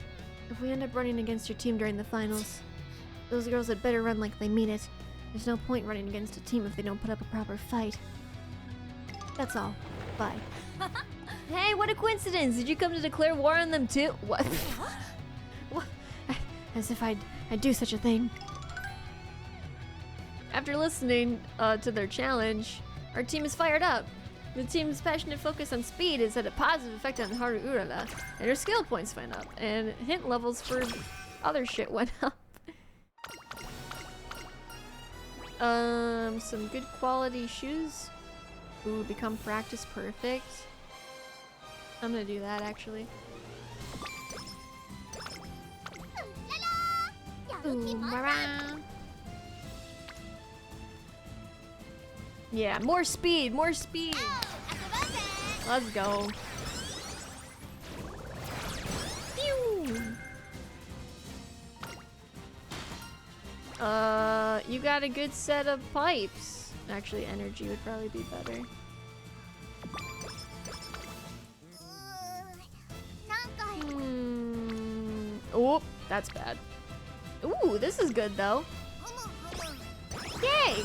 A: if we end up running against your team during the finals, those girls had better run like they mean it. There's no point running against a team if they don't put up a proper fight. That's all. Bye. Hey, what a coincidence! Did you come to declare war on them too? What? What? As if I'd do such a thing. After listening to their challenge, our team is fired up. The team's passionate focus on speed has had a positive effect on Haru Urara, and her skill points went up, and hint levels for other shit went up. Some good quality shoes. Ooh, become practice perfect. I'm gonna do that actually. Ooh, yeah, more speed, more speed. Let's go. Pew. You got a good set of pipes. Actually, energy would probably be better. Oh, that's bad. Ooh, this is good though. Yay!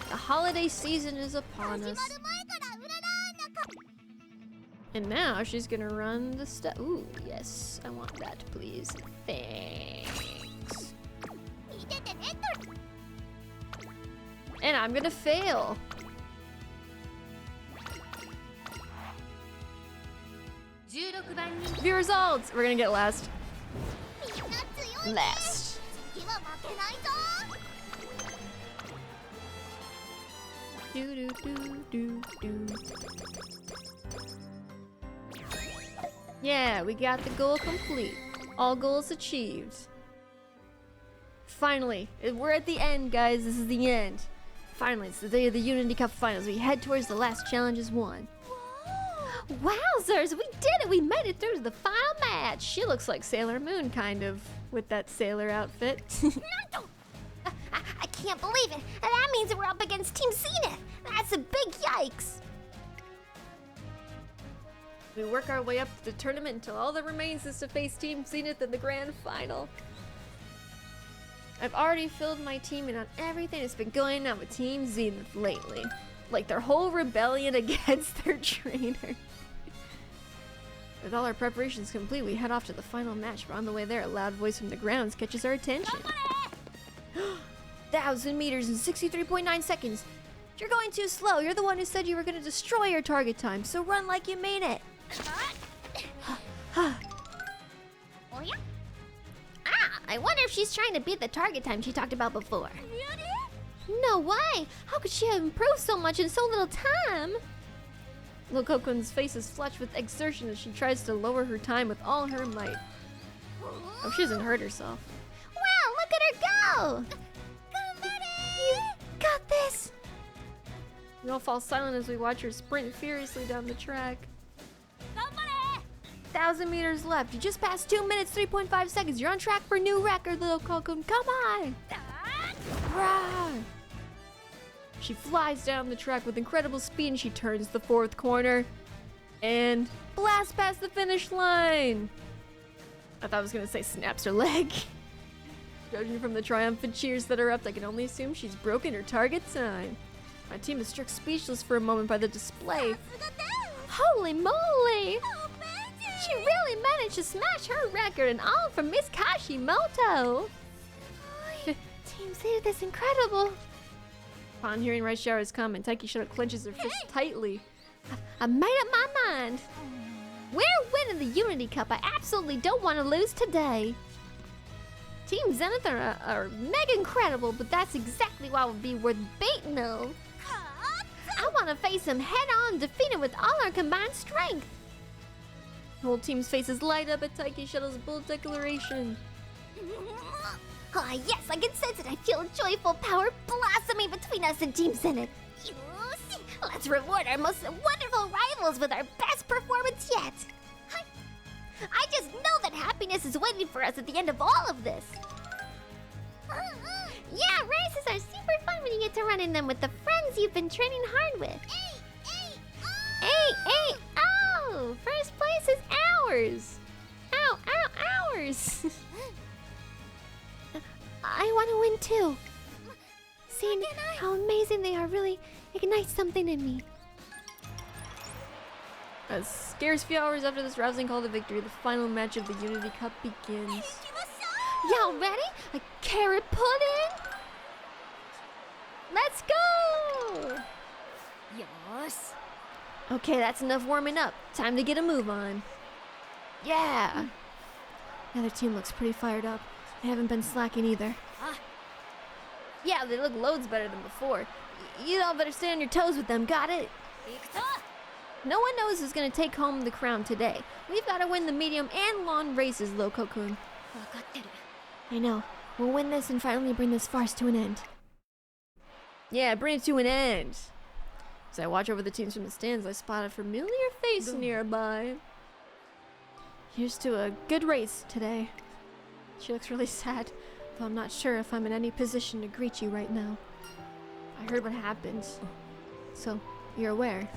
A: The holiday season is upon us. And now she's gonna run the stuff. Ooh, yes, I want that, please. Thanks. And I'm gonna fail. View results! We're gonna get last. Last. Do do do do do. Yeah, we got the goal complete. All goals achieved. Finally, we're at the end, guys. This is the end. Finally, it's the day of the Unity Cup Finals. We head towards the last challenge as one. Wowzers, we did it! We made it through to the final match! She looks like Sailor Moon, kind of, with that sailor outfit.
C: I can't believe it! And that means that we're up against Team Zenith! That's a big yikes!
A: We work our way up to the tournament until all that remains is to face Team Zenith in the grand final. I've already filled my team in on everything that's been going on with Team Zenith lately. Like their whole rebellion against their trainer. With all our preparations complete, we head off to the final match, but on the way there, a loud voice from the grounds catches our attention. 1,000 meters in 63.9 seconds. You're going too slow. You're the one who said you were going to destroy your target time, so run like you mean it.
C: Oh yeah? I wonder if she's trying to beat the target time she talked about before. No way! How could she have improved so much in so little time?
A: Lokokun's face is flushed with exertion as she tries to lower her time with all her might. Hope she doesn't hurt herself.
C: Wow, look at her go! You got this!
A: We all fall silent as we watch her sprint furiously down the track. 1,000 meters left. You just passed 2 minutes, 3.5 seconds. You're on track for a new record, little Kokun. Come on! Rah! She flies down the track with incredible speed and she turns the fourth corner and blasts past the finish line. I thought I was gonna say snaps her leg. Judging from the triumphant cheers that are up, I can only assume she's broken her target time. My team is struck speechless for a moment by the display.
C: Holy moly! She really managed to smash her record, and all from Miss Kashimoto! Team Zenith is incredible!
A: Upon hearing Raisharo's comment, Taiki Shadow clenches her fist tightly.
C: I made up my mind! We're winning the Unity Cup. I absolutely don't want to lose today. Team Zenith are mega incredible, but that's exactly why it would be worth beating them. I want to face them head on, defeat them with all our combined strength.
A: The whole team's faces light up at Taiki Shadow's bold declaration.
C: Ah, yes, I can sense it. I feel a joyful power blossoming between us and Team Zenith. Let's reward our most wonderful rivals with our best performance yet. I just know that happiness is waiting for us at the end of all of this. Yeah, races are super fun when you get to run in them with the friends you've been training hard with. Hey, oh! First place is ours! Ow, ours! I want to win too. Seeing how amazing they are really ignites something in me.
A: A scarce few hours after this rousing call to victory, the final match of the Unity Cup begins.
C: Y'all ready? A carrot pudding? Let's go!
A: Yes. Okay, that's enough warming up. Time to get a move on. Yeah. The other team looks pretty fired up. They haven't been slacking either. Yeah, they look loads better than before. You all better stay on your toes with them, got it? No one knows who's gonna take home the crown today. We've gotta win the medium and long races, Lokokun. I know. We'll win this and finally bring this farce to an end. Yeah, bring it to an end. As I watch over the teams from the stands, I spot a familiar face nearby. Here's to a good race today. She looks really sad, though I'm not sure if I'm in any position to greet you right now. I heard what happened, so you're aware.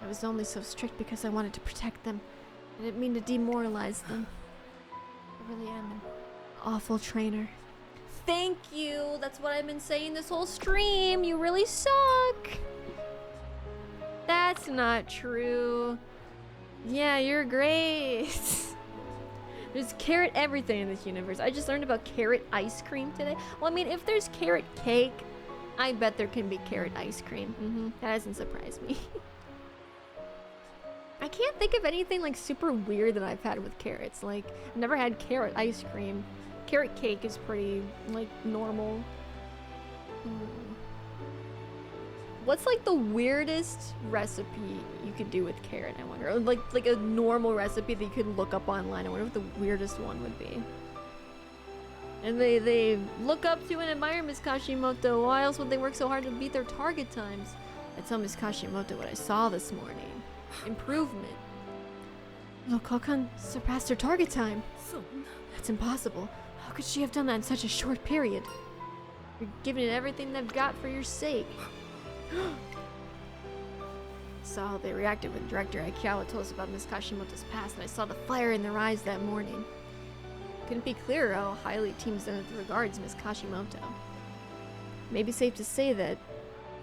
A: I was only so strict because I wanted to protect them. I didn't mean to demoralize them. I really am an awful trainer. Thank you! That's what I've been saying this whole stream! You really suck! That's not true. Yeah, you're great. There's carrot everything in this universe. I just learned about carrot ice cream today. Well, I mean, if there's carrot cake, I bet there can be carrot ice cream. That doesn't surprise me. I can't think of anything like super weird that I've had with carrots. Like, I've never had carrot ice cream. Carrot cake is pretty, like, normal. What's like the weirdest recipe you could do with carrot, I wonder? Or like a normal recipe that you could look up online. I wonder what the weirdest one would be. And they look up to and admire Miss Kashimoto. Why else would they work so hard to beat their target times? I tell Miss Kashimoto what I saw this morning. Improvement. Lokokun surpassed her target time. That's impossible. How could she have done that in such a short period? You're giving it everything they've got for your sake. Saw how they reacted when Director Aikawa told us about Miss Kashimoto's past, and I saw the fire in their eyes that morning. Couldn't be clearer how highly Team Zenith regards Miss Kashimoto. Maybe safe to say that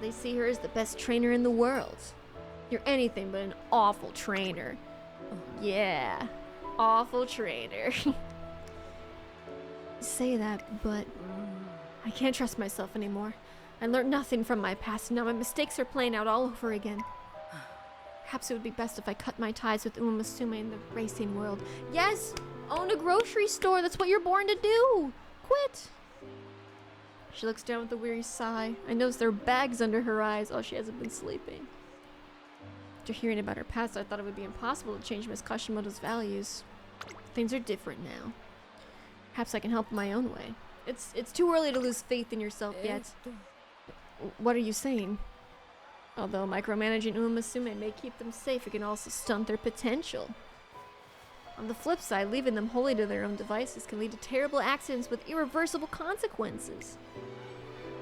A: they see her as the best trainer in the world. You're anything but an awful trainer. Oh, yeah, awful trainer. Say that, but I can't trust myself anymore. I learned nothing from my past, and now my mistakes are playing out all over again. Perhaps it would be best if I cut my ties with Umamusume in the racing world. Yes! Own a grocery store! That's what you're born to do! Quit! She looks down with a weary sigh. I notice there are bags under her eyes. Oh, she hasn't been sleeping. After hearing about her past, I thought it would be impossible to change Miss Kashimoto's values. Things are different now. Perhaps I can help in my own way. It's too early to lose faith in yourself yet. What are you saying? Although micromanaging Umamusume may keep them safe, it can also stunt their potential. On the flip side, leaving them wholly to their own devices can lead to terrible accidents with irreversible consequences.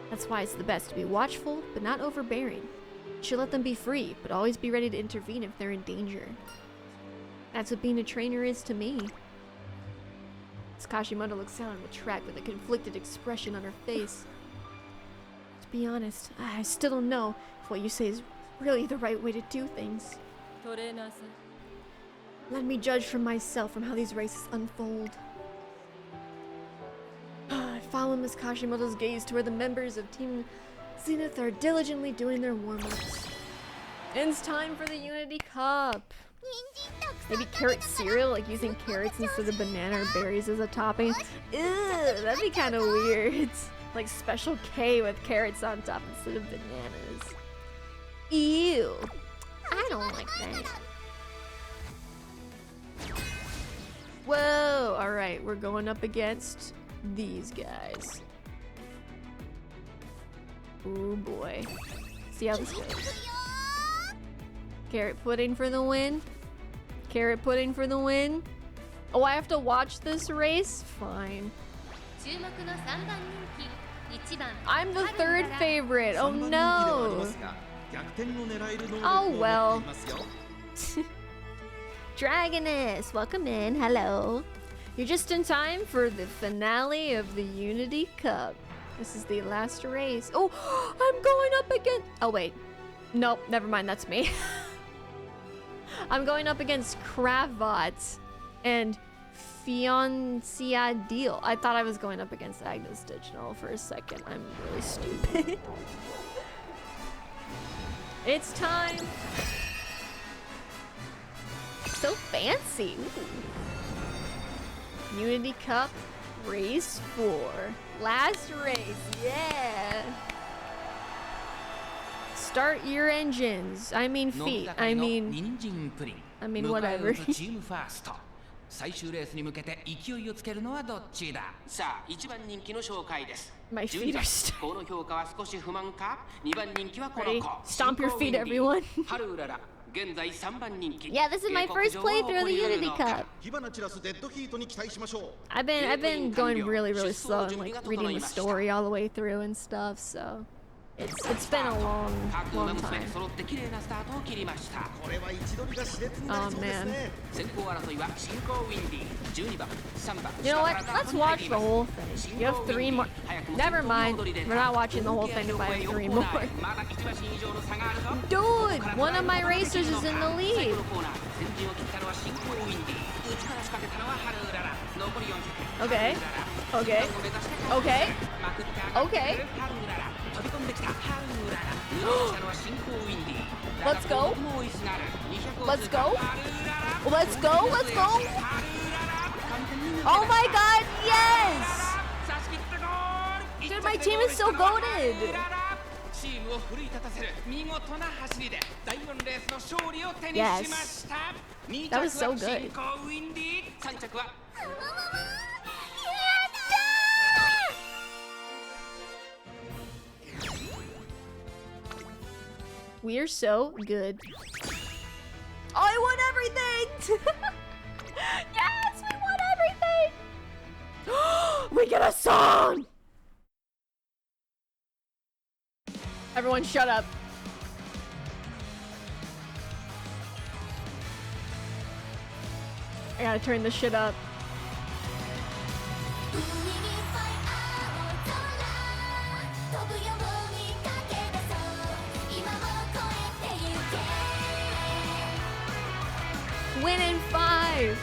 A: That's why it's the best to be watchful, but not overbearing. You should let them be free, but always be ready to intervene if they're in danger. That's what being a trainer is to me. Miss Kashimoto looks down on the track with a conflicted expression on her face. To be honest, I still don't know if what you say is really the right way to do things. Let me judge for myself from how these races unfold. I follow Miss Kashimoto's gaze to where the members of Team Zenith are diligently doing their warm-ups. It's time for the Unity Cup. Maybe carrot cereal, like using carrots instead of banana or berries as a topping. Ew, that'd be kind of weird. Like Special K with carrots on top instead of bananas. Ew. I don't like that. Whoa, alright, we're going up against these guys. Oh boy. See how this goes. Carrot pudding for the win. Carrot pudding for the win. Oh, I have to watch this race? Fine. I'm the third favorite. Oh no. Oh well. Dragoness, welcome in. Hello. You're just in time for the finale of the Unity Cup. This is the last race. Oh, I'm going up again. Oh wait. Nope, never mind. That's me. I'm going up against Cravat and Fiancia Deal. I thought I was going up against Agnes Digital for a second. I'm really stupid. It's time. So fancy. Ooh. Unity Cup Race 4. Last race, yeah. Start your engines. I mean feet. I mean whatever.
E: 最終レースに向けて勢いをつけるのはどっちだ。さあ、1番人気の紹介です。
A: My feet are stuck.
E: この評価は少し不満か。2番人気はこの子。
A: Stomp your feet, everyone.
E: ハルウララ。現在3番人気。
A: Yeah, this is my first playthrough of the Unity Cup. I've been going really slow and like reading the story all the way through and stuff, so it's been a long time. Oh man. You know what? Let's watch the whole thing. You have 3 more. Never mind. We're not watching the whole thing if I have 3 more. Dude, one of my racers is in the lead. Okay. Let's go. Oh my god, yes! Dude, my team is so goated. Yes. That was so good. We're so good. Oh, I won everything! Yes, we won everything! We get a song! Everyone shut up. I gotta turn this shit up. Win in 5.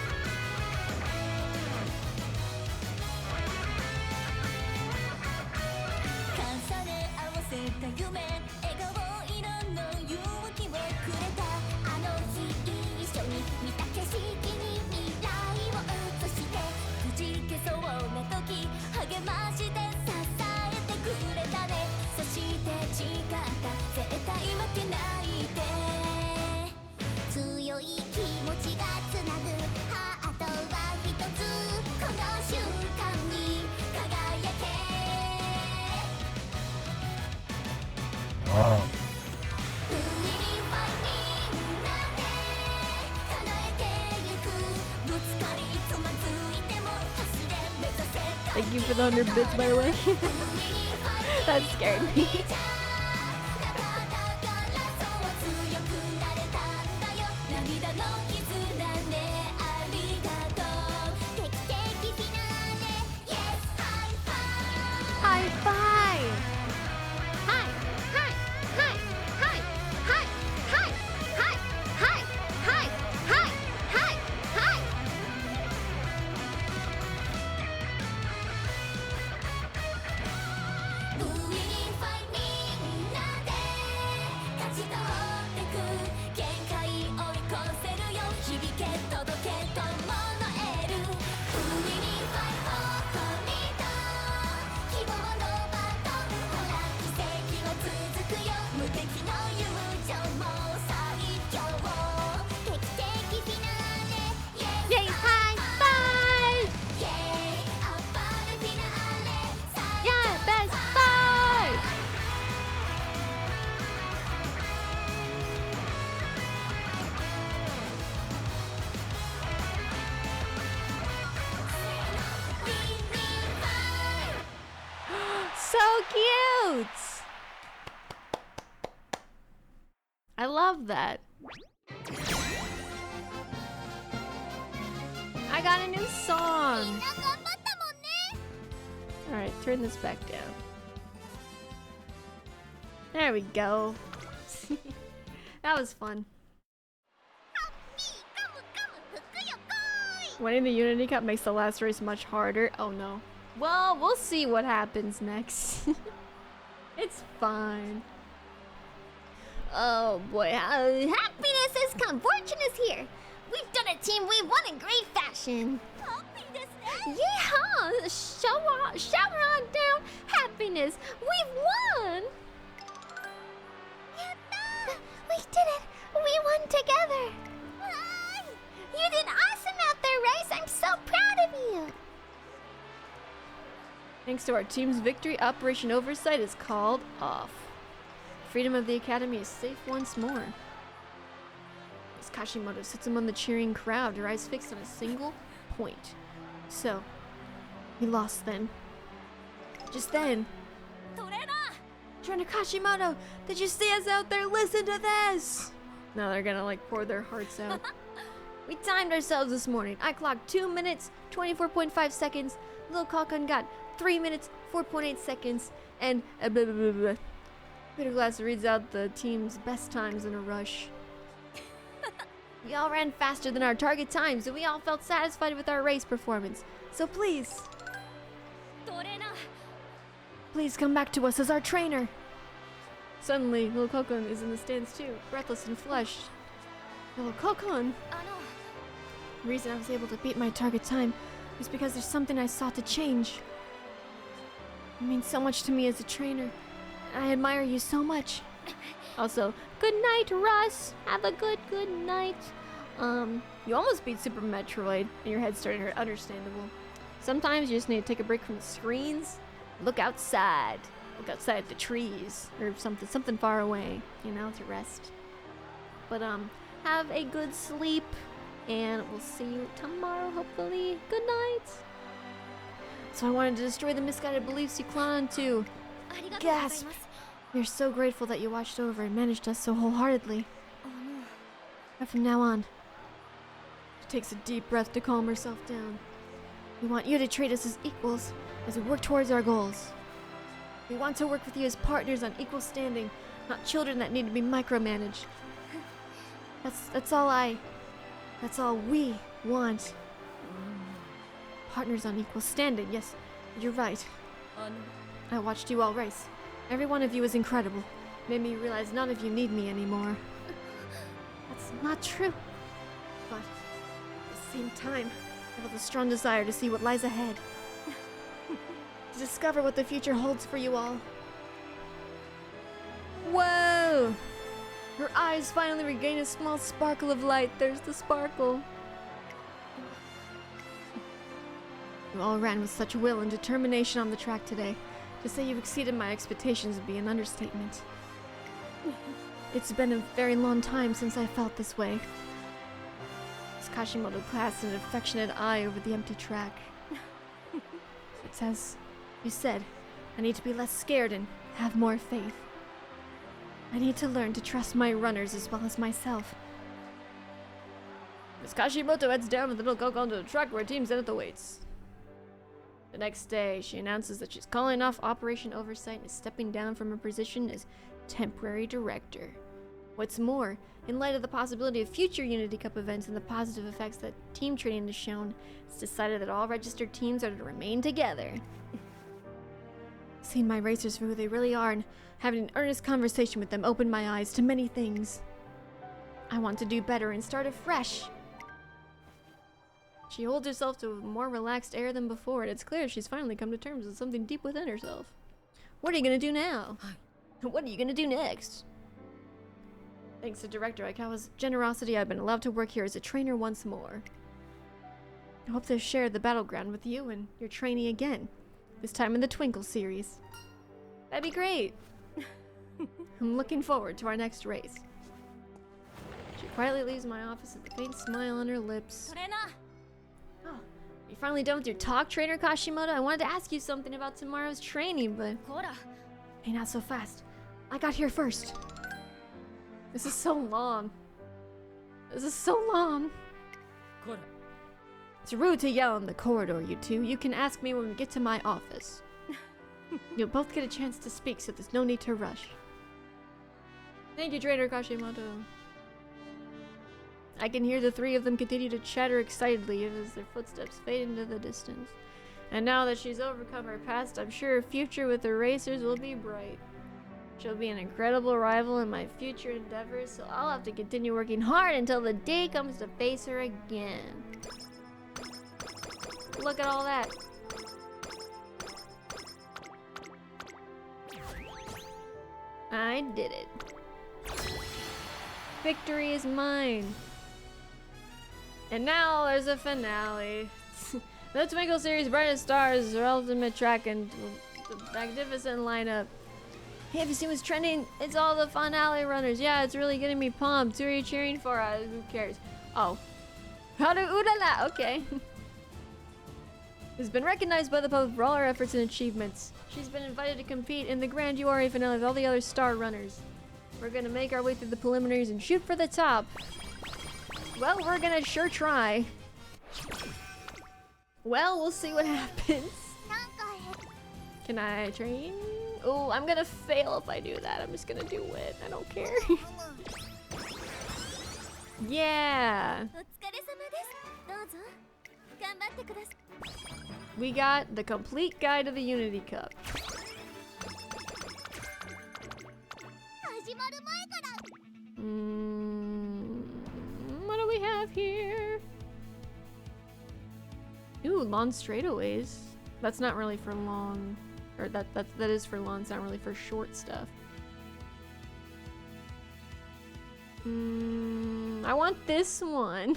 A: Thank you for the 100 bits, by the way. That scared me. High five!
C: Hi, hi, hi, hi, hi, hi, hi, hi, hi, hi, hi, hi.
A: Yay, high five! Yeah, best five! So cute! I love that. I got a new song. Alright, turn this back down. There we go. That was fun. Winning the Unity Cup makes the last race much harder. Oh no. Well, we'll see what happens next. It's fine.
C: Oh boy, happiness has come. Fortune is here. We've done it, team. We won in great fashion. Yeah, shower on down happiness. We've won. We did it. We won together. You did awesome out there, Race. I'm so proud of you.
A: Thanks to our team's victory, Operation Oversight is called off. Freedom of the Academy is safe once more. As Kashimoto sits among the cheering crowd, her eyes fixed on a single point. So, we lost then. Just then. Trainer Kashimoto, did you see us out there? Listen to this! Now they're gonna like pour their hearts out. We timed ourselves this morning. I clocked 2 minutes, 24.5 seconds. Lil Kalkun got 3 minutes, 4.8 seconds. And blah blah blah blah. Peter Glass reads out the team's best times in a rush. We all ran faster than our target times, and we all felt satisfied with our race performance. So please come back to us as our trainer. Suddenly, Lil Kokon is in the stands too, breathless and flushed. Lil Kokon? The reason I was able to beat my target time was because there's something I sought to change. You mean so much to me as a trainer. I admire you so much. Also, good night, Russ. Have a good night. You almost beat Super Metroid, and your head's starting to hurt. Understandable. Sometimes you just need to take a break from the screens. Look outside. Look outside at the trees, or something far away, you know, to rest. But have a good sleep, and we'll see you tomorrow, hopefully. Good night. So I wanted to destroy the misguided beliefs you clung onto. Gasp! We're so grateful that you watched over and managed us so wholeheartedly. And from now on, takes a deep breath to calm herself down. We want you to treat us as equals as we work towards our goals. We want to work with you as partners on equal standing, not children that need to be micromanaged. That's all we want. Partners on equal standing, yes, you're right. I watched you all race. Every one of you is incredible. Made me realize none of you need me anymore. That's not true. But at the same time, I have a strong desire to see what lies ahead. To discover what the future holds for you all. Whoa! Her eyes finally regain a small sparkle of light. There's the sparkle. You all ran with such will and determination on the track today. To say you've exceeded my expectations would be an understatement. It's been a very long time since I felt this way. As Kashimoto cast an affectionate eye over the empty track. It's as you said, I need to be less scared and have more faith. I need to learn to trust my runners as well as myself. As Kashimoto heads down with the little Coco onto the truck where teams in at the weights. The next day, she announces that she's calling off Operation Oversight and is stepping down from her position as temporary director. What's more, in light of the possibility of future Unity Cup events and the positive effects that team training has shown, it's decided that all registered teams are to remain together. Seeing my racers for who they really are and having an earnest conversation with them opened my eyes to many things. I want to do better and start afresh. She holds herself to a more relaxed air than before, and it's clear she's finally come to terms with something deep within herself. What are you gonna do now? What are you gonna do next? Thanks to Director Aikawa's generosity, I've been allowed to work here as a trainer once more. I hope to share the battleground with you and your trainee again, this time in the Twinkle series. That'd be great! I'm looking forward to our next race. She quietly leaves my office with a faint smile on her lips. Oh, you finally done with your talk, Trainer Kashimoto? I wanted to ask you something about tomorrow's training, but... Hey, not so fast. I got here first. This is so long. This is so long. It's rude to yell in the corridor, you two. You can ask me when we get to my office. You'll both get a chance to speak, so there's no need to rush. Thank you, Trainer Kashimoto. I can hear the three of them continue to chatter excitedly as their footsteps fade into the distance. And now that she's overcome her past, I'm sure her future with the racers will be bright. She'll be an incredible rival in my future endeavors, so I'll have to continue working hard until the day comes to face her again. Look at all that. I did it. Victory is mine. And now there's a finale. The Twinkle Series brightest stars, their ultimate track, and the magnificent lineup. Hey, have you seen what's trending? It's all the finale runners. Yeah, it's really getting me pumped. Who are you cheering for? Who cares? Oh. How do Udala? Okay. Has been recognized by the public for all her efforts and achievements. She's been invited to compete in the Grand URA finale with all the other star runners. We're gonna make our way through the preliminaries and shoot for the top. Well, we're gonna sure try. Well, we'll see what happens. Can I train? Oh, I'm gonna fail if I do that. I'm just gonna do it. I don't care. Yeah. We got the complete guide to the Unity Cup. What do we have here? Ooh, long straightaways. That's not really for long, or that is for long. It's not really for short stuff. I want this one.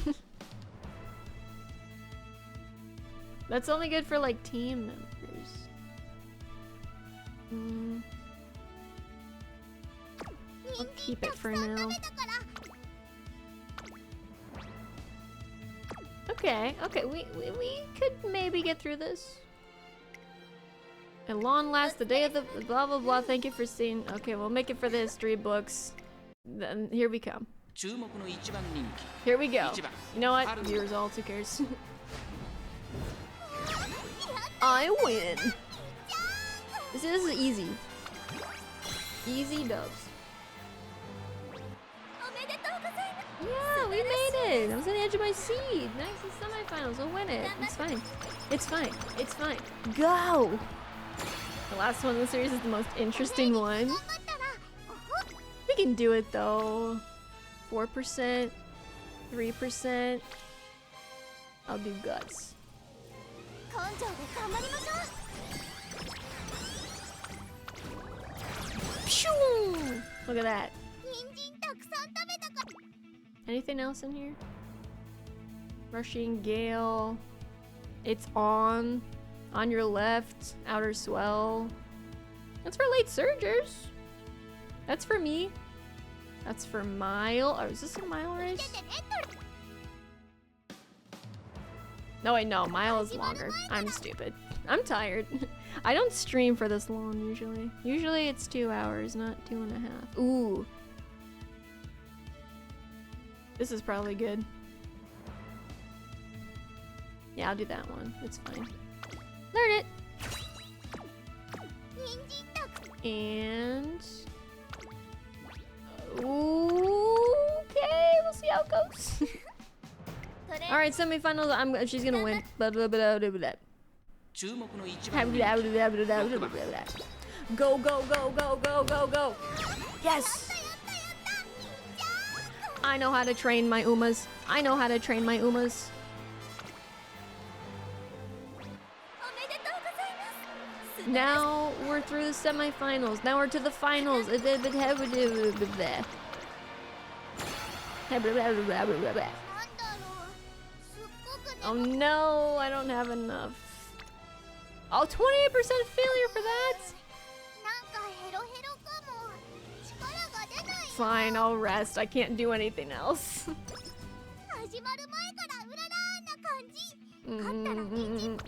A: That's only good for like team members. I'll keep it for now. Okay, we could maybe get through this. At long last, the day of the blah blah blah. Thank you for seeing. Okay, we'll make it for the history books. Then here we come.
E: 注目の一番人気
A: Here we go.
E: 一番
A: You know what? View results, who cares? I win. This is easy. Easy dubs. Yeah, we made it. I was on the edge of my seat. Next is semifinals. We'll win it. It's fine. It's fine. It's fine. Go. The last one in the series is the most interesting one. We can do it though. 4%, 3%. I'll do guts. Pshoo! Look at that. Anything else in here? Rushing Gale. It's on. On your left. Outer Swell. That's for late surgers. That's for me. That's for Mile. Oh, is this a mile race? No, wait, no. Mile is longer. I'm stupid. I'm tired. I don't stream for this long usually. Usually it's 2 hours, not 2.5. Ooh. This is probably good. Yeah, I'll do that one. It's fine. Learn it! And... okay, we'll see how it goes. Alright, semifinals, she's gonna win. Blah, blah, blah, blah, blah.
E: 注目の一番人気
A: Go, go, go, go, go, go, go! Yes! I know how to train my Umas. I know how to train my Umas. Now we're through the semifinals. Now we're to the finals. Oh no, I don't have enough. Oh, 28% failure for that? Fine, I'll rest. I can't do anything else.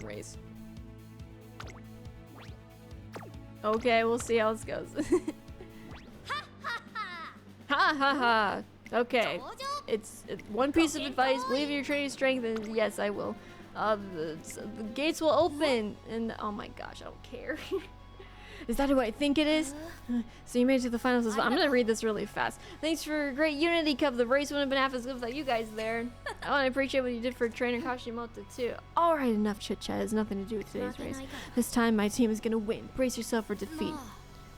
A: Race. Okay, we'll see how this goes. Ha ha ha. Okay. It's one piece of advice. Believe in your training strength, and yes, I will. The gates will open, and oh my gosh, I don't care. Is that who I think it is? So you made it to the finals as well. I'm gonna read this really fast. Thanks for a great Unity Cup. The race wouldn't have been half as good without you guys there. I want to appreciate what you did for trainer Kashimoto too. Alright, enough chit chat. It has nothing to do with today's race. This time my team is gonna win. Brace yourself for defeat.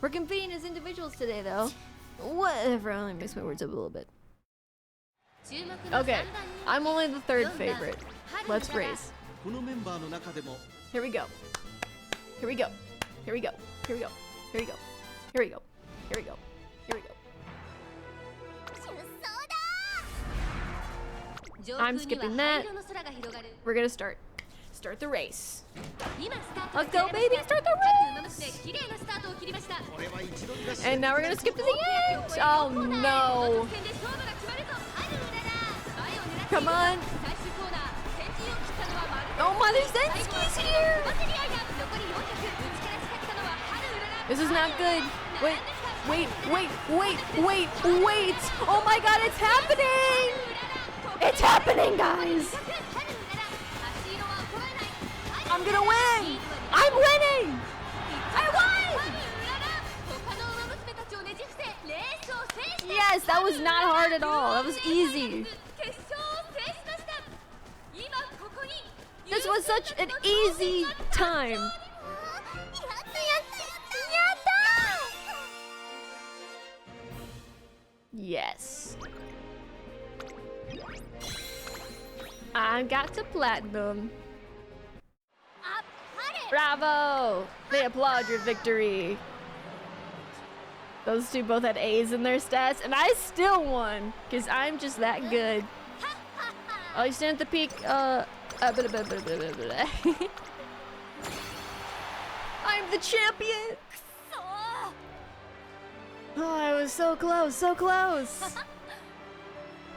A: We're competing as individuals today though. Whatever, I'll only mix my words up a little bit. Okay, I'm only the third favorite. Let's race. Here we go. Here we go. Here we go. Here we go. Here we go. Here we go. Here we go. Here we go. I'm skipping that. We're gonna start. Start the race. Let's go, baby! Start the race! And now we're gonna skip to the end! Oh no! Come on! Oh my, there's Zenski's here! This is not good. Wait, wait, wait, wait, wait, wait! Oh my god, it's happening! It's happening, guys! I'm gonna win! I'm winning! I won! Yes, that was not hard at all. That was easy. This was such an easy time. Yes. I got to platinum. Bravo! They applaud your victory. Those two both had A's in their stats, and I still won, because I'm just that good. Oh, you stand at the peak, I'm the champion! Oh, I was so close, so close!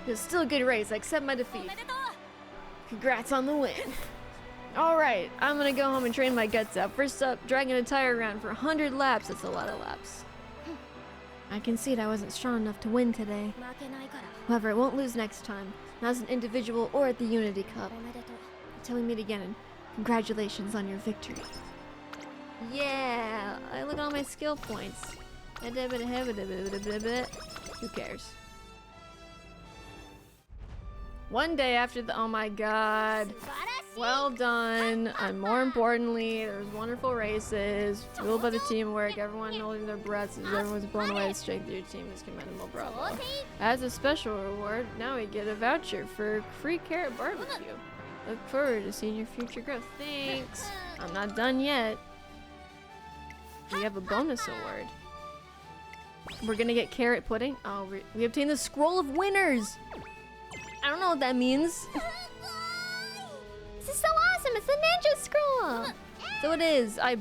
A: It was still a good race, I accept my defeat. Congrats on the win. Alright, I'm gonna go home and train my guts out. First up, drag an entire round for 100 laps. That's a lot of laps. I concede I wasn't strong enough to win today. However, I won't lose next time, not as an individual or at the Unity Cup. Until we meet again, and congratulations on your victory. Yeah, I look at all my skill points. Who cares? One day after the— oh my god. Well done. And more importantly, there was wonderful races, fueled by the teamwork, everyone holding their breaths as everyone's blown away. The strength of your team is commendable, bravo. As a special reward, now we get a voucher for free carrot barbecue. Look forward to seeing your future growth. Thanks. I'm not done yet. We have a bonus award. We're gonna get carrot pudding. Oh, we obtained the scroll of winners. I don't know what that means.
C: This is so awesome! It's the ninja scroll!
A: So it is. I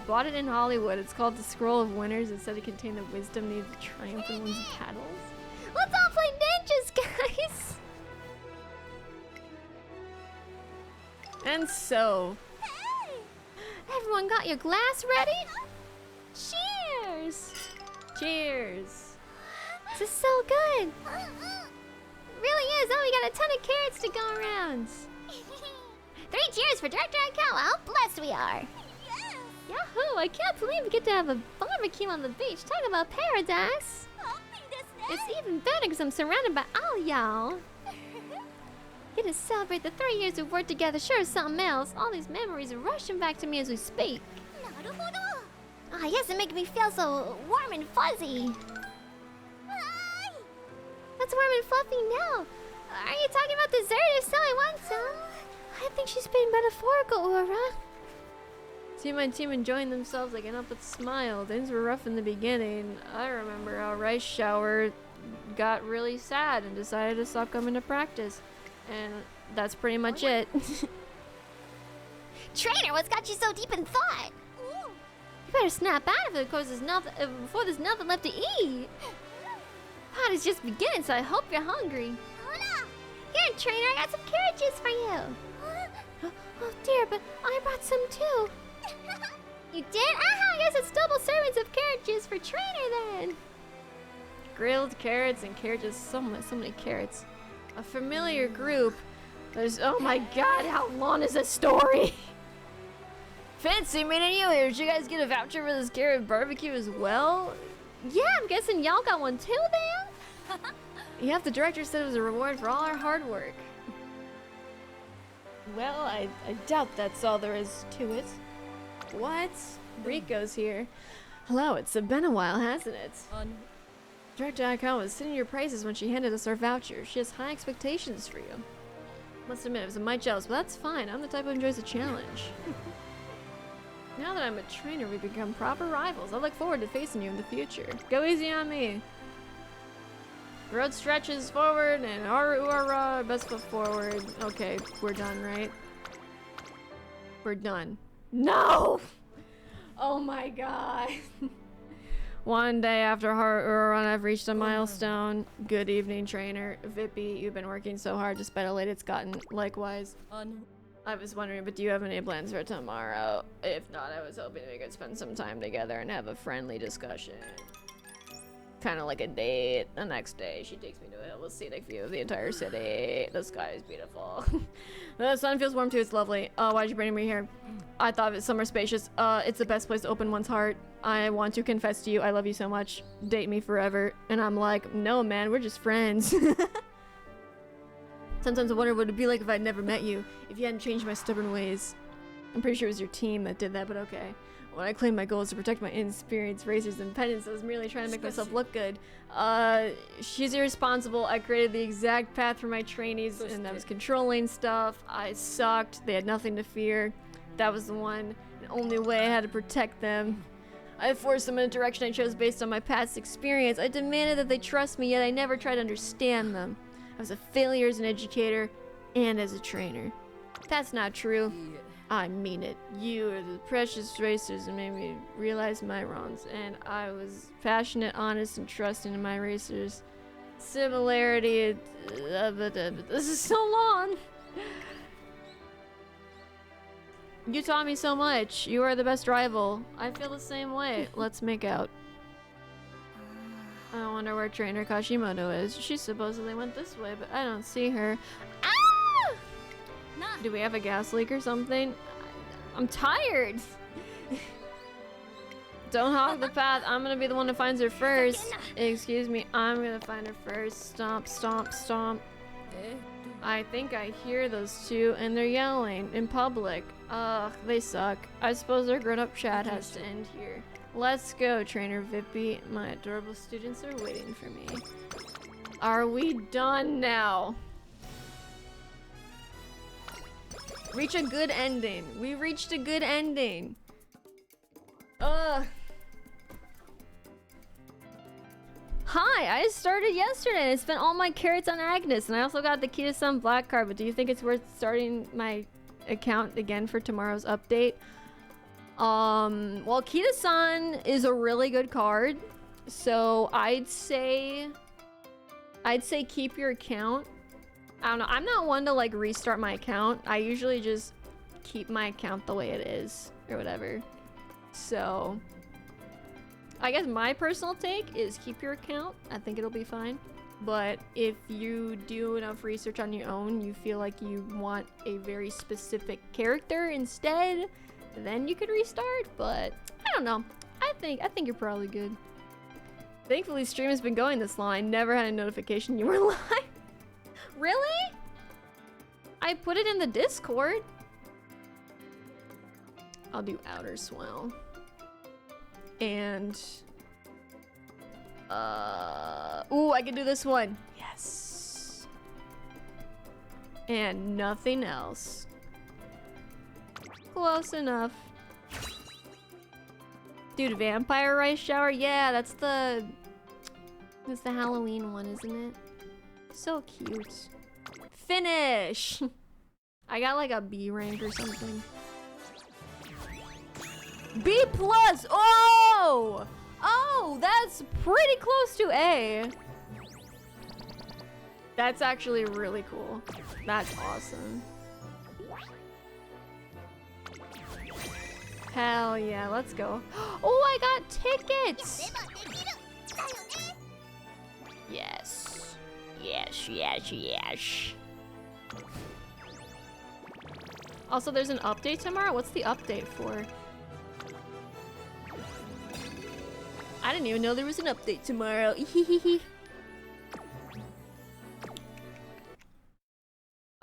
A: bought it in Hollywood. It's called the Scroll of Winners. It said it contained the wisdom needed to triumph in one's battles.
C: Let's all play ninjas, guys!
A: And so,
C: Everyone got your glass ready? Cheers!
A: cheers.
C: This is so good! Really is! Oh, we got a ton of carrots to go around! 3 cheers for Director Aikawa! How blessed we are! Yahoo! I can't believe we get to have a barbecue on the beach. Talk about paradise! It's even better because I'm surrounded by all y'all. Get to celebrate the 3 years we've worked together. Sure is something else. All these memories are rushing back to me as we speak. Ah, yes, it makes me feel so warm and fuzzy. What's warm and fluffy now? Are you talking about dessert if Sally wants some? I think she's being metaphorical, Ura.
A: See my team enjoying themselves. I can't help but smile. Things were rough in the beginning. I remember how Rice Shower got really sad and decided to stop coming to practice. And that's pretty much it.
C: Trainer, what's got you so deep in thought? You better snap out of it, because there's nothing before there's nothing left to eat. Party's just beginning, so I hope you're hungry. Here, Trainer, I got some carrot juice for you. Oh dear, but I brought some too. You did? I guess it's double servings of carrot juice for Trainer then.
A: Grilled carrots and carrot juice. So many carrots. A familiar group. There's— oh my god, how long is this story? Fancy meeting you here. Did you guys get a voucher for this carrot barbecue as well?
C: Yeah, I'm guessing y'all got one too then?
A: Yep, the director said it was a reward for all our hard work. Well, I doubt that's all there is to it. What? Rico's here. Hello, it's been a while, hasn't it? Director Aikawa was singing your praises when she handed us our voucher. She has high expectations for you. Must admit, I was a mite jealous, but that's fine. I'm the type who enjoys a challenge. Now that I'm a trainer, we've become proper rivals. I look forward to facing you in the future. Go easy on me. The road stretches forward and our best foot forward. Okay, we're done, right? We're done. No! Oh my god. One day after a hard run, I've reached a milestone. Good evening, trainer. Vippy, you've been working so hard despite how late it's gotten. Likewise. I was wondering, but do you have any plans for tomorrow? If not, I was hoping we could spend some time together and have a friendly discussion. Kind of like a date. The next day, she takes me to a hill with scenic view of the entire city. The sky is beautiful. The sun feels warm too. It's lovely. Why'd you bring me here? I thought it's somewhere spacious. It's the best place to open one's heart. I want to confess to you, I love you so much. Date me forever. And I'm like, no, man, we're just friends. Sometimes I wonder what it'd be like if I'd never met you, if you hadn't changed my stubborn ways. I'm pretty sure it was your team that did that, but okay. When I claimed my goal is to protect my inexperienced racers and pendants, I was merely trying to make myself look good. She's irresponsible. I created the exact path for my trainees, and I was controlling stuff. I sucked. They had nothing to fear. That was the one and only way I had to protect them. I forced them in a direction I chose based on my past experience. I demanded that they trust me, yet I never tried to understand them. I was a failure as an educator and as a trainer. That's not true. I mean it. You are the precious racers that made me realize my wrongs, and I was passionate, honest, and trusting in my racers. Similarity, this is so long. You taught me so much. You are the best rival. I feel the same way. Let's make out. I wonder where Trainer Kashimoto is. She supposedly went this way, but I don't see her. Ah! Do we have a gas leak or something? I'm tired. Don't hog the path. I'm gonna be the one that finds her first. Excuse me, I'm gonna find her first. Stomp, stomp, stomp. I think I hear those two and they're yelling in public. Ugh, they suck. I suppose our grown-up chat has to end here. Let's go, Trainer Vippy. My adorable students are waiting for me. Are we done now? Reach a good ending. We reached a good ending. Ugh. Hi, I started yesterday and I spent all my carrots on Agnes, and I also got the Kita-san black card, but do you think it's worth starting my account again for tomorrow's update? Well, Kita-san is a really good card, so I'd say keep your account. I don't know, I'm not one to like restart my account. I usually just keep my account the way it is or whatever. So I guess my personal take is keep your account. I think it'll be fine. But if you do enough research on your own, you feel like you want a very specific character instead, then you could restart. But I don't know. I think you're probably good. Thankfully, stream has been going this long. I never had a notification you were live. Really? I put it in the Discord. I'll do Outer Swell. And ooh, I can do this one. Yes. And nothing else. Close enough. Dude, Vampire Rice Shower? Yeah, that's the Halloween one, isn't it? So cute. Finish! I got like a B rank or something. B+! Oh! Oh, that's pretty close to A. That's actually really cool. That's awesome. Hell yeah, let's go. Oh, I got tickets! Yes. Yes, yes, yes. Also, there's an update tomorrow? What's the update for? I didn't even know there was an update tomorrow.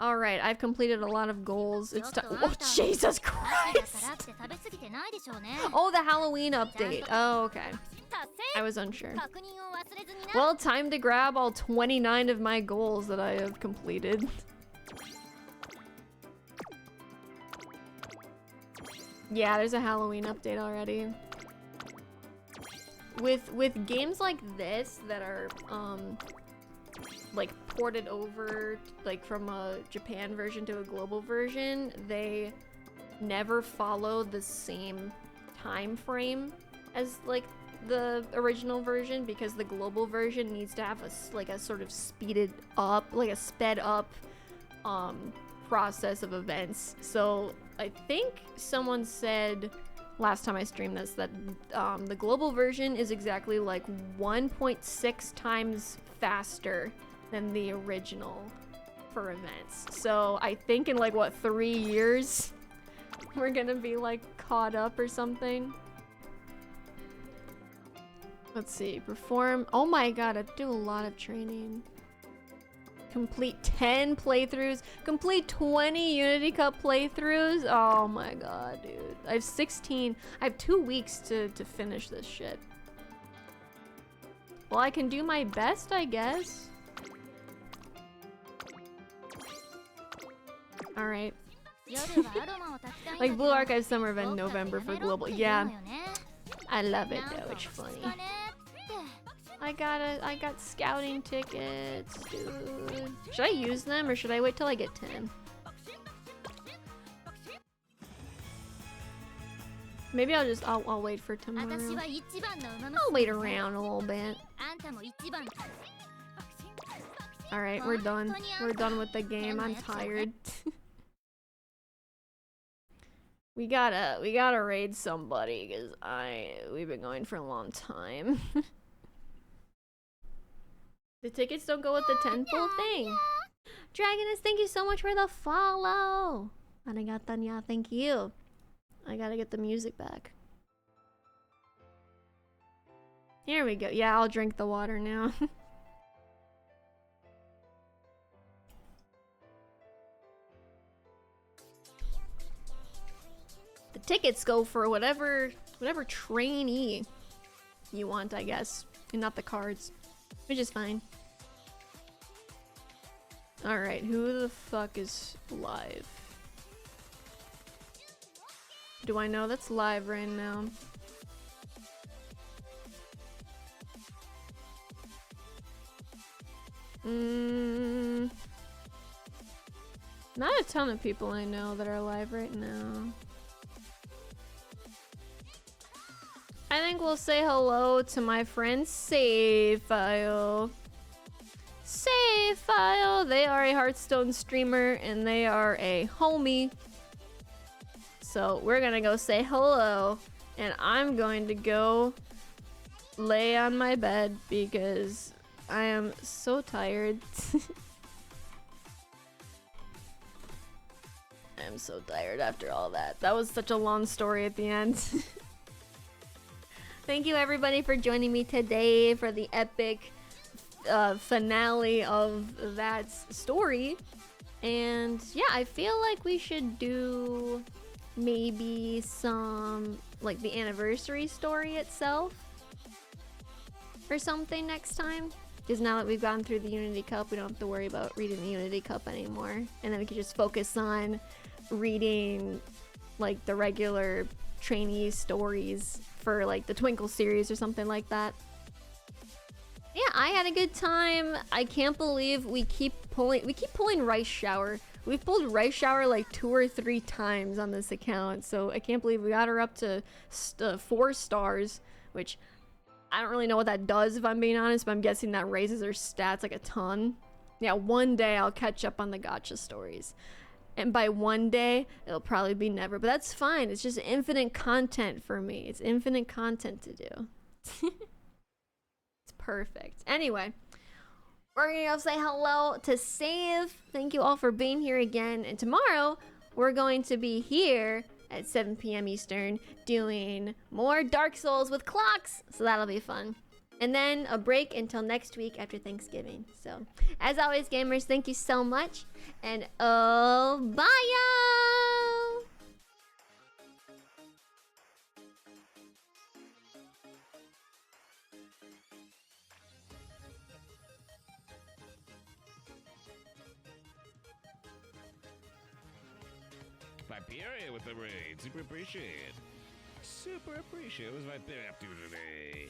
A: Alright, I've completed a lot of goals. It's time. Oh, Jesus Christ! Oh, the Halloween update. Oh, okay. I was unsure. Well, time to grab all 29 of my goals that I have completed. Yeah, there's a Halloween update already. With games like this that are like ported over like from a Japan version to a global version, they never follow the same time frame as like the original version, because the global version needs to have a sort of speeded up, like a sped up process of events. So I think someone said last time I streamed this that the global version is exactly like 1.6 times faster than the original for events. So I think in like what, 3 years we're gonna be like caught up or something. Let's see, perform. Oh my god, I do a lot of training. Complete 10 playthroughs. Complete 20 Unity Cup playthroughs. Oh my god, dude. I have 16. I have 2 weeks to finish this shit. Well, I can do my best, I guess. Alright. Like Blue Archive Summer Event in November for global. Yeah. I love it though, it's funny. I got scouting tickets, dude. Should I use them or should I wait till I get 10? Maybe I'll wait for tomorrow. I'll wait around a little bit. Alright, we're done. We're done with the game. I'm tired. We gotta raid somebody because we've been going for a long time. The tickets don't go with the tenfold thing. Dragoness, thank you so much for the follow. Arigatanya, thank you. I gotta get the music back. Here we go. Yeah, I'll drink the water now. The tickets go for whatever trainee you want, I guess, and not the cards, which is fine. All right, who the fuck is live? Do I know that's live right now? Not a ton of people I know that are live right now. I think we'll say hello to my friend Save-File. Save-File, they are a Hearthstone streamer and they are a homie. So we're gonna go say hello and I'm going to go lay on my bed because I am so tired. I'm so tired after all that. That was such a long story at the end. Thank you everybody for joining me today for the epic finale of that story. And yeah, I feel like we should do maybe some, like, the anniversary story itself or something next time. Because now that we've gone through the Unity Cup, we don't have to worry about reading the Unity Cup anymore. And then we can just focus on reading, like, the regular trainee stories for, like, the Twinkle series or something like that. Yeah, I had a good time. I can't believe we keep pulling Rice Shower. We've pulled Rice Shower like 2 or 3 times on this account, so I can't believe we got her up to 4 stars, which I don't really know what that does if I'm being honest, but I'm guessing that raises her stats like a ton. Yeah, one day I'll catch up on the gacha stories. And by one day, it'll probably be never, but that's fine. It's just infinite content for me. It's infinite content to do. It's perfect. Anyway, we're gonna go say hello to Save. Thank you all for being here again. And tomorrow, we're going to be here at 7 p.m. Eastern doing more Dark Souls with clocks. So that'll be fun. And then a break until next week after Thanksgiving. So, as always, gamers, thank you so much. And oh, bye, y'all!
F: Vipieria with the raid. Super appreciate it. Super appreciate it. What was Vipieria up to today?